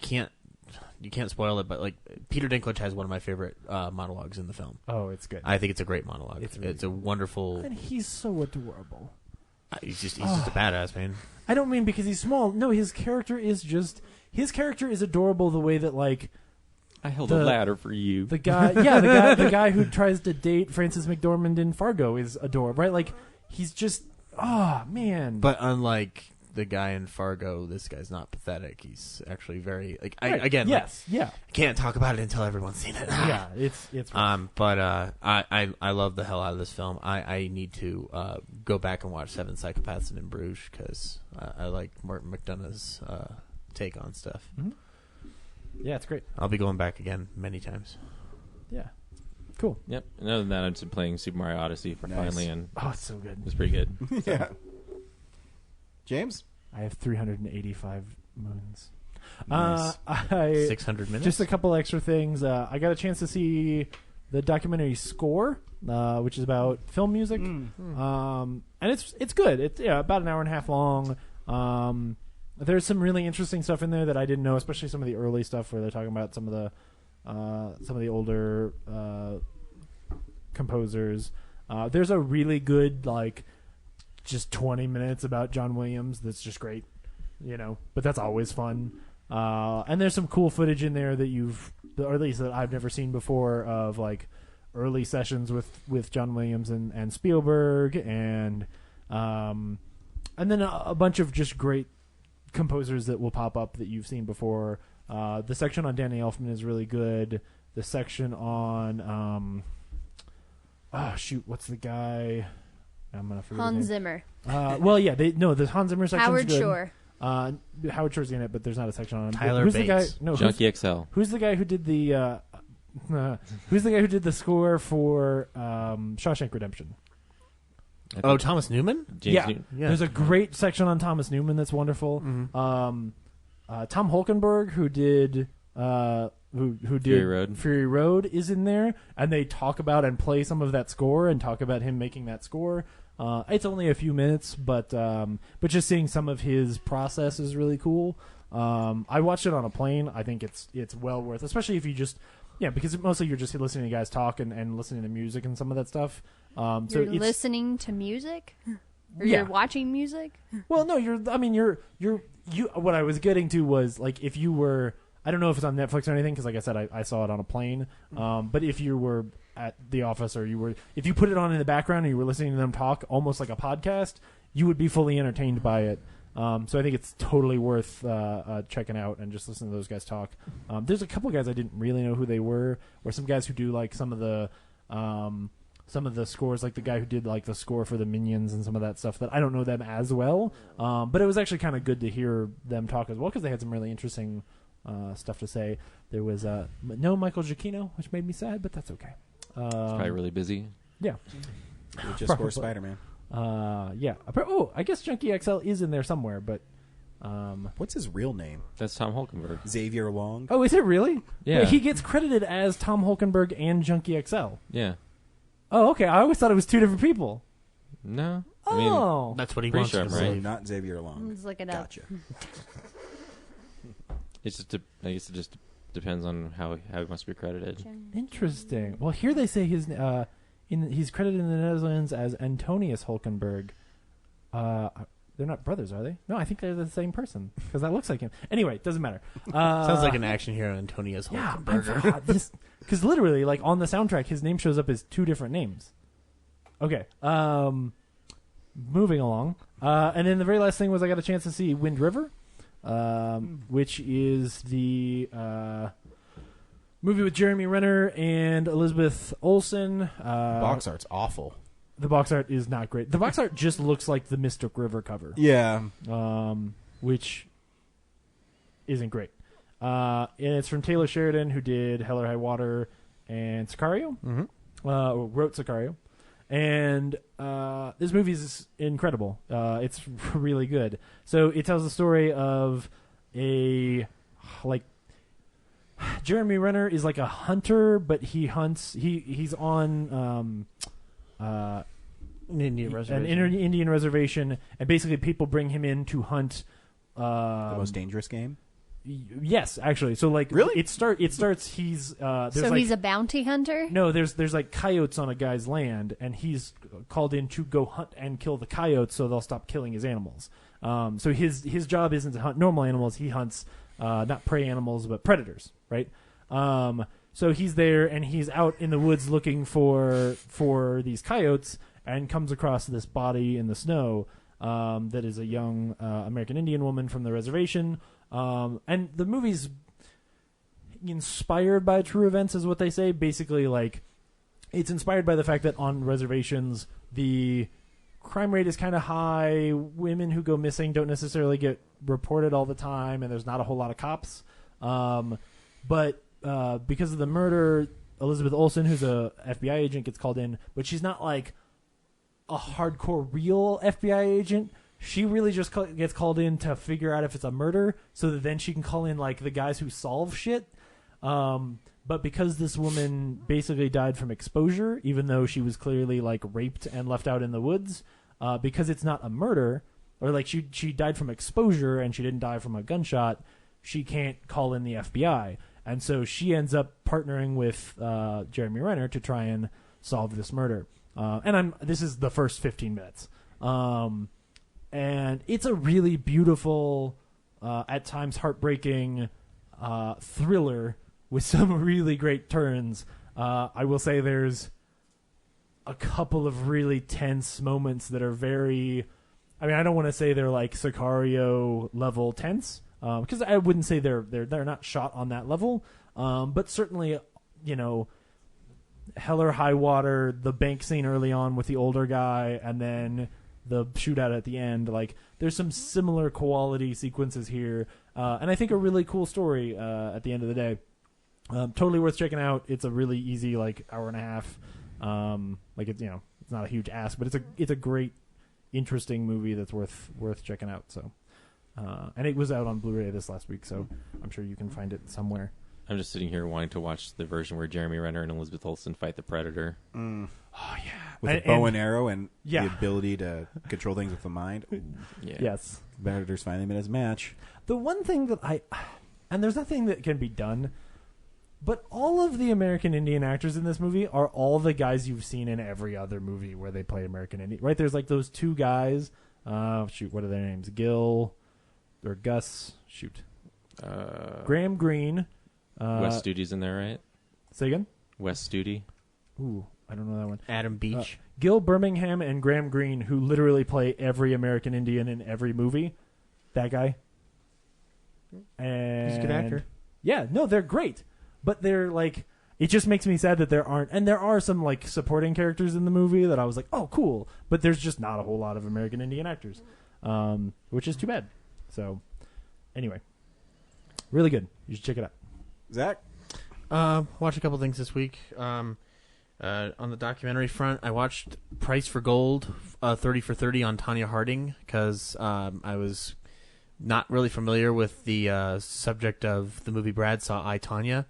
can't spoil it, but like Peter Dinklage has one of my favorite monologues in the film. Oh, it's good. I think it's a great monologue. It's a wonderful. And he's so adorable. He's just a badass, man. I don't mean because he's small. No, his character is adorable the way that like I held a ladder for you. The guy guy who tries to date Frances McDormand in Fargo is adorable, right? Like he's just man. But unlike the guy in Fargo, this guy's not pathetic. He's actually very like I can't talk about it until everyone's seen it. Yeah, it's but I love the hell out of this film. I need to go back and watch Seven Psychopaths and In Bruges because I like Martin McDonagh's take on stuff. Mm-hmm. Yeah, it's great. I'll be going back again many times. Yeah. Cool. Yep. And other than that, I've been playing Super Mario Odyssey finally, and it's so good. It's pretty good. Yeah. James? I have 385 moons. Nice. 600 minutes? Just a couple extra things. I got a chance to see the documentary Score, which is about film music. And it's good. It's about an hour and a half long. There's some really interesting stuff in there that I didn't know, especially some of the early stuff where they're talking about some of the older composers. There's a really good just 20 minutes about John Williams that's just great, but that's always fun. And there's some cool footage in there that or at least that I've never seen before of early sessions with John Williams and Spielberg and then a bunch of just great composers that will pop up that you've seen before. The section on Danny Elfman is really good. The section on what's the guy? I'm gonna forget Hans Zimmer. The Hans Zimmer section. Howard good. Shore. Howard Shore's in it, but there's not a section on him. Tyler who's Bates. The guy? No, Junkie XL. Who's the guy who did the? Who's the guy who did the score for Shawshank Redemption? Oh, Thomas Newman? Yeah. There's a great section on Thomas Newman that's wonderful. Mm-hmm. Tom Holkenborg, who did who did Fury Road, is in there, and they talk about and play some of that score and talk about him making that score. It's only a few minutes, but just seeing some of his process is really cool. I watched it on a plane. I think it's well worth, especially if you just because mostly you're just listening to guys talk and listening to music and some of that stuff. You're listening to music, or you're watching music. Well, no, you're what I was getting to was like if you were, I don't know if it's on Netflix or anything because like I said I saw it on a plane. But if you were at the office or if you put it on in the background and you were listening to them talk almost like a podcast, you would be fully entertained by it. So I think it's totally worth checking out and just listening to those guys talk. There's a couple guys I didn't really know who they were, or some guys who do like some of the scores, like the guy who did like the score for the Minions and some of that stuff that I don't know them as well. But it was actually kind of good to hear them talk as well because they had some really interesting stuff to say. There was no Michael Giacchino, which made me sad, but that's okay. He's probably really busy. Yeah. We just score Spider-Man. Yeah. Oh, I guess Junkie XL is in there somewhere, but what's his real name? That's Tom Holkenborg. Xavier Long. Oh, is it really? Yeah. Wait, he gets credited as Tom Holkenborg and Junkie XL. Yeah. Oh, okay. I always thought it was two different people. No. Oh, I mean, that's what he wants to say. Right? Not Xavier Long. Let's look it up. Gotcha. It's just I guess it just depends on how he wants to be credited. Interesting. Well, here they say he's credited in the Netherlands as Antonius Holkenborg. They're not brothers, are they? No, I think they're the same person because that looks like him. Anyway, it doesn't matter. Sounds like an action hero, Antonius Holkenborg. Because literally, like on the soundtrack, his name shows up as two different names. Okay. Moving along. And then the very last thing was I got a chance to see Wind River, which is the movie with Jeremy Renner and Elizabeth Olsen. Box art's awful. The box art is not great. The box art just looks like the Mystic River cover. Yeah. Which isn't great. And it's from Taylor Sheridan, who did Hell or High Water and Sicario. Mm-hmm. Wrote Sicario. And this movie is incredible. It's really good. So it tells the story of Jeremy Renner is like a hunter, but he hunts. He's on an Indian reservation. An Indian reservation, and basically people bring him in to hunt. The most dangerous game. Yes, actually. So like, really, it starts. He's so he's a bounty hunter. No, there's like coyotes on a guy's land, and he's called in to go hunt and kill the coyotes, so they'll stop killing his animals. So his job isn't to hunt normal animals. He hunts not prey animals, but predators, right? So he's there, and he's out in the woods looking for these coyotes, and comes across this body in the snow that is a young American Indian woman from the reservation. And the movie's inspired by true events, is what they say. Basically, like, it's inspired by the fact that on reservations, the crime rate is kind of high. Women who go missing don't necessarily get reported all the time, and there's not a whole lot of cops. But because of the murder, Elizabeth Olsen, who's a FBI agent, gets called in, but she's not like a hardcore real FBI agent. She really just gets called in to figure out if it's a murder, so that then she can call in like the guys who solve shit. But because this woman basically died from exposure, even though she was clearly like raped and left out in the woods, because it's not a murder, or like she died from exposure and she didn't die from a gunshot, she can't call in the FBI. And so she ends up partnering with Jeremy Renner to try and solve this murder. This is the first 15 minutes. And it's a really beautiful, at times heartbreaking thriller with some really great turns. I will say there's a couple of really tense moments that are very... I mean, I don't want to say they're like Sicario level tense, because I wouldn't say they're not shot on that level. But certainly, you know, Hell or High Water, the bank scene early on with the older guy, and then the shootout at the end. Like, there's some similar quality sequences here, and I think a really cool story at the end of the day. Totally worth checking out. It's a really easy, like, hour and a half. Like, it's, it's not a huge ask, but it's a great, interesting movie that's worth checking out. So, and it was out on Blu-ray this last week, so I'm sure you can find it somewhere. I'm just sitting here wanting to watch the version where Jeremy Renner and Elizabeth Olsen fight the Predator. Oh yeah, with a bow and arrow and yeah. the ability to control things with the mind. Yeah. Yes, the Predator's finally been his match. The one thing that and there's nothing that can be done, but all of the American Indian actors in this movie are all the guys you've seen in every other movie where they play American Indian. Right? There's like those two guys. What are their names? Gil or Gus? Graham Greene. Wes Studi's in there, right? Say again? Wes Studi. Ooh, I don't know that one. Adam Beach. Gil Birmingham and Graham Greene, who literally play every American Indian in every movie. That guy. And he's a good actor. Yeah, no, they're great. But they're like, it just makes me sad that there aren't, and there are some like supporting characters in the movie that I was like, oh, cool. But there's just not a whole lot of American Indian actors, which is too bad. So, anyway, really good. You should check it out. Zach? Watched a couple things this week. On the documentary front, I watched Price for Gold, 30 for 30 on Tonya Harding, because I was not really familiar with the subject of the movie Brad Saw, I, Tonya.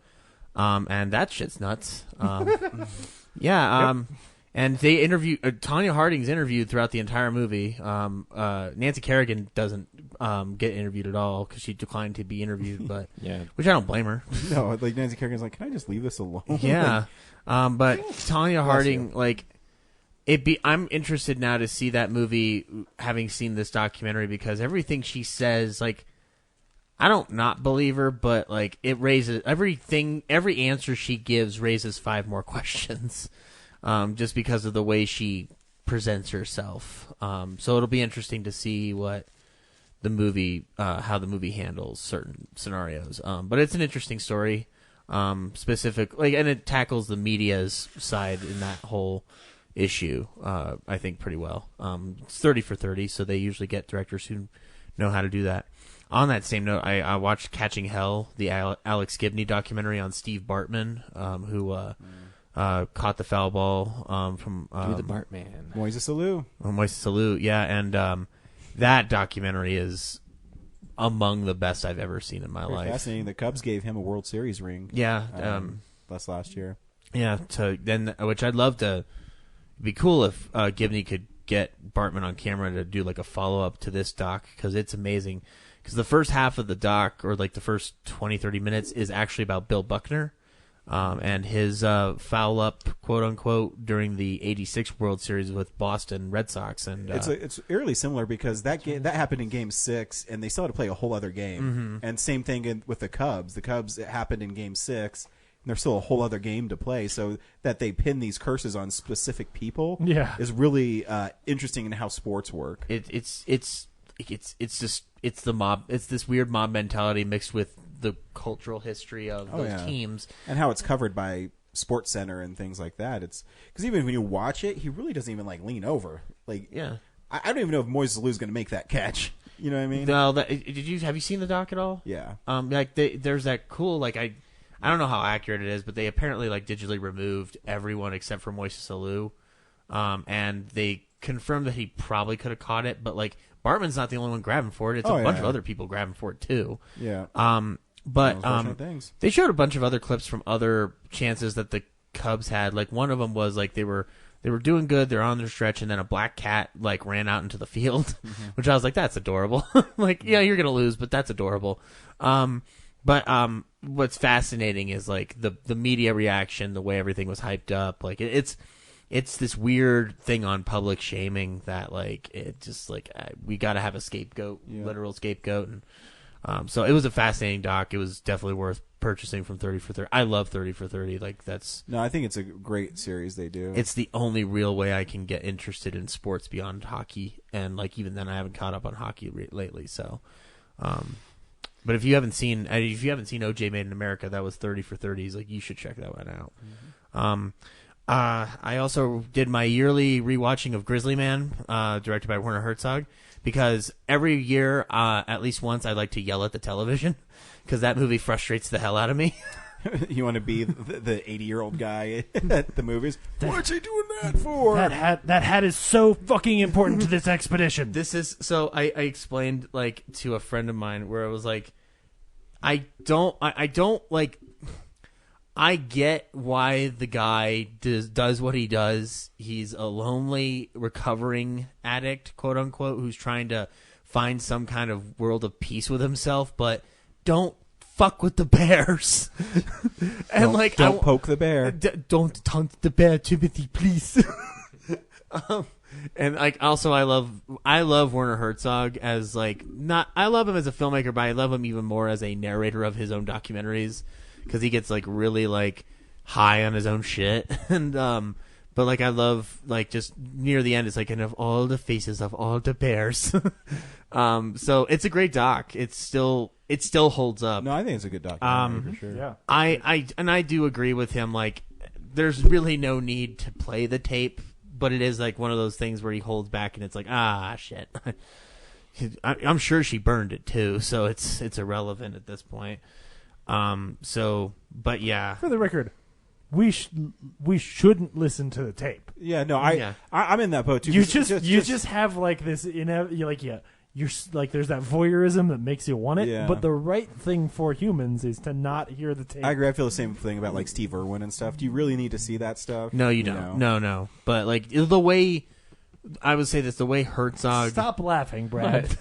And that shit's nuts. Yeah. Yep. And they interview Tonya Harding's interviewed throughout the entire movie. Nancy Kerrigan doesn't get interviewed at all because she declined to be interviewed, but yeah, which I don't blame her. No, like Nancy Kerrigan's like, can I just leave this alone? Yeah, but Tonya Harding, like, I'm interested now to see that movie, having seen this documentary, because everything she says, like, I don't not believe her, but like it raises every answer she gives raises 5 more questions. Just because of the way she presents herself. So it'll be interesting to see what the movie, how the movie handles certain scenarios. But it's an interesting story, and it tackles the media's side in that whole issue, I think, pretty well. It's 30 for 30, so they usually get directors who know how to do that. On that same note, I watched Catching Hell, the Alex Gibney documentary on Steve Bartman, who caught the foul ball from the Bartman. Moises Alou. Moises Alou, yeah, and that documentary is among the best I've ever seen in my life. Fascinating. The Cubs gave him a World Series ring. Yeah, last year. Yeah, which I'd love to. It'd be cool if Gibney could get Bartman on camera to do like a follow up to this doc, because it's amazing. Because the first half of the doc, or like the first 20-30 minutes, is actually about Bill Buckner. And his foul up, quote unquote, during the '86 World Series with Boston Red Sox, and it's eerily similar because that happened in Game 6, and they still had to play a whole other game. Mm-hmm. And same thing with the Cubs. The Cubs, it happened in Game 6, and there's still a whole other game to play. So that they pin these curses on specific people, is really interesting in how sports work. It's the mob. It's this weird mob mentality mixed with the cultural history of those teams, and how it's covered by Sports Center and things like that. It's because even when you watch it, he really doesn't even like lean over. Like, yeah, I don't even know if Moises Alou's going to make that catch. You know what I mean? No, have you seen the doc at all? Yeah. There's that cool, like, I don't know how accurate it is, but they apparently like digitally removed everyone except for Moises Alou, and they confirmed that he probably could have caught it, but like Bartman's not the only one grabbing for it. It's a bunch of other people grabbing for it too. Yeah. But they showed a bunch of other clips from other chances that the Cubs had. Like, one of them was like they were doing good, they're on their stretch, and then a black cat like ran out into the field, which I was like, that's adorable. Like, yeah, you're gonna lose, but that's adorable. But what's fascinating is like the media reaction, the way everything was hyped up. Like, it's this weird thing on public shaming that like it just like we got to have a scapegoat, literal scapegoat, and so it was a fascinating doc. It was definitely worth purchasing from 30 for 30. I love 30 for 30. Like, I think it's a great series they do. It's the only real way I can get interested in sports beyond hockey, and like even then I haven't caught up on hockey lately. So, but if you haven't seen OJ Made in America, that was 30 for 30s. Like, you should check that one out. I also did my yearly rewatching of Grizzly Man, directed by Werner Herzog, because every year, at least once, I like to yell at the television because that movie frustrates the hell out of me. You want to be the 80-year-old guy at the movies? What's he doing that for? That hat is so fucking important to this expedition. This is so. I explained like to a friend of mine where I was like, I don't like. I get why the guy does what he does. He's a lonely, recovering addict, quote unquote, who's trying to find some kind of world of peace with himself. But don't fuck with the bears. And don't poke the bear. Don't taunt the bear, Timothy, please. And like, also, I love Werner Herzog as like I love him as a filmmaker, but I love him even more as a narrator of his own documentaries. Because he gets like really like high on his own shit, and but like I love like just near the end it's like and of all the faces of all the bears, so it's a great doc. It still holds up. No, I think it's a good documentary for sure. Yeah, I do agree with him. Like, there's really no need to play the tape, but it is like one of those things where he holds back and it's like shit. I'm sure she burned it too, so it's irrelevant at this point. But yeah. For the record, we shouldn't listen to the tape. Yeah, no, I'm in that boat too. You just have like this you're like there's that voyeurism that makes you want it. Yeah. But the right thing for humans is to not hear the tape. I agree. I feel the same thing about like Steve Irwin and stuff. Do you really need to see that stuff? No, you don't. No. But like the way. I would say this: the way Herzog. Stop laughing, Brad.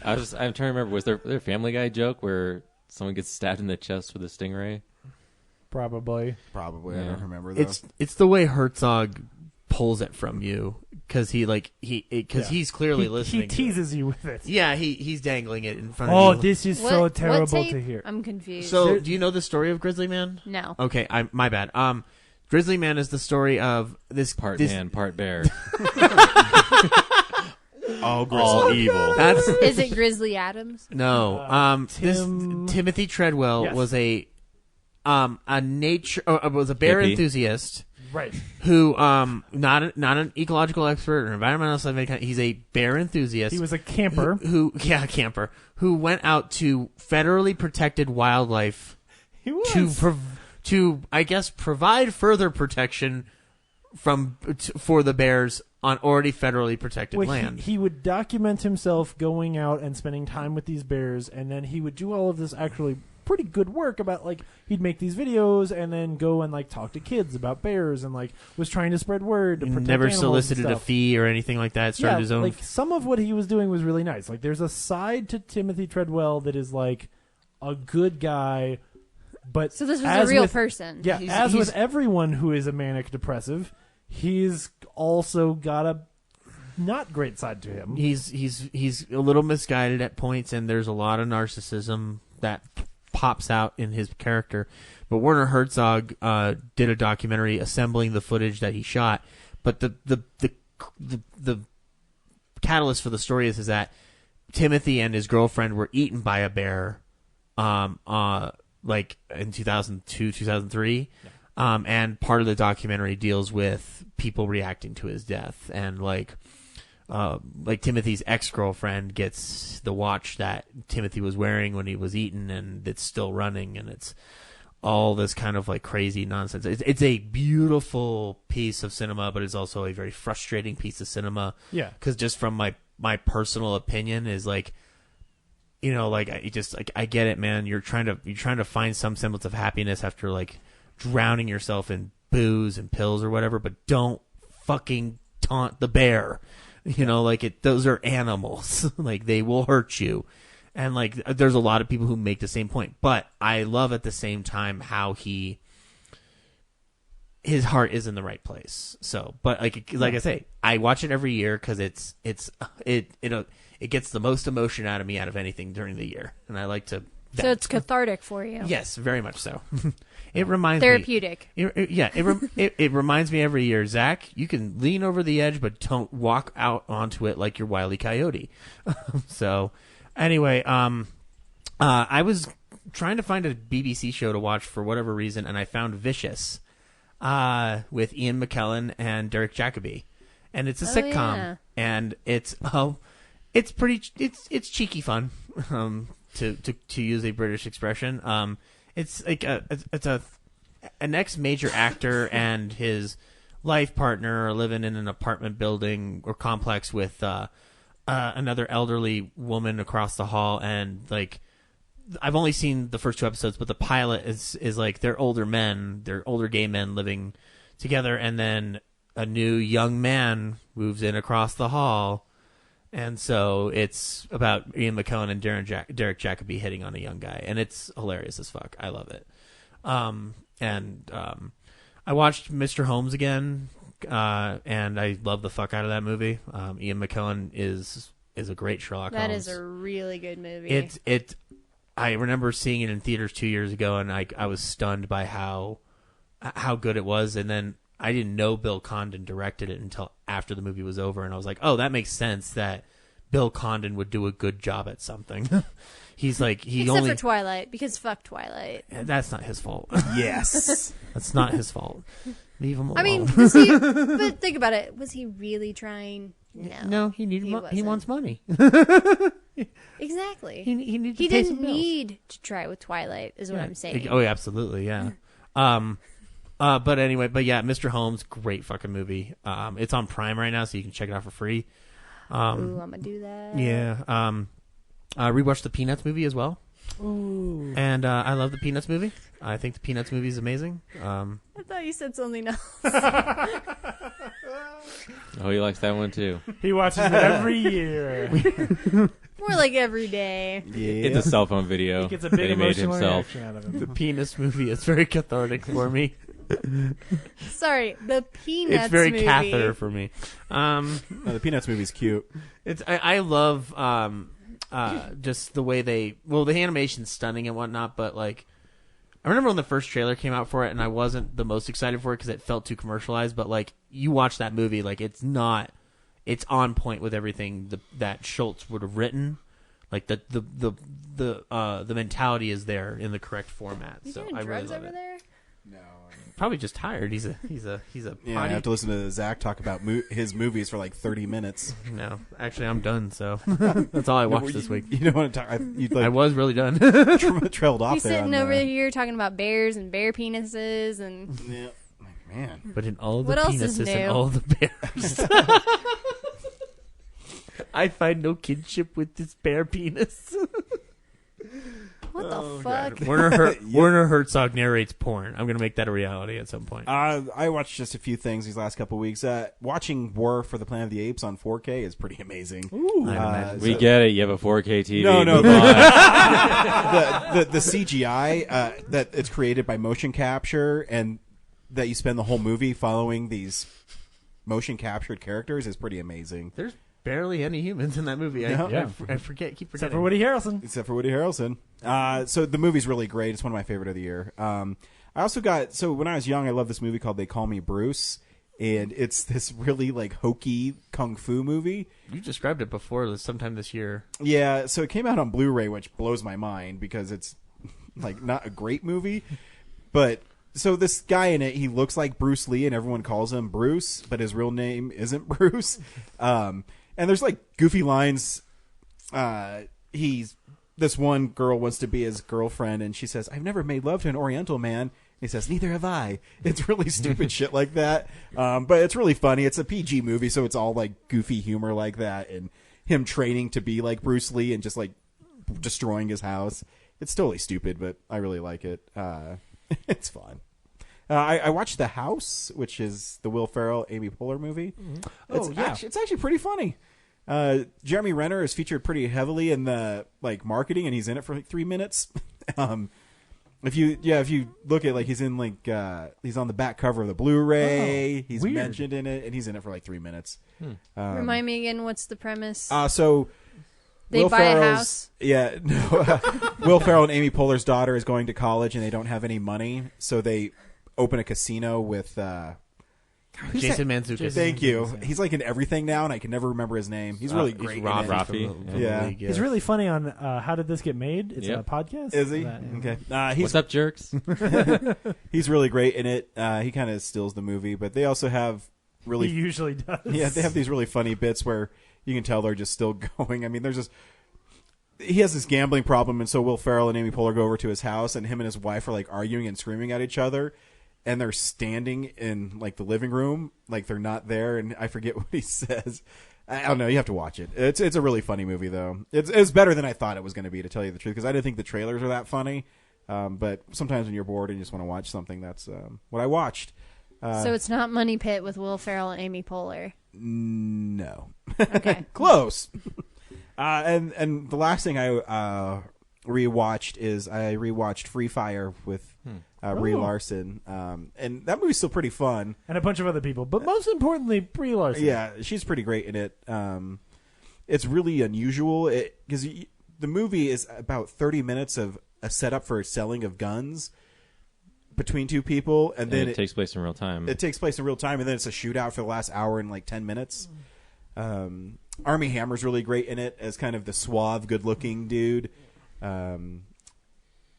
I'm trying to remember. Was there a Family Guy joke where someone gets stabbed in the chest with a stingray? Probably. Yeah. I don't remember. Though. It's the way Herzog pulls it from you because he's clearly listening. He teases you with it. Yeah, he's dangling it in front of you. Oh, this is so terrible to hear. I'm confused. So, do you know the story of Grizzly Man? No. Okay, my bad. Grizzly Man is the story of this man, part bear. All evil. Is it Grizzly Adams? No. Timothy Treadwell was a bear hippie enthusiast, right? Who not an ecological expert or environmentalist of any kind. He's a bear enthusiast. He was a camper. Camper who went out to federally protected wildlife. He was to I guess provide further protection for the bears on already federally protected land. He would document himself going out and spending time with these bears, and then he would do all of this actually pretty good work about like he'd make these videos and then go and like talk to kids about bears and like was trying to spread word. To protect never animals solicited and a stuff. fee or anything like that. Started his own. Like some of what he was doing was really nice. Like there's a side to Timothy Treadwell that is like a good guy. But so this was a real person. Yeah, as with everyone who is a manic depressive, he's also got a not great side to him. He's a little misguided at points, and there's a lot of narcissism that pops out in his character. But Werner Herzog did a documentary assembling the footage that he shot. But the catalyst for the story is that Timothy and his girlfriend were eaten by a bear. Like in 2002, 2003. Yeah. And part of the documentary deals with people reacting to his death. And like Timothy's ex-girlfriend gets the watch that Timothy was wearing when he was eaten, and it's still running, and it's all this kind of like crazy nonsense. It's a beautiful piece of cinema, but it's also a very frustrating piece of cinema. Yeah. Because just from my personal opinion is like, you know, like I get it, man. You're trying to find some semblance of happiness after like drowning yourself in booze and pills or whatever, but don't fucking taunt the bear. You know, like those are animals. Like they will hurt you. And like there's a lot of people who make the same point. But I love at the same time how his heart is in the right place. So, but like I say, I watch it every year because it gets the most emotion out of me out of anything during the year, and I like to. So it's cathartic for you. Yes, very much so. It reminds therapeutic. Me. It reminds me every year, Zach. You can lean over the edge, but don't walk out onto it like you're Wile E. Coyote. So, anyway, I was trying to find a BBC show to watch for whatever reason, and I found Vicious. with Ian McKellen and Derek Jacobi, and it's a sitcom, and it's cheeky fun, to use a British expression. It's like an ex-major actor and his life partner are living in an apartment building or complex with another elderly woman across the hall, and like I've only seen the first 2 episodes, but the pilot is like they're older gay men living together, and then a new young man moves in across the hall, and so it's about Ian McKellen and Derek Jacobi hitting on a young guy, and it's hilarious as fuck. I love it. I watched Mr. Holmes again, and I love the fuck out of that movie. Ian McKellen is a great Sherlock Holmes. That is a really good movie. I remember seeing it in theaters 2 years ago, and I was stunned by how good it was. And then I didn't know Bill Condon directed it until after the movie was over, and I was like, oh, that makes sense that Bill Condon would do a good job at something. He's like Except for Twilight, because fuck Twilight. That's not his fault. Yes, that's not his fault. Leave him alone. I mean, but think about it. Was he really trying? No, he wants money. Exactly. He didn't need to try with Twilight, is what I'm saying. Oh, yeah, absolutely, yeah. But anyway, Mr. Holmes, great fucking movie. It's on Prime right now, so you can check it out for free. Ooh, I'm gonna do that. Yeah. Rewatched the Peanuts movie as well. Ooh. And I love the Peanuts movie. I think the Peanuts movie is amazing. I thought you said something else. Oh, he likes that one too. He watches it every year. More like every day. Yeah. It's a cell phone video. He gets a big that he made emotional himself. reaction out of him. The Peanuts movie is very cathartic for me. Sorry, the Peanuts It's very movie. catheter for me. The Peanuts movie's cute. I love just the way the animation's stunning and whatnot, but like I remember when the first trailer came out for it, and I wasn't the most excited for it because it felt too commercialized. But like you watch that movie, like it's on point with everything that Schultz would have written. Like the mentality is there in the correct format. You so doing I really drugs love over it. there? No. Probably just tired. He's a Yeah, I have to listen to Zach talk about his movies for like 30 minutes. No, actually, I'm done. So that's all I watched this week. You don't want to talk. I was really done. Trailed off. He's there sitting on, over here talking about bears and bear penises and. Yeah, man. But in all the What else is penises new? and all the bears, I find no kinship with this bear penis. What the fuck? Werner Herzog narrates porn. I'm going to make that a reality at some point. I watched just a few things these last couple of weeks. Watching War for the Planet of the Apes on 4K is pretty amazing. Ooh. We get it. You have a 4K TV. No. Move on. the CGI that it's created by motion capture and that you spend the whole movie following these motion captured characters is pretty amazing. There's barely any humans in that movie. I forget. Keep forgetting. Except for Woody Harrelson. So the movie's really great. It's one of my favorite of the year. I also when I was young, I loved this movie called They Call Me Bruce, and it's this really like hokey kung fu movie. You described it before sometime this year. Yeah, so it came out on Blu-ray, which blows my mind because it's like not a great movie, but. So this guy in it, he looks like Bruce Lee, and everyone calls him Bruce, but his real name isn't Bruce. And there's like goofy lines. This one girl wants to be his girlfriend, and she says, "I've never made love to an Oriental man." And he says, "Neither have I." It's really stupid shit like that, but it's really funny. It's a PG movie, so it's all like goofy humor like that, and him training to be like Bruce Lee and just like destroying his house. It's totally stupid, but I really like it. It's fun. I watched The House, which is the Will Ferrell, Amy Poehler movie. Mm-hmm. It's actually pretty funny. Jeremy Renner is featured pretty heavily in the like marketing, and he's in it for like 3 minutes. If you look at like he's in like he's on the back cover of the Blu-ray. He's weird. mentioned in it, and he's in it for like 3 minutes. Remind me again, what's the premise? So they Will buy a Ferrell's- house. Yeah, no. Will Ferrell and Amy Poehler's daughter is going to college, and they don't have any money, so they open a casino with. God, Jason Mantzoukas. Thank you. He's like in everything now, and I can never remember his name. He's really great. Rob Rafi. Yeah. He's really funny on How Did This Get Made? It's a podcast. Is he? Okay. What's up, jerks? He's really great in it. He kind of steals the movie, but they also have really... He usually does. Yeah, they have these really funny bits where you can tell they're just still going. I mean, there's just... He has this gambling problem, and so Will Ferrell and Amy Poehler go over to his house, and him and his wife are like arguing and screaming at each other, and they're standing in like the living room, like they're not there, and I forget what he says. I don't know. You have to watch it. It's a really funny movie, though. It's better than I thought it was going to be, to tell you the truth, because I didn't think the trailers are that funny. But sometimes when you're bored and you just want to watch something, that's what I watched. So it's not Money Pit with Will Ferrell and Amy Poehler. No. Okay. Close. And the last thing I rewatched is I rewatched Free Fire with Brie Larson, and that movie's still pretty fun, and a bunch of other people, but most importantly, Brie Larson. Yeah, she's pretty great in it. It's really unusual because the movie is about 30 minutes of a setup for selling of guns between two people, and then it takes place in real time. It takes place in real time, and then it's a shootout for the last hour and like 10 minutes. Armie Hammer's really great in it as kind of the suave, good-looking dude. And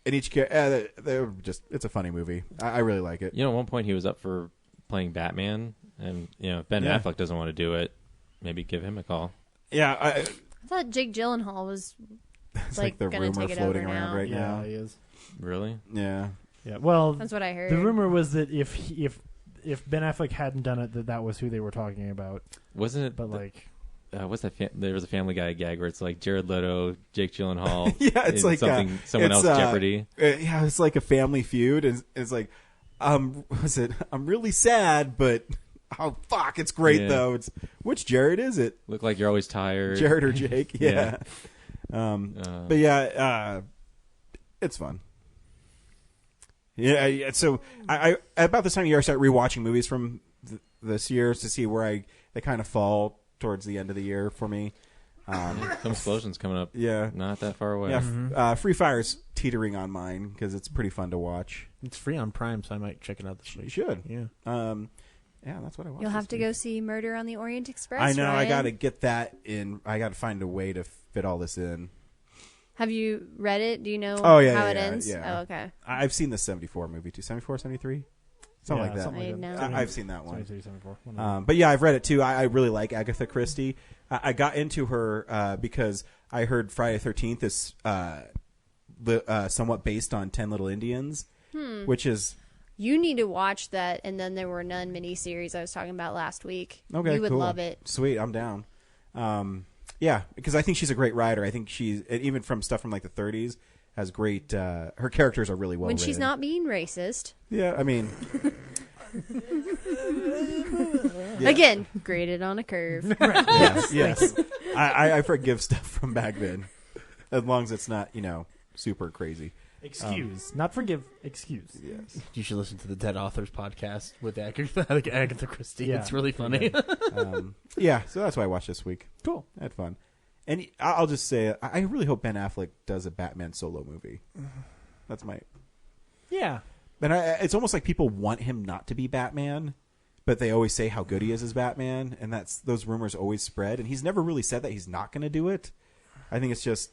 each they're just, it's a funny movie. I really like it. You know, at one point he was up for playing Batman, and if Ben Affleck doesn't want to do it, maybe give him a call. Yeah, I thought Jake Gyllenhaal was like the gonna rumor take it floating over around now. right now. Yeah, he is. Really? Yeah. Yeah. Well, that's what I heard. The rumor was that if Ben Affleck hadn't done it, that was who they were talking about. Wasn't it? But like. What's that? There was a Family Guy gag where it's like Jared Leto, Jake Gyllenhaal. Yeah, it's like someone else Jeopardy. Yeah, it's like a Family Feud, and it's like, was it? I'm really sad, but oh fuck, it's great though. It's which Jared is it? Look like you're always tired. Jared or Jake? Yeah. But yeah, it's fun. Yeah, so I about this time of year I start rewatching movies from this year to see where they kind of fall towards the end of the year for me. Some Explosion's coming up. Yeah, not that far away. Yeah, Free Fire's teetering on mine because it's pretty fun to watch. It's free on Prime, so I might check it out this week. You should. Yeah. Yeah, that's what I watched. You'll have to go see Murder on the Orient Express. I know. Ryan. I got to get that in. I got to find a way to fit all this in. Have you read it? Do you know how it ends? Yeah. Oh, okay. I've seen the 74 movie too. 74, 73? Something like that. Something like that. I've seen that one. 74. But yeah, I've read it too. I really like Agatha Christie. I got into her because I heard Friday the 13th is somewhat based on 10 Little Indians, which is... You need to watch that, and then There Were None miniseries I was talking about last week. Okay, you would cool. love it. Sweet, I'm down. Yeah, because I think she's a great writer. I think she's, even from stuff from like the 30s, has great... her characters are really well When written. she's not being racist. Yeah, I mean... Again, graded on a curve. Yes. I forgive stuff from back then, as long as it's not, super crazy. Excuse, not forgive. Excuse. Yes. You should listen to the Dead Authors podcast with Agatha Christie. Yeah. It's really funny. Yeah, so that's what I watched this week. Cool. I had fun. And I'll just say, I really hope Ben Affleck does a Batman solo movie. That's my... Yeah. And it's almost like people want him not to be Batman, but they always say how good he is as Batman, and those rumors always spread. And he's never really said that he's not going to do it. I think it's just...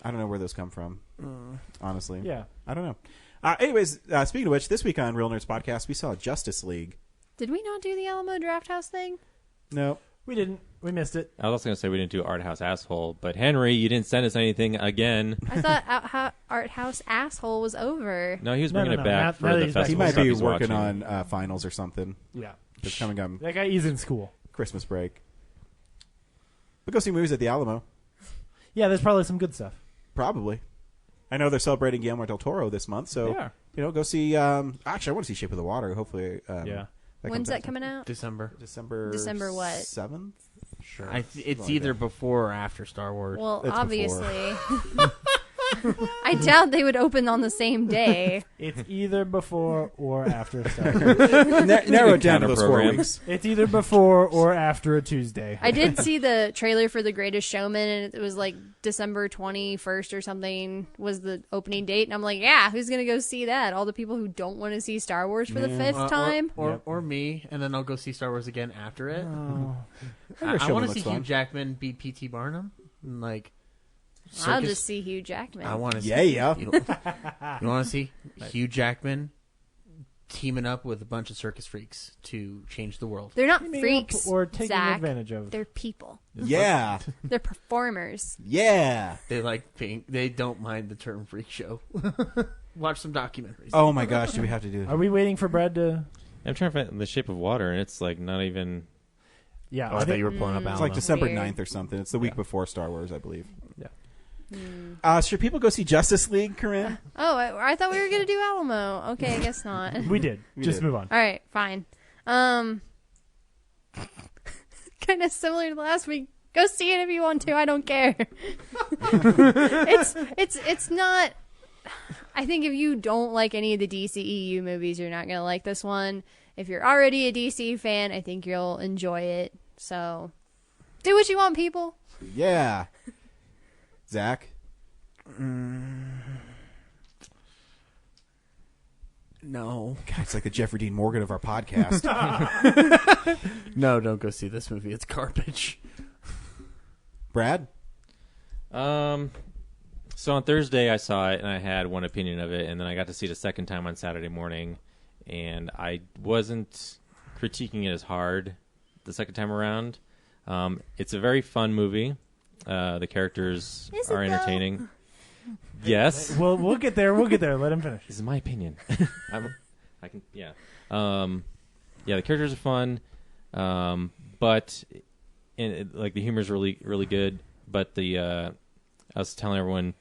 I don't know where those come from, honestly. Yeah. I don't know. Anyways, speaking of which, this week on Real Nerds Podcast, we saw Justice League. Did we not do the Alamo Drafthouse thing? No. We didn't. We missed it. I was also going to say we didn't do Art House Asshole, but Henry, you didn't send us anything again. I thought Art House Asshole was over. No, he was bringing it back for now the festival. He might stuff be he's working watching. on finals or something. Yeah. Just coming on That guy is in school. Christmas break. But go see movies at the Alamo. Yeah, there's probably some good stuff. Probably. I know they're celebrating Guillermo del Toro this month, so They are. go see. Actually, I want to see Shape of the Water. Hopefully, yeah. When's that coming out? December what? 7th. Sure. It's either before or after Star Wars. Well, It's obviously. I doubt they would open on the same day. It's either before or after Star Wars. Narrow it down to those 4 weeks. It's either before or after a Tuesday. I did see the trailer for The Greatest Showman, and it was like December 21st or something was the opening date. And I'm like, yeah, who's going to go see that? All the people who don't want to see Star Wars for the 5th time? Or me, and then I'll go see Star Wars again after it. Oh. I want to see Hugh Jackman beat P.T. Barnum. And, like, I'll just see Hugh Jackman. I want to see. Yeah. You want to see Hugh Jackman teaming up with a bunch of circus freaks to change the world. They're not freaks, or taking Zach. advantage of. They're people. Yeah. They're performers. Yeah. They like pink. They don't mind the term freak show. Watch some documentaries. Oh my gosh, do we have to do? Are we waiting for Brad to? I'm trying to find The Shape of Water, and it's like not even. Yeah, I thought you were pulling up. It's like December Weird. 9th or something. It's the week before Star Wars, I believe. Yeah. Should people go see Justice League, Corinne? Oh, I thought we were going to do Alamo. Okay, I guess not. We did. Just move on. All right, fine. Kind of similar to last week. Go see it if you want to. I don't care. It's not. I think if you don't like any of the DCEU movies, you're not going to like this one. If you're already a DC fan, I think you'll enjoy it. So, do what you want, people. Yeah. Zach? No. God, it's like the Jeffrey Dean Morgan of our podcast. No, don't go see this movie. It's garbage. Brad? So on Thursday I saw it and I had one opinion of it, and then I got to see it a second time on Saturday morning, and I wasn't critiquing it as hard the second time around. It's a very fun movie. The characters are entertaining. Yes. Well, we'll get there. We'll get there. Let him finish. This is my opinion. Yeah, the characters are fun, but like the humor is really, really good. But I was telling everyone,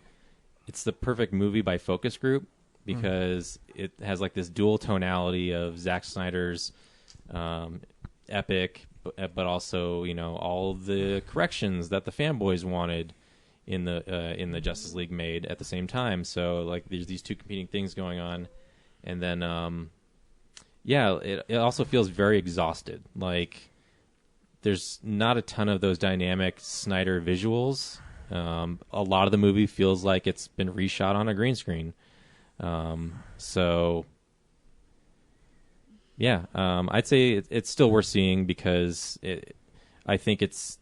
it's the perfect movie by focus group because it has like this dual tonality of Zack Snyder's epic, but also all of the corrections that the fanboys wanted in the Justice League made at the same time. So like there's these two competing things going on, and then it also feels very exhausted. Like there's not a ton of those dynamic Snyder visuals. A lot of the movie feels like it's been reshot on a green screen. I'd say it's still worth seeing because I think it's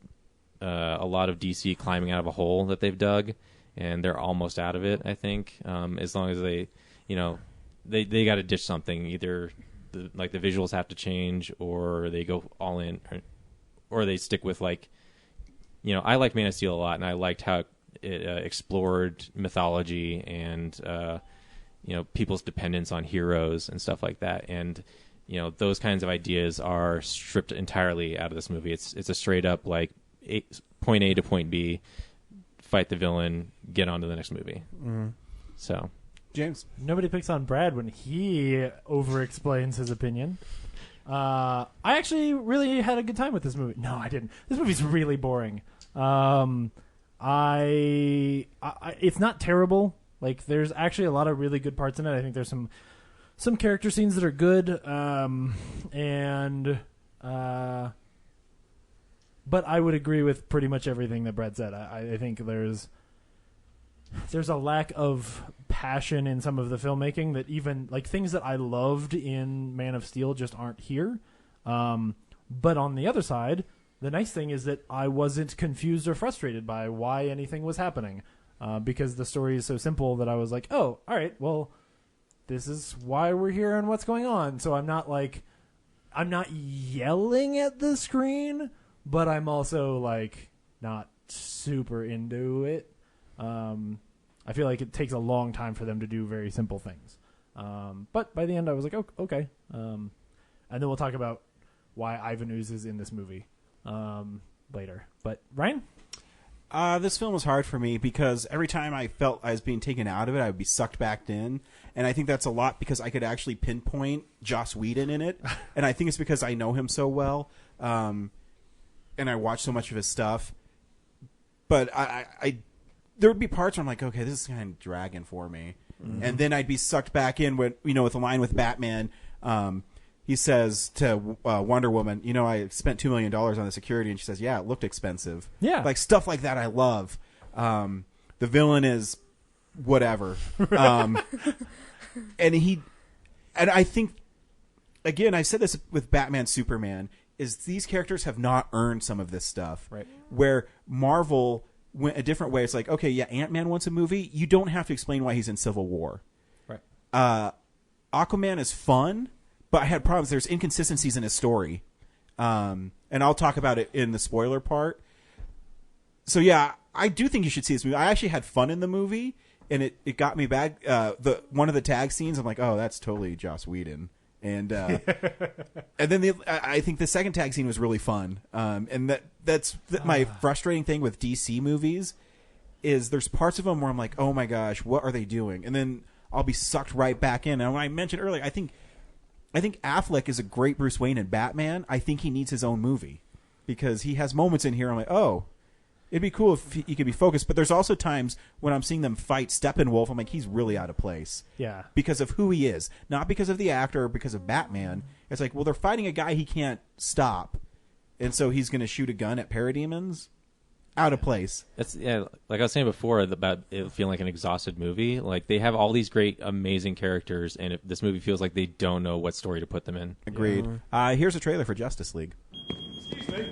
a lot of DC climbing out of a hole that they've dug, and they're almost out of it. I think as long as they got to ditch something, either the visuals have to change, or they go all in, or they stick with I like Man of Steel a lot, and I liked how it explored mythology and people's dependence on heroes and stuff like that. And those kinds of ideas are stripped entirely out of this movie. It's a straight up point A to point B, fight the villain, get on to the next movie. So, James, nobody picks on Brad when he over-explains his opinion. I actually really had a good time with this movie. No, I didn't. This movie's really boring. It's not terrible. Like, there's actually a lot of really good parts in it. I think there's some character scenes that are good. But I would agree with pretty much everything that Brad said. I think there's a lack of passion in some of the filmmaking that even things that I loved in Man of Steel just aren't here. But on the other side, the nice thing is that I wasn't confused or frustrated by why anything was happening, because the story is so simple that I was like, oh, all right, well, this is why we're here and what's going on. So I'm not yelling at the screen, but I'm also not super into it. I feel like it takes a long time for them to do very simple things. But by the end, I was like, oh, okay. And then we'll talk about why Ivan Ooze is in this movie later. But Ryan? This film was hard for me because every time I felt I was being taken out of it, I would be sucked back in. And I think that's a lot because I could actually pinpoint Joss Whedon in it. And I think it's because I know him so well. And I watch so much of his stuff. But there would be parts where I'm like, okay, this is kind of dragging for me. And then I'd be sucked back in with a line with Batman. He says to Wonder Woman, I spent $2 million on the security, and she says, yeah, it looked expensive. Yeah. Like stuff like that I love. The villain is whatever. And I think, again, I've said this with Batman, Superman, is these characters have not earned some of this stuff. Right. Where Marvel went a different way. It's like, okay, yeah, Ant-Man wants a movie. You don't have to explain why he's in Civil War. Right. Aquaman is fun, but I had problems. There's inconsistencies in his story. And I'll talk about it in the spoiler part. So, yeah, I do think you should see this movie. I actually had fun in the movie, and it got me back. One of the tag scenes, I'm like, oh, that's totally Joss Whedon. And then I think the second tag scene was really fun. And that's my frustrating thing with DC movies is there's parts of them where I'm like, oh my gosh, what are they doing? And then I'll be sucked right back in. And when I mentioned earlier, I think Affleck is a great Bruce Wayne in Batman. I think he needs his own movie because he has moments in here. I'm like, oh, it'd be cool if he could be focused. But there's also times when I'm seeing them fight Steppenwolf. I'm like, he's really out of place. Yeah. Because of who he is. Not because of the actor or because of Batman. It's like, well, they're fighting a guy he can't stop. And so he's going to shoot a gun at parademons? Out of place. That's like I was saying before about it feeling like an exhausted movie. Like they have all these great, amazing characters, and this movie feels like they don't know what story to put them in. Agreed. Yeah. Here's a trailer for Justice League. Excuse me.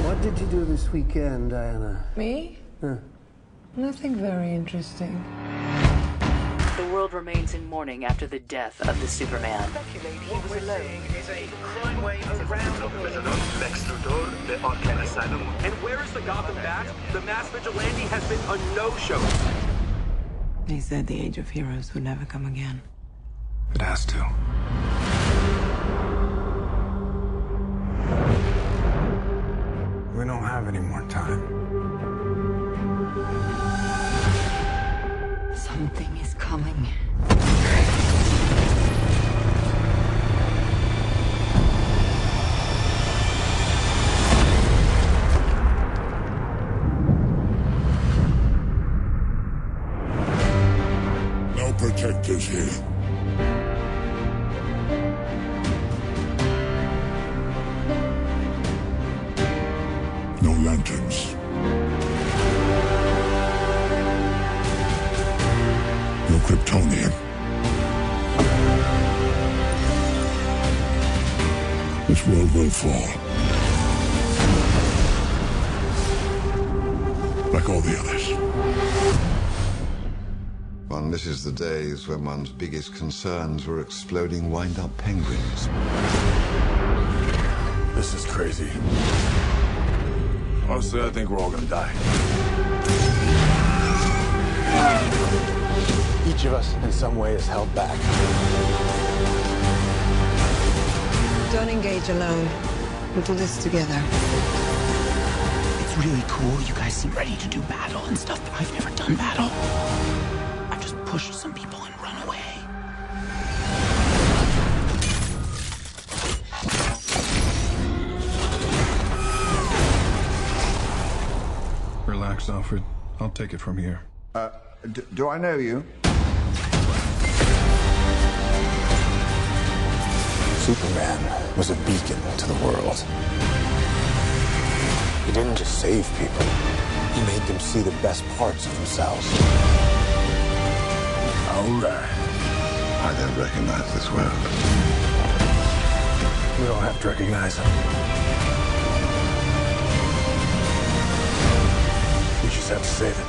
What did you do this weekend, Diana? Me? Huh. Nothing very interesting. The world remains in mourning after the death of the Superman. What we're saying is a crime wave around Lex Luthor, the Arkham Asylum. And where is the Gotham Bat? The mass vigilante has been a no-show. They said the age of heroes would never come again. It has to. We don't have any more time. Something is coming. No protectors here. No lanterns. No Kryptonian. This world will fall. Like all the others. One misses the days when one's biggest concerns were exploding wind-up penguins. This is crazy. Honestly, I think we're all gonna die. Each of us, in some way, is held back. Don't engage alone. We'll do this together. It's really cool. You guys seem ready to do battle and stuff, but I've never done battle. I've just pushed some people and run away. Relax, Alfred. I'll take it from here. Do I know you? Superman was a beacon to the world. He didn't just save people. He made them see the best parts of themselves. All right. I don't recognize this world. We don't have to recognize him. We just have to save it.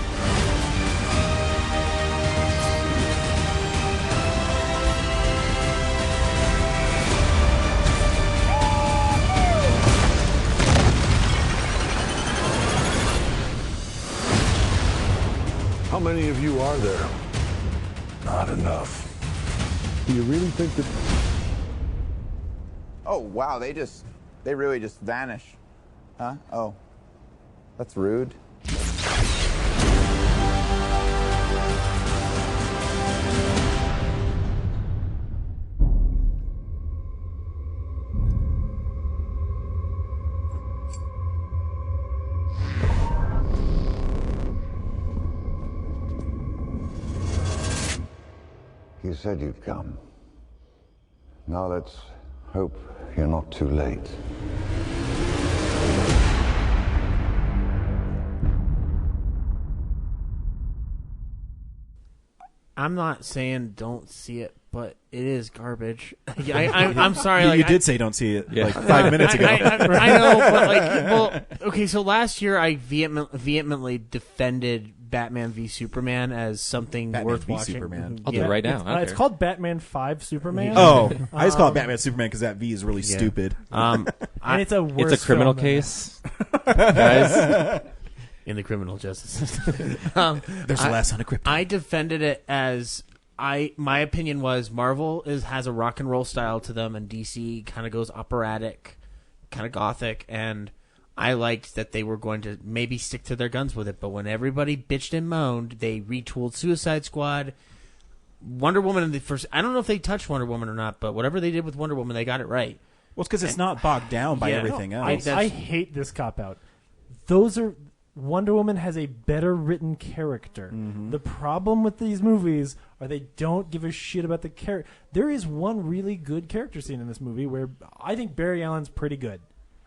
How many of you are there? Not enough. Do you really think that... Oh, wow, they really just vanish. Huh? Oh. That's rude. You said you'd come. Now let's hope you're not too late. I'm not saying don't see it, but it is garbage. I'm sorry. You did say don't see it like 5 minutes ago. I know, but well, okay. So last year I vehemently defended Batman v Superman as something Batman worth v watching. Superman. I'll do it right now. It's called Batman 5 Superman. Oh, I just call it Batman Superman because that V is really stupid. And it's a worse It's a criminal film than case, guys. In the criminal justice system. There's less unequipped. I defended it as my opinion was Marvel has a rock and roll style to them, and DC kind of goes operatic, kind of gothic, and I liked that they were going to maybe stick to their guns with it. But when everybody bitched and moaned, they retooled Suicide Squad, Wonder Woman in the first. I don't know if they touched Wonder Woman or not, but whatever they did with Wonder Woman, they got it right. Well, it's because it's not bogged down by everything else. I hate this cop-out. Wonder Woman has a better written character. The problem with these movies are they don't give a shit about the character. There is one really good character scene in this movie where I think Barry Allen's pretty good.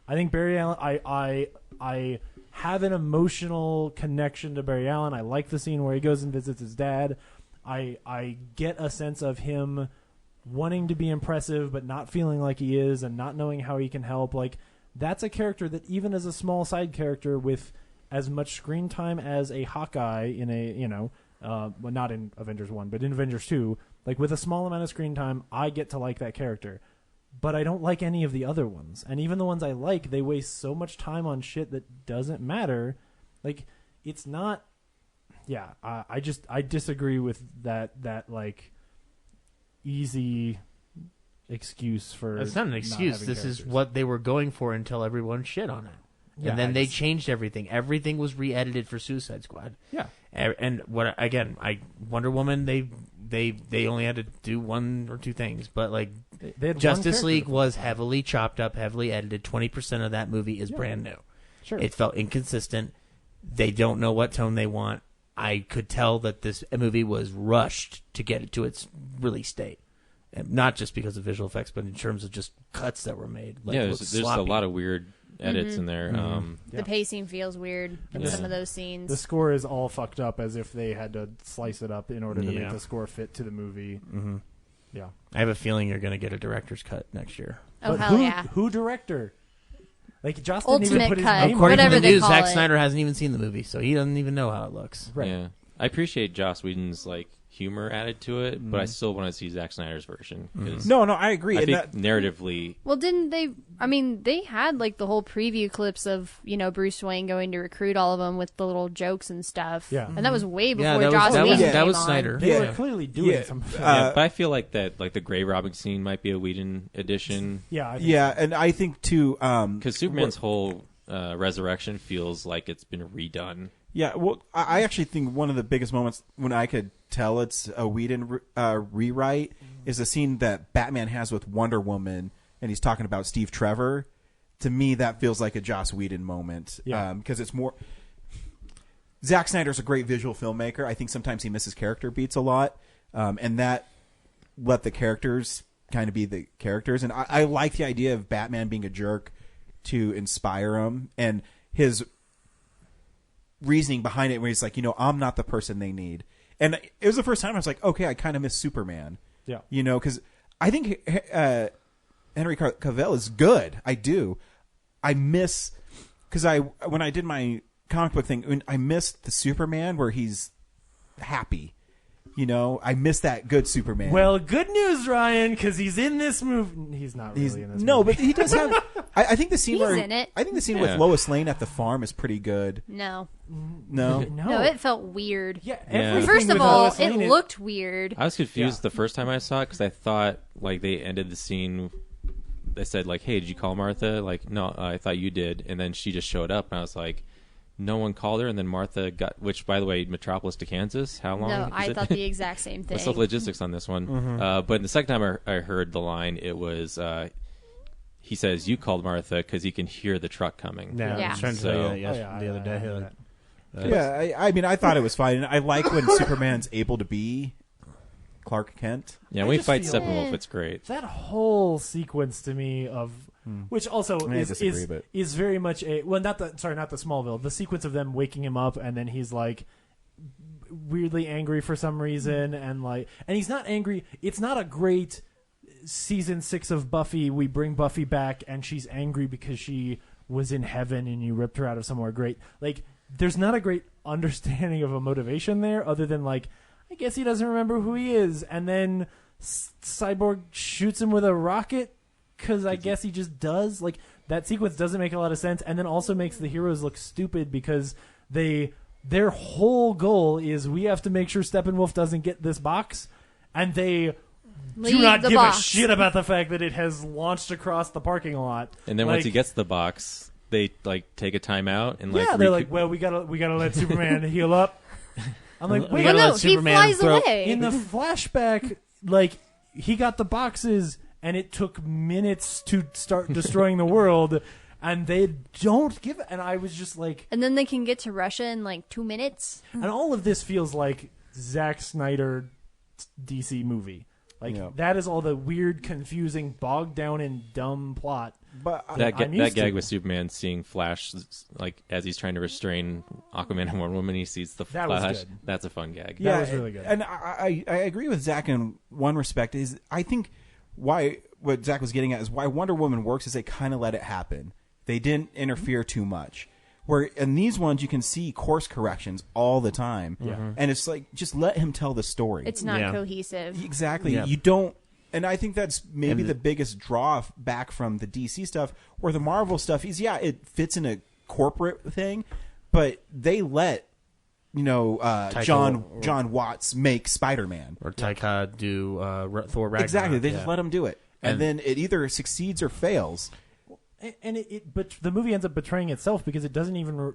I think Barry Allen. I have an emotional connection to Barry Allen. I like the scene where he goes and visits his dad. I get a sense of him wanting to be impressive but not feeling like he is and not knowing how he can help. Like, that's a character that even as a small side character with as much screen time as a Hawkeye in a, well, not in Avengers 1, but in Avengers 2, like with a small amount of screen time, I get to like that character. But I don't like any of the other ones. And even the ones I like, they waste so much time on shit that doesn't matter. Like, it's not... Yeah, I disagree with that like, easy excuse for... It's not an excuse. This is what they were going for until everyone shit on it. Yeah, and then they changed everything. Everything was re-edited for Suicide Squad. Yeah. And Wonder Woman, they only had to do one or two things, but like they had Justice League was heavily chopped up, heavily edited. 20% of that movie is brand new. Sure. It felt inconsistent. They don't know what tone they want. I could tell that this movie was rushed to get it to its release date. And not just because of visual effects, but in terms of just cuts that were made. Like, there's a lot of weird edits in there. The pacing feels weird in some of those scenes. The score is all fucked up as if they had to slice it up in order to make the score fit to the movie. Mm-hmm. Yeah. I have a feeling you're going to get a director's cut next year. Oh, hell yeah. Who director? Like, Justin Ultimate even put his cut. name According on to it. the news, Zack Snyder hasn't even seen the movie, so he doesn't even know how it looks. Right. Yeah, I appreciate Joss Whedon's like humor added to it, but I still want to see Zack Snyder's version. No, I agree. I think narratively, Well, didn't they? I mean, they had like the whole preview clips of Bruce Wayne going to recruit all of them with the little jokes and stuff. Yeah. And that was way before that Joss Whedon came that was on. Snyder. They were clearly doing some. but I feel like that, like the grave robbing scene, might be a Whedon edition. Yeah. I think Yeah, and I think too because Superman's whole resurrection feels like it's been redone. Yeah, well, I actually think one of the biggest moments when I could tell it's a Whedon rewrite is the scene that Batman has with Wonder Woman, and he's talking about Steve Trevor. To me, that feels like a Joss Whedon moment. Yeah. Because it's more... Zack Snyder's a great visual filmmaker. I think sometimes he misses character beats a lot, and that let the characters kind of be the characters. And I like the idea of Batman being a jerk to inspire him, and his reasoning behind it where he's like, I'm not the person they need. And it was the first time I was like, okay, I kind of miss Superman. Yeah. Because I think Henry Cavill is good. I do. I miss, because when I did my comic book thing, I missed the Superman where he's happy. I miss that good Superman. Well, good news, Ryan, because he's in this movie. He's not really in this movie. No, but he does have... I think the scene He's in it. I think the scene with Lois Lane at the farm is pretty good. No. No? No, it felt weird. Yeah. Yeah. First of with all, Lois Lane, it looked weird. I was confused the first time I saw it because I thought like they ended the scene they said like, "Hey, did you call Martha?" Like, no, I thought you did. And then she just showed up, and I was like, no one called her. And then Martha got, which by the way, Metropolis to Kansas, how long? No, I thought the exact same thing. What's the logistics on this one? Mm-hmm. But the second time I heard the line, it was he says, "You called Martha," because he can hear the truck coming. Yeah, I was trying to tell you that the other day. I mean, I thought it was fine. I like when Superman's able to be Clark Kent. Yeah, when we fight Steppenwolf, it's great. That whole sequence to me of, which also is very much a not the Smallville, the sequence of them waking him up and then he's like weirdly angry for some reason and he's not angry. It's not a great season 6 of Buffy. We bring Buffy back and she's angry because she was in heaven and you ripped her out of somewhere great. Like, there's not a great understanding of a motivation there other than like, I guess he doesn't remember who he is. And then Cyborg shoots him with a rocket because I guess he just does. Like, that sequence doesn't make a lot of sense, and then also makes the heroes look stupid because their whole goal is we have to make sure Steppenwolf doesn't get this box, and they do not give a shit about the fact that it has launched across the parking lot. And then once he gets the box, they take a timeout and they're like, well, we gotta let Superman heal up. I'm like, wait, he flies away. In the flashback, like, he got the boxes and it took minutes to start destroying the world, and they don't give it. And I was just like, and then they can get to Russia in like 2 minutes. And all of this feels like Zack Snyder DC movie. Like, that is all the weird, confusing, bogged down and dumb plot. But that gag with Superman seeing Flash, like, as he's trying to restrain Aquaman and Wonder Woman, he sees the Flash. Was good. That's a fun gag. That was really good. And I agree with Zach in one respect. Is I think what Zach was getting at is why Wonder Woman works is they kind of let it happen. They didn't interfere too much. Where in these ones you can see course corrections all the time, and it's like, just let him tell the story. It's not cohesive. Exactly. Yeah. You don't. And I think that's maybe the biggest draw back from the DC stuff, where the Marvel stuff is, it fits in a corporate thing, but they let, John Watts make Spider-Man. Or Taika do Thor Ragnarok. Exactly. They just let him do it. And then it either succeeds or fails. And but the movie ends up betraying itself because it doesn't even,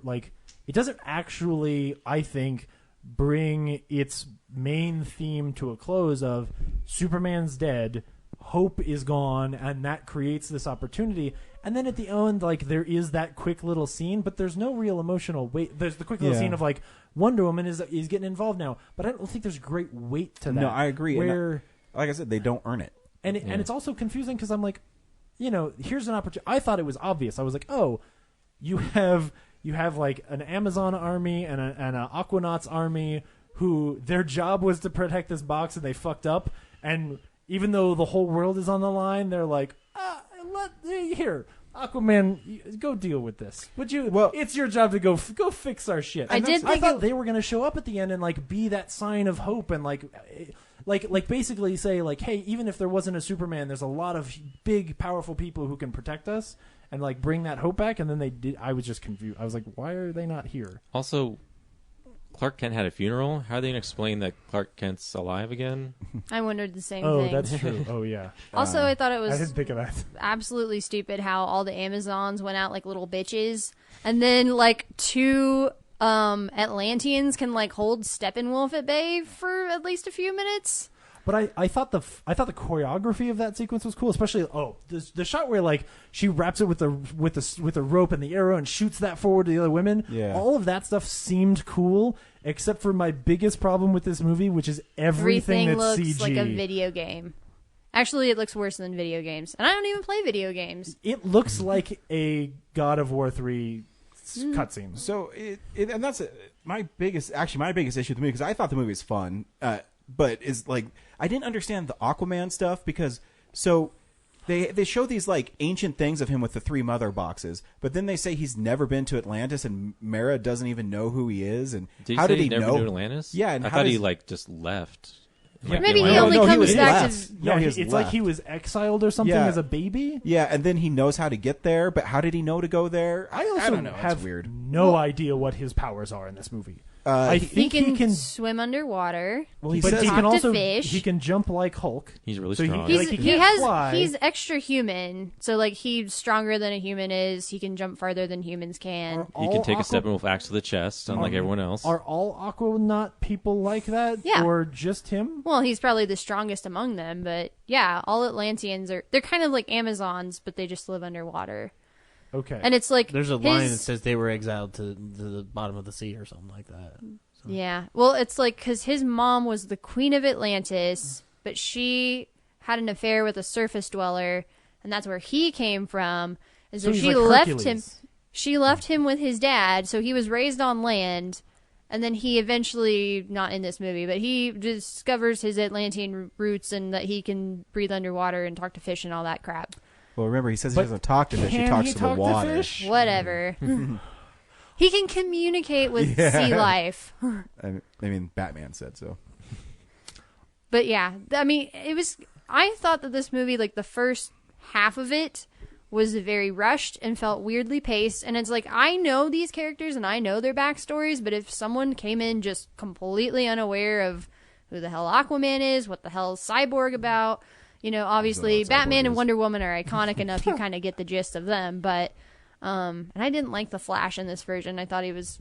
it doesn't actually, I think, bring its main theme to a close of Superman's dead, hope is gone, and that creates this opportunity. And then at the end, there is that quick little scene, but there's no real emotional weight. There's the quick little scene of Wonder Woman is getting involved now, but I don't think there's great weight to that. No, I agree. Where, like I said, they don't earn it, and it's also confusing because I'm like, here's an opportunity. I thought it was obvious. I was like, oh, you have an Amazon army and an Aquanauts army who their job was to protect this box and they fucked up. And even though the whole world is on the line, they're like, here, Aquaman, go deal with this. Would you? Well, it's your job to go fix our shit. I thought they were going to show up at the end and be that sign of hope and basically say hey, even if there wasn't a Superman, there's a lot of big, powerful people who can protect us. And bring that hope back, and then they did. I was just confused. I was like, "Why are they not here?" Also, Clark Kent had a funeral. How are they going to explain that Clark Kent's alive again? I wondered the same thing. Oh, that's true. Oh, yeah. Also, I thought it was I didn't think of that. Absolutely stupid how all the Amazons went out like little bitches, and then 2 Atlanteans can hold Steppenwolf at bay for at least a few minutes. But I thought the choreography of that sequence was cool, especially the shot where she wraps it with the rope and the arrow and shoots that forward to the other women. Yeah. All of that stuff seemed cool, except for my biggest problem with this movie, which is everything that's looks CG. Like a video game. Actually, it looks worse than video games, and I don't even play video games. It looks like a God of War 3 cutscene. So and that's my biggest issue with the movie, because I thought the movie was fun. But is I didn't understand the Aquaman stuff, because they show these ancient things of him with the 3 mother boxes, but then they say he's never been to Atlantis and Mara doesn't even know who he is, and how did he never know knew Atlantis? Yeah, and I thought he just left. Maybe he only comes back to. No, it's like he was exiled or something as a baby. Yeah, and then he knows how to get there, but how did he know to go there? I also don't know. have it's weird. No idea what his powers are in this movie. I think he can swim underwater. Well, he but can he can talk also to fish. he can jump like Hulk. He's really So strong. He's extra human, so like he's stronger than a human is. He can jump farther than humans can. He can take a Steppenwolf axe to the chest, unlike everyone else. Are all Aquanaut people like that? Yeah. Or just him? Well, he's probably the strongest among them, but yeah, all Atlanteans they're kind of like Amazons, but they just live underwater. Okay. And it's like there's a line that says they were exiled to the bottom of the sea or something like that. So. Yeah. Well, it's like because his mom was the queen of Atlantis, but she had an affair with a surface dweller, and that's where he came from. And so she like left Hercules. him. She left him with his dad, so he was raised on land. And then he eventually, not in this movie, but he discovers his Atlantean roots and that he can breathe underwater and talk to fish and all that crap. Well, remember, he says he doesn't talk to fish. He talks to the water. Whatever. He can communicate with sea life. I mean, Batman said so. But yeah, I mean, I thought that this movie, like the first half of it, was very rushed and felt weirdly paced. And it's like, I know these characters and I know their backstories, but if someone came in just completely unaware of who the hell Aquaman is, what the hell is Cyborg about, obviously Batman and Wonder Woman are iconic enough, you kind of get the gist of them. But, and I didn't like the Flash in this version. I thought he was...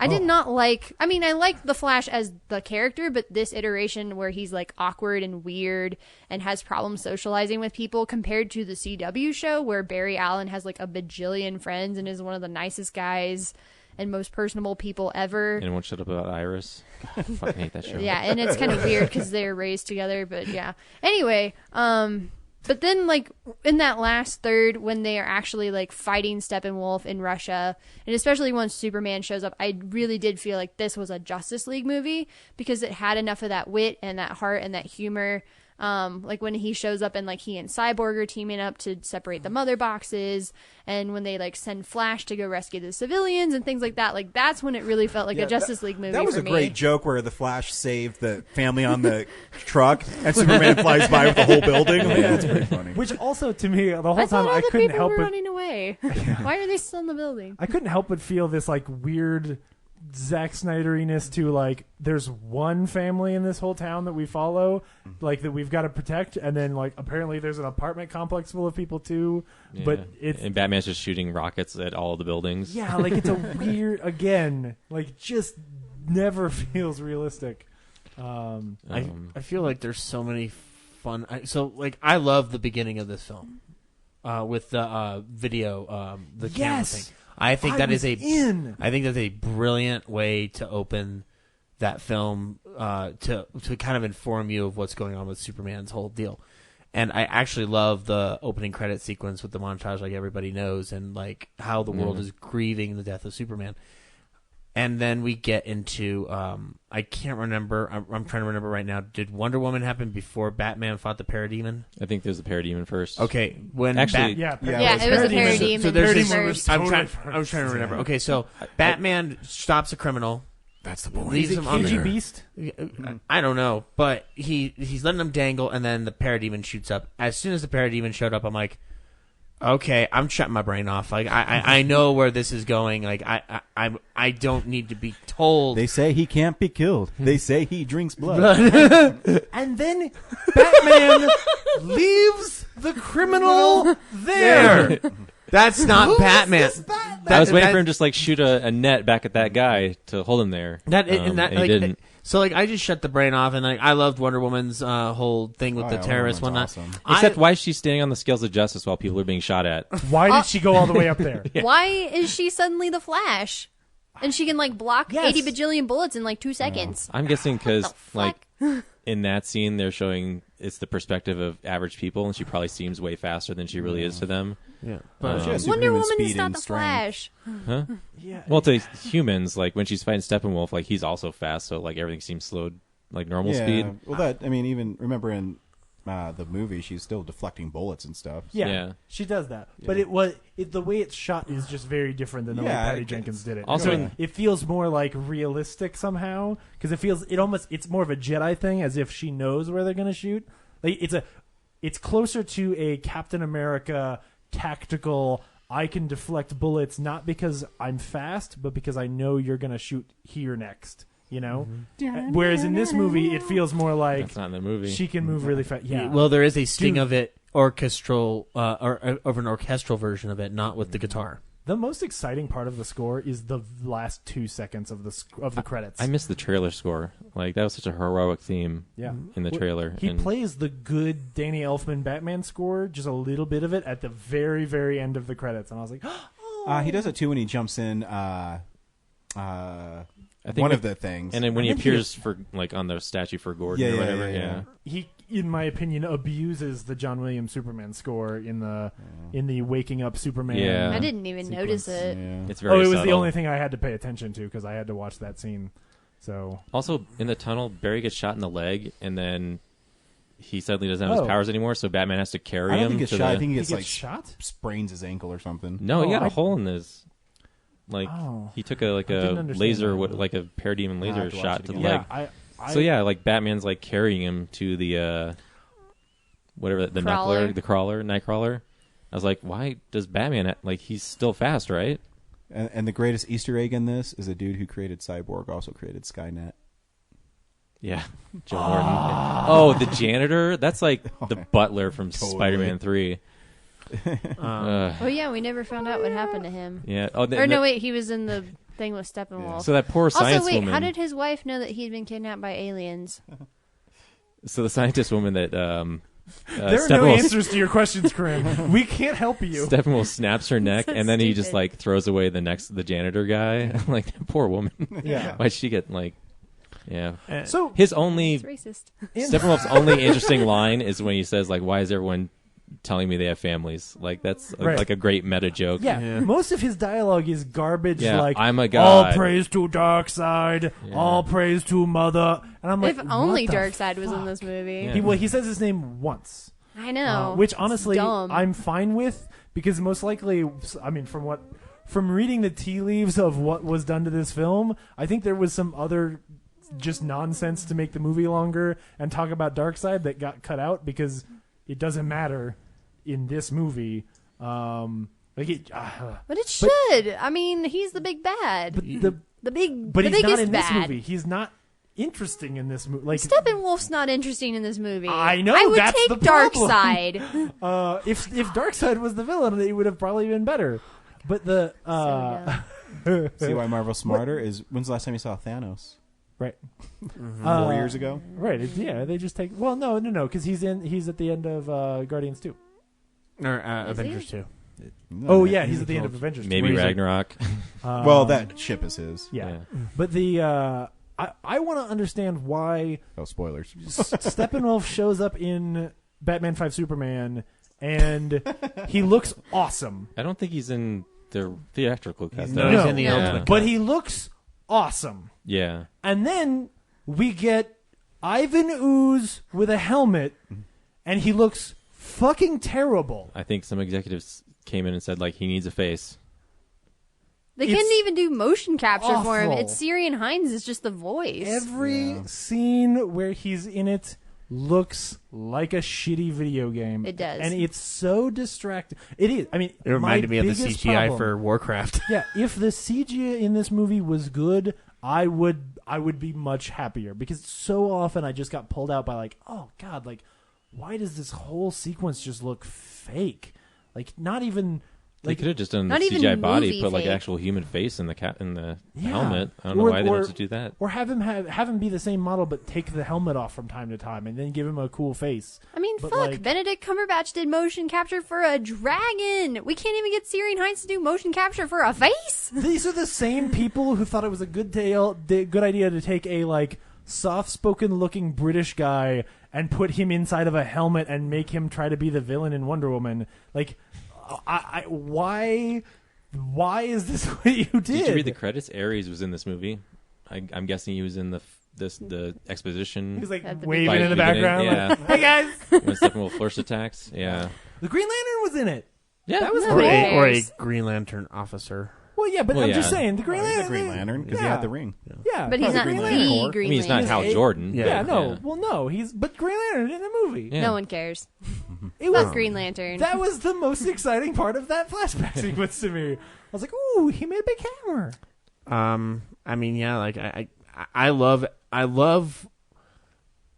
I liked the Flash as the character, but this iteration where he's like awkward and weird and has problems socializing with people compared to the CW show where Barry Allen has like a bajillion friends and is one of the nicest guys and most personable people ever. And won't shut up about Iris. God, I fucking hate that show. Yeah, and it's kind of weird because they're raised together, but yeah. Anyway, but then, like, in that last third, when they are actually, like, fighting Steppenwolf in Russia, and especially once Superman shows up, I really did feel like this was a Justice League movie because it had enough of that wit and that heart and that humor. Like, when he shows up and, like, he and Cyborg are teaming up to separate the mother boxes, and when they, like, send Flash to go rescue the civilians and things like that. Like, that's when it really felt like a Justice League movie for me. That was a great joke where the Flash saved the family on the truck, and Superman flies by with the whole building. Like, that's pretty funny. Which also, to me, the whole I time thought I couldn't people help were but... running away. Why are they still in the building? I couldn't help but feel this, like, weird Zack Snyderiness to, like, there's one family in this whole town that we follow, like, that we've got to protect, and then, like, apparently there's an apartment complex full of people too. Yeah. But it's... And Batman's just shooting rockets at all the buildings. Yeah, like, it's a weird, again, like, just never feels realistic. I feel like there's so many fun... I love the beginning of this film with the video, the camera thing. I think that's a brilliant way to open that film to kind of inform you of what's going on with Superman's whole deal. And I actually love the opening credit sequence with the montage, like everybody knows, and like how the world is grieving the death of Superman. And then we get into I can't remember. I'm trying to remember right now. Did Wonder Woman happen before Batman fought the Parademon? I think there's the Parademon first. Okay, when it was a Parademon. So there's this. First. I'm trying to remember. Okay, so Batman stops a criminal. That's the point. Leaves him on KG there. Beast? I don't know, but he's letting him dangle, and then the Parademon shoots up. As soon as the Parademon showed up, I'm like, okay, I'm shutting my brain off. Like I know where this is going. Like I don't need to be told. They say he can't be killed. They say he drinks blood. And then Batman leaves the criminal there. That's not Batman. I was waiting for him to just like shoot a net back at that guy to hold him there. And he didn't. So like I just shut the brain off, and like I loved Wonder Woman's whole thing with the terrorists whatnot. Awesome. Except why is she standing on the scales of justice while people are being shot at? Why did she go all the way up there? Yeah. Why is she suddenly the Flash? And she can like block 80 bajillion bullets in like 2 seconds. I'm guessing because like in that scene they're showing it's the perspective of average people, and she probably seems way faster than she really is to them. Yeah, but Wonder Woman is not the Flash. Huh? Yeah. Well, to humans, like when she's fighting Steppenwolf, like he's also fast, so like everything seems slowed like normal speed. Well, even remember in the movie, she's still deflecting bullets and stuff. Yeah. She does that. But the way it's shot is just very different than the way Patty Jenkins did it. Also, it feels more like realistic somehow because it's more of a Jedi thing, as if she knows where they're going to shoot. Like it's closer to a Captain America tactical. I can deflect bullets not because I'm fast, but because I know you're going to shoot here next. You know, whereas in this movie, it feels more like that's not in the movie. She can move really fast. Yeah. Well, there is a sting of it orchestral, or of an orchestral version of it, not with the guitar. The most exciting part of the score is the last 2 seconds of the credits. I missed the trailer score. Like that was such a heroic theme. In the trailer, he plays the good Danny Elfman Batman score, just a little bit of it at the very, very end of the credits, and I was like, oh. He does it too when he jumps in. I think one of the things, and then when he appears for like on the statue for Gordon or whatever, yeah. He, in my opinion, abuses the John Williams Superman score in the Waking Up Superman. Yeah. I didn't even notice it. Yeah. It's very. It was subtle. the only thing I had to pay attention to because I had to watch that scene. So also in the tunnel, Barry gets shot in the leg, and then he suddenly doesn't have his powers anymore. So Batman has to carry him. I don't think he gets shot. I think he gets like shot, sprains his ankle or something. No, he got a hole in his. Like he took a laser, like a parademon laser shot to the leg. Like Batman's like carrying him to the whatever the Nightcrawler. I was like, why does Batman like he's still fast, right? And the greatest Easter egg in this is a dude who created Cyborg also created Skynet. Yeah, Joe Morton. Oh, the janitor. That's like the butler from Spider-Man 3. Oh yeah, we never found out what happened to him. Yeah. He was in the thing with Steppenwolf. So that poor science woman. woman. How did his wife know that he'd been kidnapped by aliens? So the scientist woman that there are no answers to your questions, Corinne. We can't help you. Steppenwolf snaps her neck, and then he just like throws away the janitor guy. Like poor woman. Yeah. Why'd she get like? Yeah. So his only it's racist. Steppenwolf's only interesting line is when he says like, "Why is everyone telling me they have families?" Like that's like a great meta joke. Yeah. Most of his dialogue is garbage. Yeah, like I'm a god. All praise to Darkseid. Yeah. All praise to Mother. And I'm like, if only Darkseid was in this movie. Yeah. He says his name once. I know. Which honestly, dumb. I'm fine with because most likely, I mean, from reading the tea leaves of what was done to this film, I think there was some other just nonsense to make the movie longer and talk about Darkseid that got cut out because it doesn't matter in this movie. But it should. I mean, he's the big bad. But he's not in bad. this movie. He's not interesting in this movie. Like Steppenwolf's not interesting in this movie. I know. I would that's take the problem. Darkseid. If Darkseid was the villain, it would have probably been better. But the see why Marvel's smarter is when's the last time you saw Thanos? Right. 4 years ago? Right. They just take... Well, no, because he's at the end of Guardians 2. Or Avengers 2. He's at the end of Avengers 2. Maybe Ragnarok. Well, that ship is his. Yeah. But I want to understand why... Oh, spoilers. Steppenwolf shows up in Batman 5 Superman, and he looks awesome. I don't think he's in the theatrical cut. He's in the Ultimate cut. But he looks awesome. Yeah. And then we get Ivan Ooze with a helmet, and he looks fucking terrible. I think some executives came in and said, like, he needs a face. They couldn't even do motion capture awful. for him. It's Syrian Hines is just the voice. Every scene where he's in it looks like a shitty video game. It does. And it's so distracting. It is. I mean, it reminded me of the CGI problem, for Warcraft. Yeah, if the CGI in this movie was good, I would be much happier because so often I just got pulled out by like, oh god, like why does this whole sequence just look fake? Like not even They could have just done the Not even CGI body, movie put like fake. actual human face in the Yeah. helmet. I don't know why they don't have to do that. Or have him be the same model, but take the helmet off from time to time, and then give him a cool face. I mean, But, fuck. like- Benedict Cumberbatch did motion capture for a dragon. We can't even get Syrian Hines to do motion capture for a face. These are the same people who thought it was a good idea to take a like soft-spoken looking British guy and put him inside of a helmet and make him try to be the villain in Wonder Woman. Like, why is this what you did? Did you read the credits? Ares was in this movie. I'm guessing he was in the exposition. He was like At the waving beginning. in the background. Yeah. Like, hey guys, When Steppenwolf first attacks. Yeah. the Green Lantern was in it. Yeah. That was Nobody great. Or a cares. Green Lantern officer. Well, yeah, but I'm just saying the Green Lantern. He's a Green Lantern because he had the ring. Yeah, but he's not the Green Lantern. I mean, he's not Hal Jordan. Well, no, but Green Lantern in the movie. No one cares. It was Fuck Green Lantern. That was the most exciting part of that flashback sequence to me. I was like, "Ooh, he made a big hammer." I mean, yeah, like I love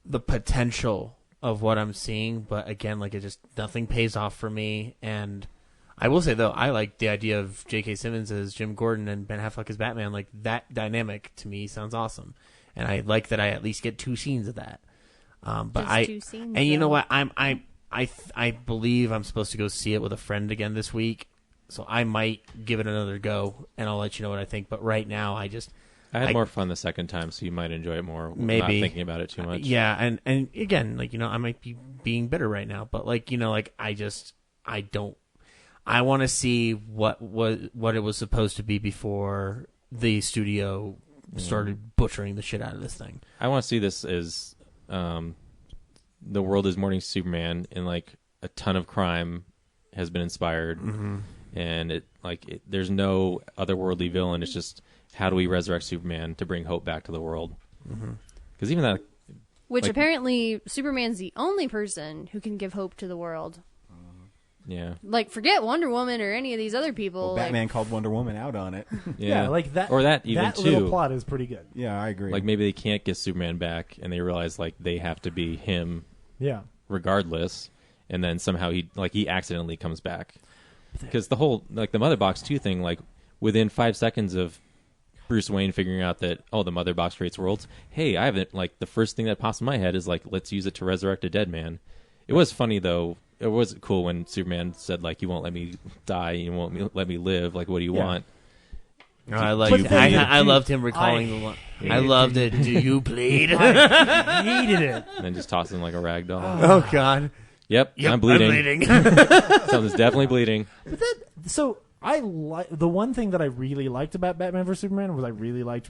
the potential of what I'm seeing, but again, like it just nothing pays off for me. And I will say though, I like the idea of J.K. Simmons as Jim Gordon and Ben Affleck as Batman. Like that dynamic to me sounds awesome, and I like that I at least get 2 scenes of that. But just 2 scenes, and you know what, I believe I'm supposed to go see it with a friend again this week, so I might give it another go, and I'll let you know what I think. But right now, I had more fun the second time, so you might enjoy it more. Maybe not thinking about it too much. Yeah, and again, like I might be being bitter right now, but like like I want to see what it was supposed to be before the studio started butchering the shit out of this thing. I want to see this as the world is mourning Superman, and like a ton of crime has been inspired, and there's no otherworldly villain. It's just, how do we resurrect Superman to bring hope back to the world? Because even that, which apparently Superman's the only person who can give hope to the world. Yeah. Like, forget Wonder Woman or any of these other people. Well, Batman called Wonder Woman out on it. Yeah, like that. Or that even too. Little plot is pretty good. Yeah, I agree. Like maybe they can't get Superman back, and they realize like they have to be him. Yeah. Regardless, and then somehow he accidentally comes back, because the whole the Mother Box 2 thing, like within 5 seconds of Bruce Wayne figuring out that the Mother Box creates worlds. Hey, I haven't the first thing that pops in my head is let's use it to resurrect a dead man. It was funny though. It was cool when Superman said you won't let me die, you won't let me live. Like, what do you want? I loved him recalling the line. I loved it. Do you bleed? I hated it. And then just toss him like a rag doll. Oh God. Yep, I'm bleeding. Something's definitely bleeding. But the one thing that I really liked about Batman vs Superman was I really liked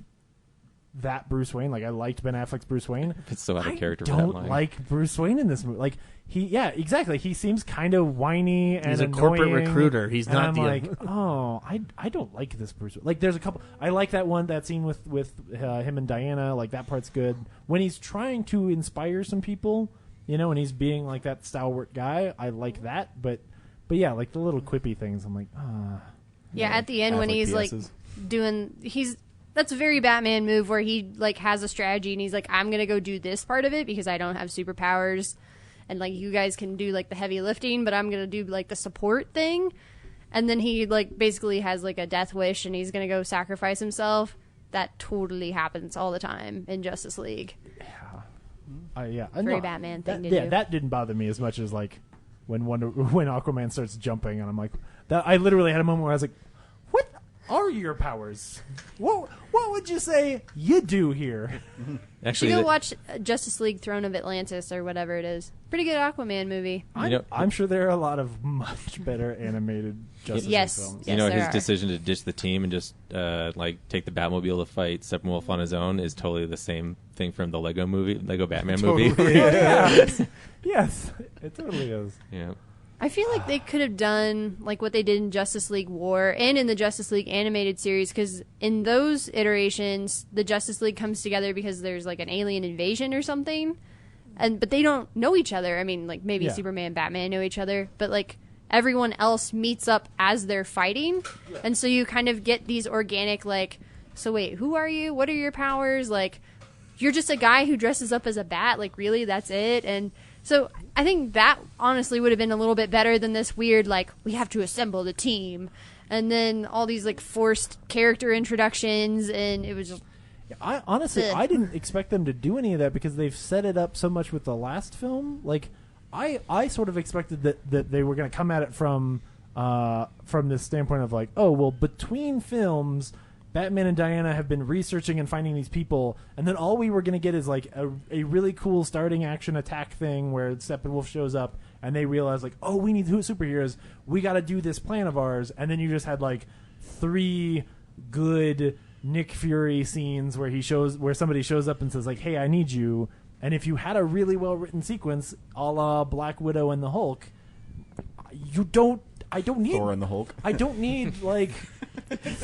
that Bruce Wayne. Like, I liked Ben Affleck's Bruce Wayne. It's so out of character. I don't like Bruce Wayne in this movie. Like, exactly. He seems kind of whiny and he's a annoying, corporate recruiter. He's not. I'm I don't like this Bruce. Like, there's a couple. I like that scene with him and Diana. Like, that part's good. When he's trying to inspire some people, and he's being like that stalwart guy, I like that. But yeah, like the little quippy things, I'm like, Yeah, at the end when he's that's a very Batman move where he has a strategy and he's like, I'm gonna go do this part of it because I don't have superpowers, and you guys can do the heavy lifting, but I'm gonna do the support thing. And then he basically has a death wish and he's gonna go sacrifice himself. That totally happens all the time in Justice League. Very Batman thing to do. Yeah, that didn't bother me as much as when Aquaman starts jumping, and I'm like, that. I literally had a moment where I was like, what are your powers? What would you say you do here? Actually, you go watch Justice League Throne of Atlantis or whatever it is. Pretty good Aquaman movie. I'm sure there are a lot of much better animated Justice League films. His decision to ditch the team and just take the Batmobile to fight Steppenwolf on his own is totally the same thing from the Lego Batman movie. Yes, it totally is. Yeah. I feel like they could have done what they did in Justice League War and in the Justice League animated series, because in those iterations, the Justice League comes together because there's an alien invasion or something, but they don't know each other. I mean, maybe Superman and Batman know each other, but everyone else meets up as they're fighting, and so you kind of get these organic so wait, who are you? What are your powers? You're just a guy who dresses up as a bat. Really, that's it? And so I think that honestly would have been a little bit better than this weird, we have to assemble the team. And then all these, forced character introductions, and it was just... I didn't expect them to do any of that because they've set it up so much with the last film. I sort of expected that they were going to come at it from this standpoint of, between films... Batman and Diana have been researching and finding these people, and then all we were going to get is a really cool starting action attack thing where Steppenwolf shows up and they realize we need superheroes, we got to do this plan of ours, and then you just had 3 good Nick Fury scenes where somebody shows up and says hey, I need you. And if you had a really well written sequence a la Black Widow and the Hulk, I don't need Thor and the Hulk. I don't need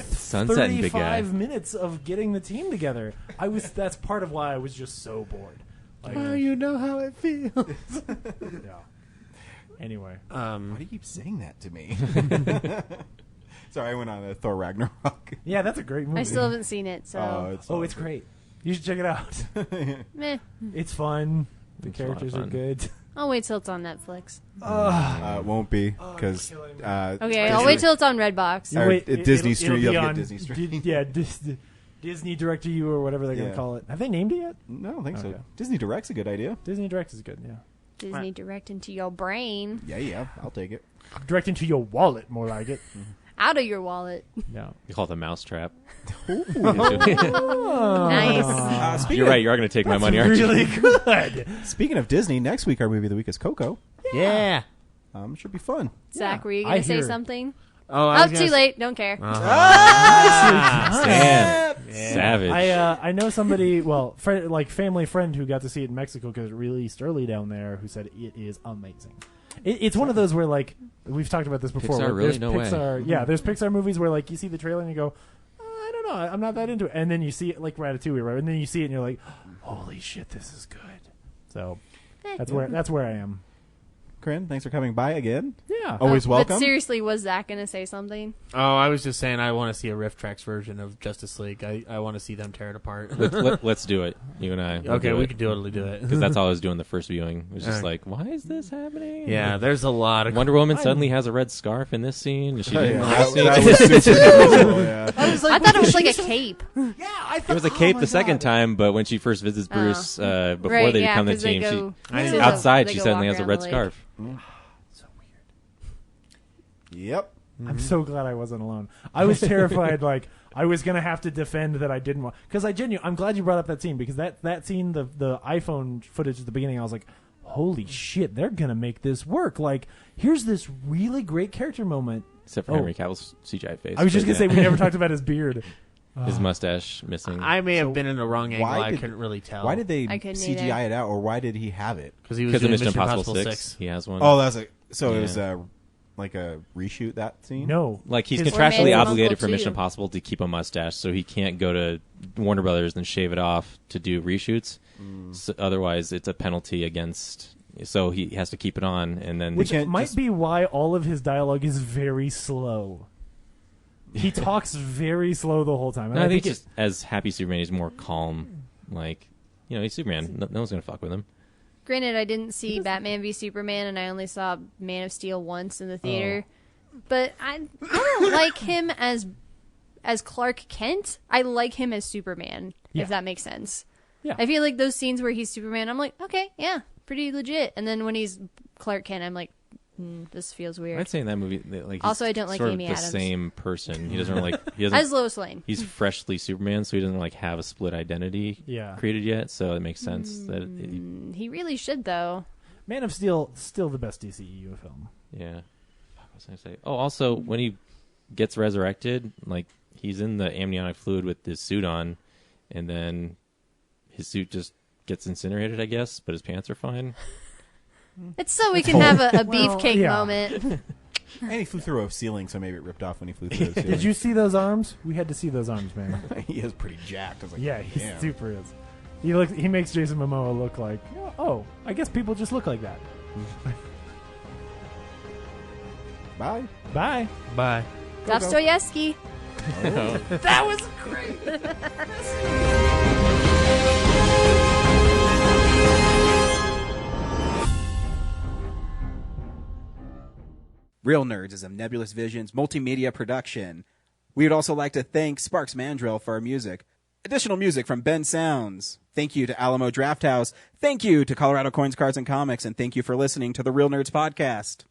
Sunset, big guy. 35 minutes of getting the team together. That's part of why I was just so bored. Like, you know how it feels. Yeah. Anyway, why do you keep saying that to me? Sorry, I went on Thor Ragnarok. Yeah, that's a great movie. I still haven't seen it, so. It's great. You should check it out. Meh. It's fun. The characters are good. I'll wait till it's on Netflix. It won't be because. Okay, I'll wait till it's on Redbox. Disney It'll Stream. be You'll get on Disney Stream. Disney Direct to You or whatever they're going to call it. Have they named it yet? No, I don't think so. Disney Direct's a good idea. Disney Direct is good, yeah. Disney Direct into your brain. Yeah, I'll take it. Direct into your wallet, more like it. Out of your wallet. Yeah. You call it the mousetrap. Nice. You're right. You are going to take my money, aren't you? Really good. Speaking of Disney, next week our movie of the week is Coco. Yeah. Should be fun. Zach, were you going to say something? Oh, Up too late. Don't care. Damn. Savage. I know somebody, family friend who got to see it in Mexico because it released early down there, who said it is amazing. It's one of those where, like, we've talked about this before. Pixar, really? No way. Yeah, there's Pixar movies where, like, you see the trailer and you go, I don't know, I'm not that into it. And then you see it, like Ratatouille, right? And then you see it and you're like, holy shit, this is good. So that's where I am. Corinne, thanks for coming by again. Yeah. Always welcome. But seriously, was Zach going to say something? Oh, I was just saying I want to see a Rift Tracks version of Justice League. I want to see them tear it apart. Let's do it. You and I. Okay, we could totally do it. Because that's all I was doing the first viewing. It was just like, why is this happening? Yeah, there's a lot of... Wonder Woman suddenly has a red scarf in this scene. And she didn't that was super cool, yeah. I thought it was like a cape. Yeah, I thought it was a cape the second time, but when she first visits Bruce, before Right, they yeah, become the 'cause they team, go- outside they she go suddenly walk has a around red the lake. scarf. Yep. I'm so glad I wasn't alone. I was terrified, like I was gonna have to defend that I didn't want. Because I'm glad you brought up that scene, because that scene, the iPhone footage at the beginning, I was like, holy shit, they're gonna make this work. Like, here's this really great character moment. Except for Henry Cavill's CGI face. I was just gonna say we never talked about his beard. His mustache missing. I may have been in the wrong angle. I couldn't really tell. Why did they CGI it out, or why did he have it? Because he was doing Mission Impossible 6. He has one. Oh, it was like a reshoot that scene? No. Like, he's contractually obligated for Mission Impossible to keep a mustache, so he can't go to Warner Brothers and shave it off to do reshoots. So otherwise, it's a penalty against... So he has to keep it on, and then... Which might be why all of his dialogue is very slow. He talks very slow the whole time. No, I think just as Happy Superman, he's more calm. Like, he's Superman. No one's going to fuck with him. Granted, I didn't see Batman v Superman, and I only saw Man of Steel once in the theater. But I don't like him as Clark Kent. I like him as Superman, if that makes sense. Yeah. I feel like those scenes where he's Superman, I'm like, okay, yeah, pretty legit. And then when he's Clark Kent, I'm like, this feels weird. I'd say in that movie, like, also, I don't like Amy the Adams. Same person. He doesn't like. He doesn't. As Lois Lane. He's freshly Superman, so he doesn't like have a split identity created yet. So it makes sense that he really should, though. Man of Steel, still the best DCEU film. Yeah. What was I gonna say? Oh, also when he gets resurrected, like he's in the amniotic fluid with his suit on, and then his suit just gets incinerated, I guess, but his pants are fine. It's so we can have a beefcake moment. And he flew through a ceiling, so maybe it ripped off when he flew through the ceiling. Did you see those arms? We had to see those arms, man. He is pretty jacked. I was like, yeah, he damn. super is. He makes Jason Momoa look like, oh, I guess people just look like that. Bye. Bye. Bye. Dostoevsky. Oh. That was great. Real Nerds is a Nebulous Visions multimedia production. We would also like to thank Sparks Mandrill for our music. Additional music from Ben Sounds. Thank you to Alamo Drafthouse. Thank you to Colorado Coins, Cards, and Comics. And thank you for listening to the Real Nerds Podcast.